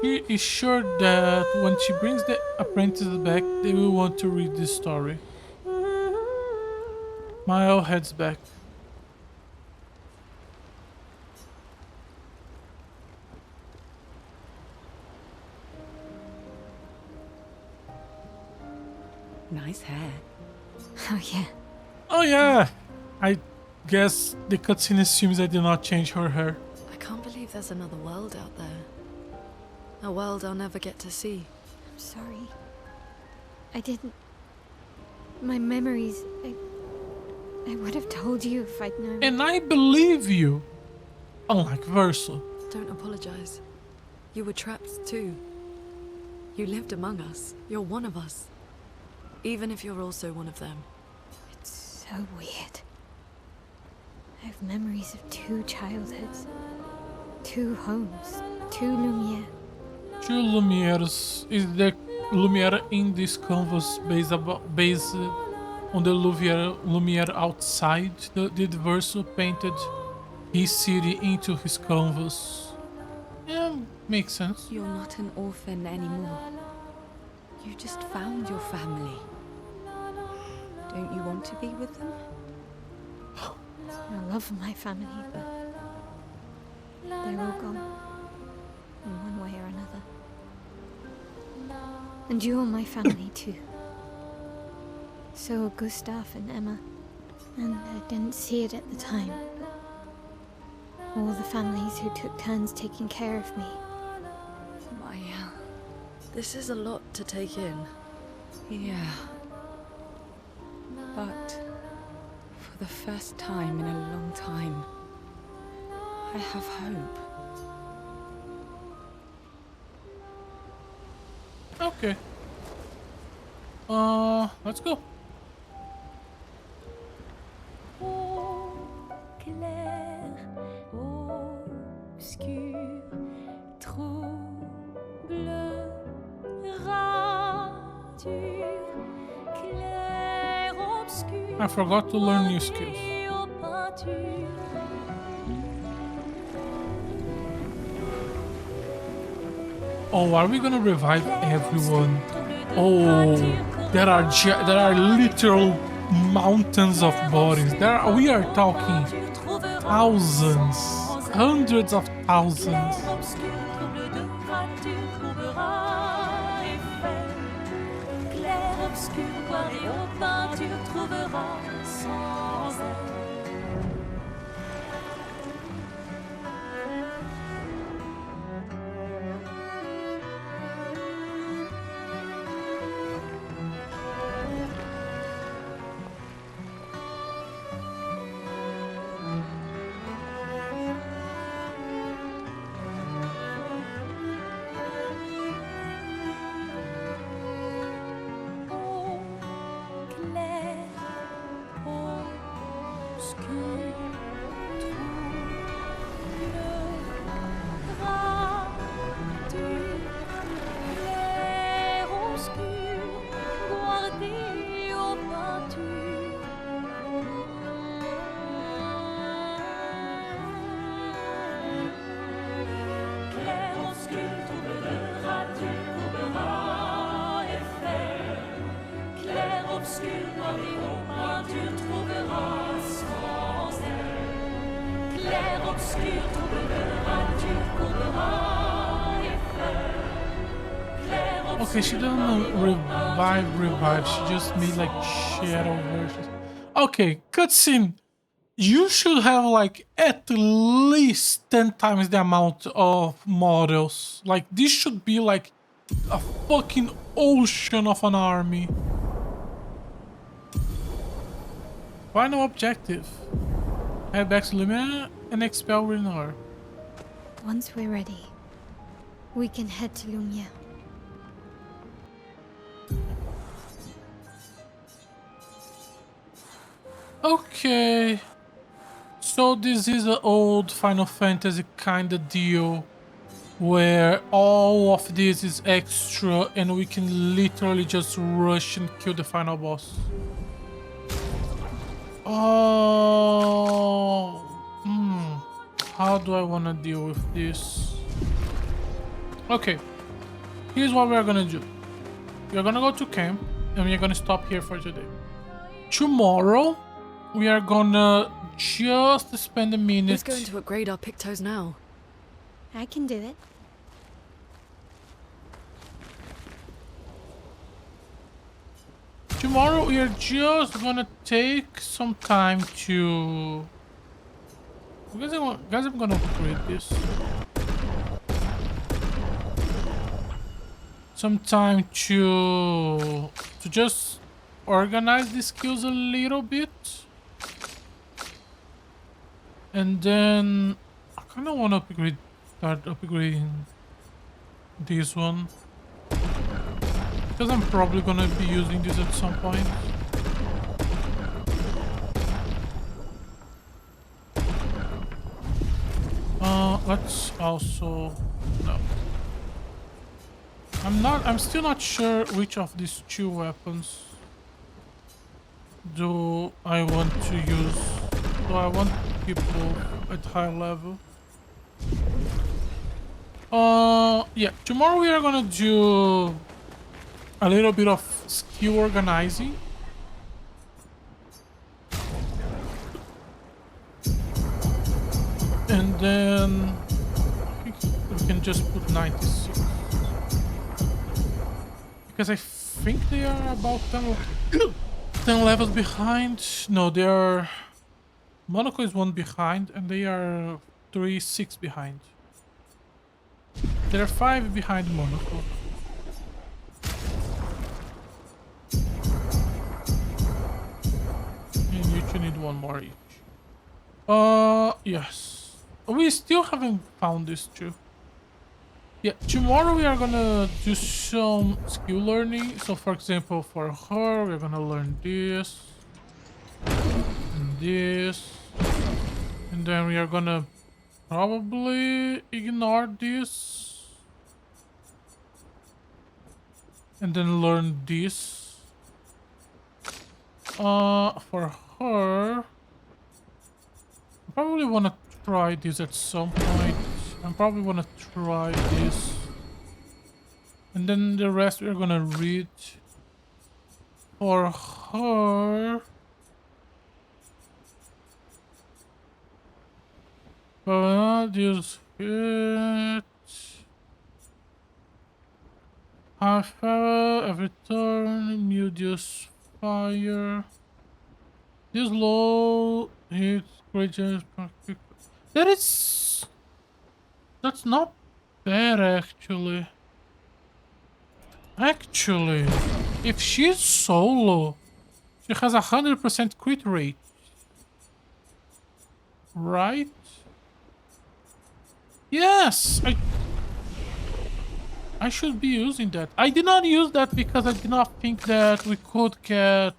She is sure that when she brings the apprentices back, they will want to read this story. Mael heads back. Nice hair. Oh yeah. Oh yeah! I guess the cutscene assumes I did not change her hair. I can't believe believe there's another world out there. A world I'll never get to see. I'm sorry. I didn't... My memories... I would have told you if I'd known. And I believe you. Unlike Versa. Don't apologize. You were trapped too. You lived among us. You're one of us. Even if you're also one of them. It's so weird. I have memories of 2 childhoods. 2 homes. 2 Lumiere. 2 Lumieres. Is the Lumiere in this canvas based on the Lumiere outside? Did Verso painted his city into his canvas? Yeah, makes sense. You're not an orphan anymore. You just found your family. Don't you want to be with them? I love my family, but they're all gone. In one way or another. And you're my family too. So are Gustav and Emma. And I didn't see it at the time, but all the families who took turns taking care of me. Maya, this is a lot to take in. Yeah. But for the first time in a long time, I have hope. Okay. Let's go. Clair obscur, troublera-tu? Clair obscur. I forgot to learn new skills. Oh, are we gonna revive everyone? Oh, there are literal mountains of bodies. We are talking thousands, hundreds of thousands. Okay, she doesn't revive, she just made like shadow versions. Okay, cutscene. You should have like at least 10 times the amount of models. Like this should be like a fucking ocean of an army. Final objective. Head back to Lumia and expel Renor. Once we're ready, we can head to Lumia. Okay. So this is an old Final Fantasy kind of deal where all of this is extra and we can literally just rush and kill the final boss. Oh, how do I want to deal with this? Okay, here's what we're gonna do. We're gonna go to camp and we're gonna stop here for today. Tomorrow, we are gonna just spend a minute. Who's going to upgrade our Pictos now? I can do it. Tomorrow we are just gonna take some time to... Guys, I'm gonna upgrade this. some time to just organize the skills a little bit. And then I kind of want to start upgrading this one. Because I'm probably going to be using this at some point. Let's also... No. I'm still not sure which of these two weapons do I want to use. Do I want people at high level? Yeah, tomorrow we are gonna do a little bit of skill organizing. And then I think we can just put 96. Because I think they are about 10 levels behind. No, they are... Monaco is 1 behind and they are 6 behind. There are 5 behind Monaco. And you two need 1 more each. Yes. We still haven't found this too. Yeah, tomorrow we are gonna do some skill learning. So for example, for her, we're gonna learn this. And this. And then we are gonna probably ignore this. And then learn this. For her, I probably wanna try this at some point. I probably wanna try this. And then the rest we're gonna read. For her... This hit. Half power every turn. Medius fire. This low hit creatures. That's not bad actually. Actually, if she's solo, she has 100% crit rate. Right? Yes, I should be using that. I did not use that because I did not think that we could get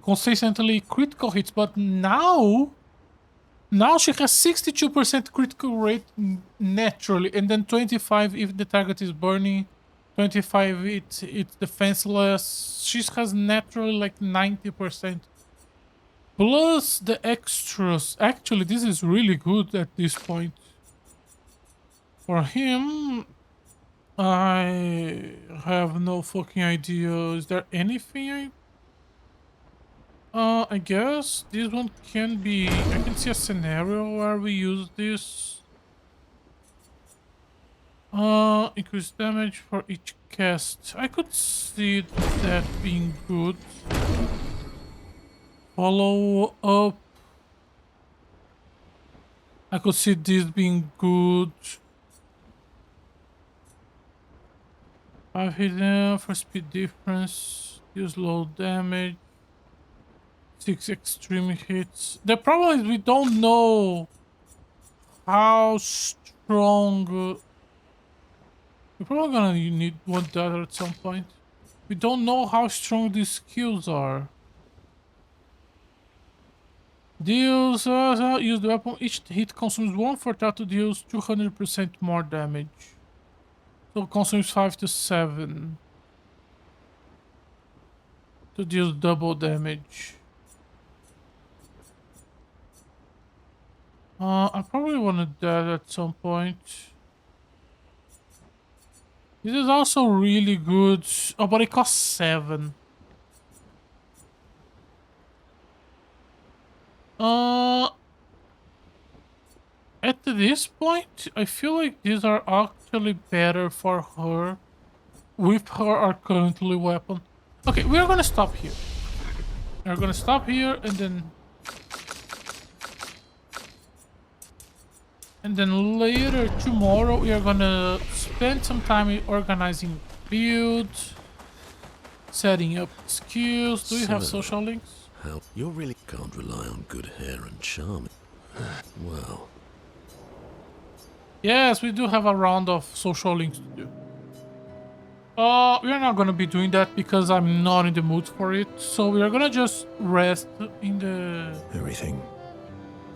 consistently critical hits, but now she has 62% critical rate naturally, and then 25 if the target is burning, 25 it's defenseless. She has naturally like 90%. Plus the extras. Actually, this is really good at this point. For him, I have no fucking idea. Is there anything I guess this one can be... I can see a scenario where we use this. Increase damage for each cast. I could see that being good. Follow up. I could see this being good. 5 hidden for speed difference. Use low damage. 6 extreme hits. The problem is we don't know how strong... We're probably gonna want that at some point. We don't know how strong these skills are. Deals... use the weapon. Each hit consumes 1 for tattoo deals 200% more damage. So it consumes 5 to 7. To deal double damage. I probably wanted that at some point. This is also really good. Oh, but it costs 7. At this point, I feel like these are actually better for her. With her currently weapon. Okay, we're gonna stop here. We're gonna stop here and then... And then later tomorrow we are gonna spend some time organizing builds, setting up skills. Do you have So, social links? how you really can't rely on good hair and charm. Well, Yes, we do have a round of social links to do. We are not gonna be doing that because I'm not in the mood for it. So we are gonna just rest in the Everything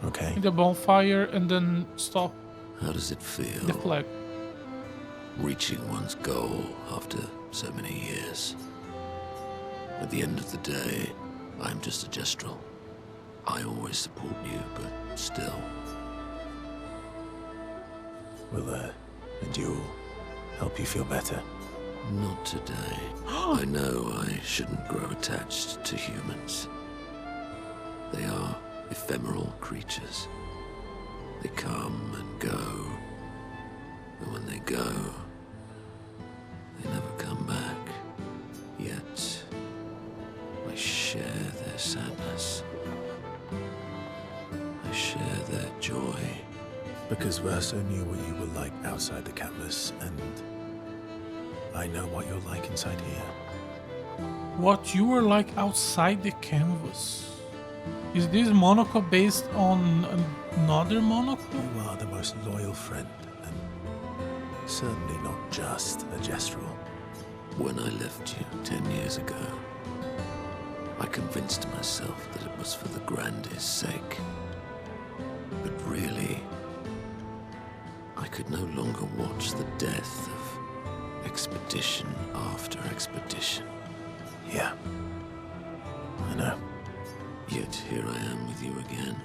okay? in the bonfire and then stop how does it feel? the flag. Reaching one's goal after so many years. At the end of the day, I'm just a gestural. I always support you, but still. Will a duel help you feel better? Not today. I know I shouldn't grow attached to humans. They are ephemeral creatures. They come and go. And when they go, they never come back. Yet, I share their sadness. I share their joy. Because Verso knew what you were like outside the canvas, and I know what you're like inside here. What you were like outside the canvas. Is this Monaco based on another Monaco? You are the most loyal friend, and certainly not just a gestural. When I left you 10 years ago, I convinced myself that it was for the grandest sake. But really, I could no longer watch the death of expedition after expedition. Yeah, I know. Yet here I am with you again.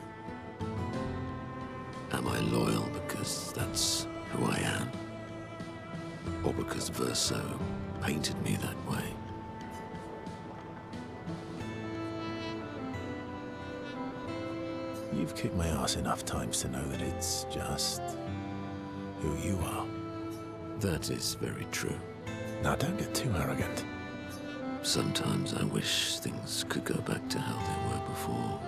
Am I loyal because that's who I am? Or because Verso painted me that way? You've kicked my ass enough times to know that it's just who you are. That is very true. Now don't get too arrogant. Sometimes I wish things could go back to how they were before.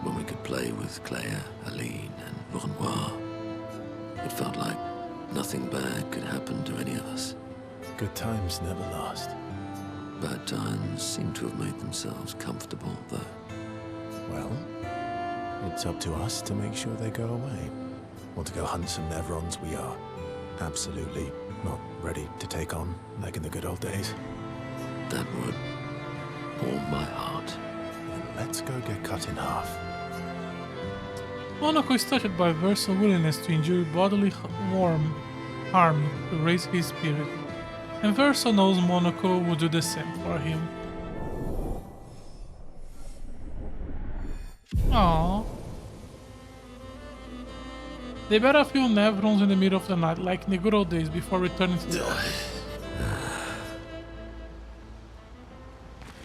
When we could play with Clair, Aline, and Renoir. It felt like nothing bad could happen to any of us. Good times never last. Bad times seem to have made themselves comfortable, though. Well, it's up to us to make sure they go away. Want to go hunt some Nevrons? We are absolutely not ready to take on like in the good old days. That would warm my heart. Then let's go get cut in half. Monaco is touched by Verso's willingness to endure bodily harm to raise his spirit, and Verso knows Monaco will do the same for him. Aww. They battlefield Nevrons in the middle of the night, like in the good old days before returning to the office.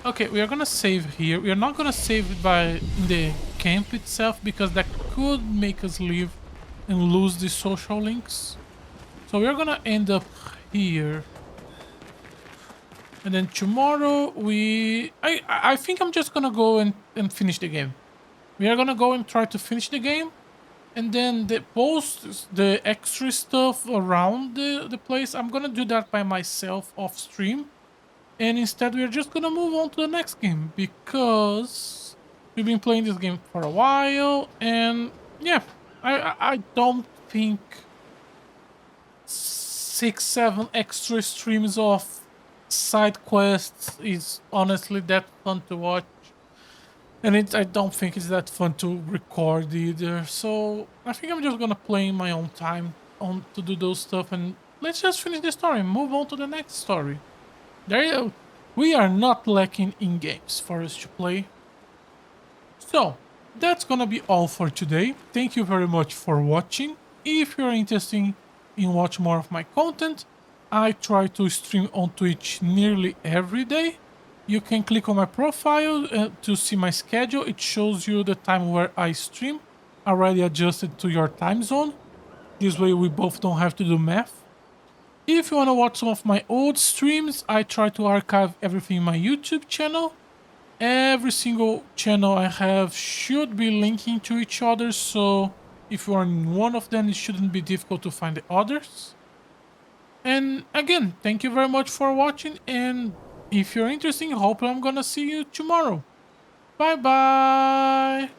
Okay, we are gonna save here. We are not gonna save it in the camp itself because that could make us leave and lose the social links. So we are gonna end up here. And then tomorrow I think I'm just gonna go and finish the game. We are gonna go and try to finish the game. And then the extra stuff around the place, I'm gonna do that by myself off stream. And instead we're just gonna move on to the next game because we've been playing this game for a while, and yeah, I don't think 6-7 extra streams of side quests is honestly that fun to watch. And I don't think it's that fun to record either. So I think I'm just gonna play in my own time to do those stuff, and let's just finish the story and move on to the next story. There you go. We are not lacking in games for us to play. So that's gonna be all for today. Thank you very much for watching. If you're interested in watch more of my content, I try to stream on Twitch nearly every day. You can click on my profile to see my schedule. It shows you the time where I stream, already adjusted to your time zone. This way we both don't have to do math. If you want to watch some of my old streams, I try to archive everything in my YouTube channel. Every single channel I have should be linking to each other, so If you are in one of them, it shouldn't be difficult to find the others. And again, thank you very much for watching, and if you're interested, hopefully I'm gonna see you tomorrow. Bye bye!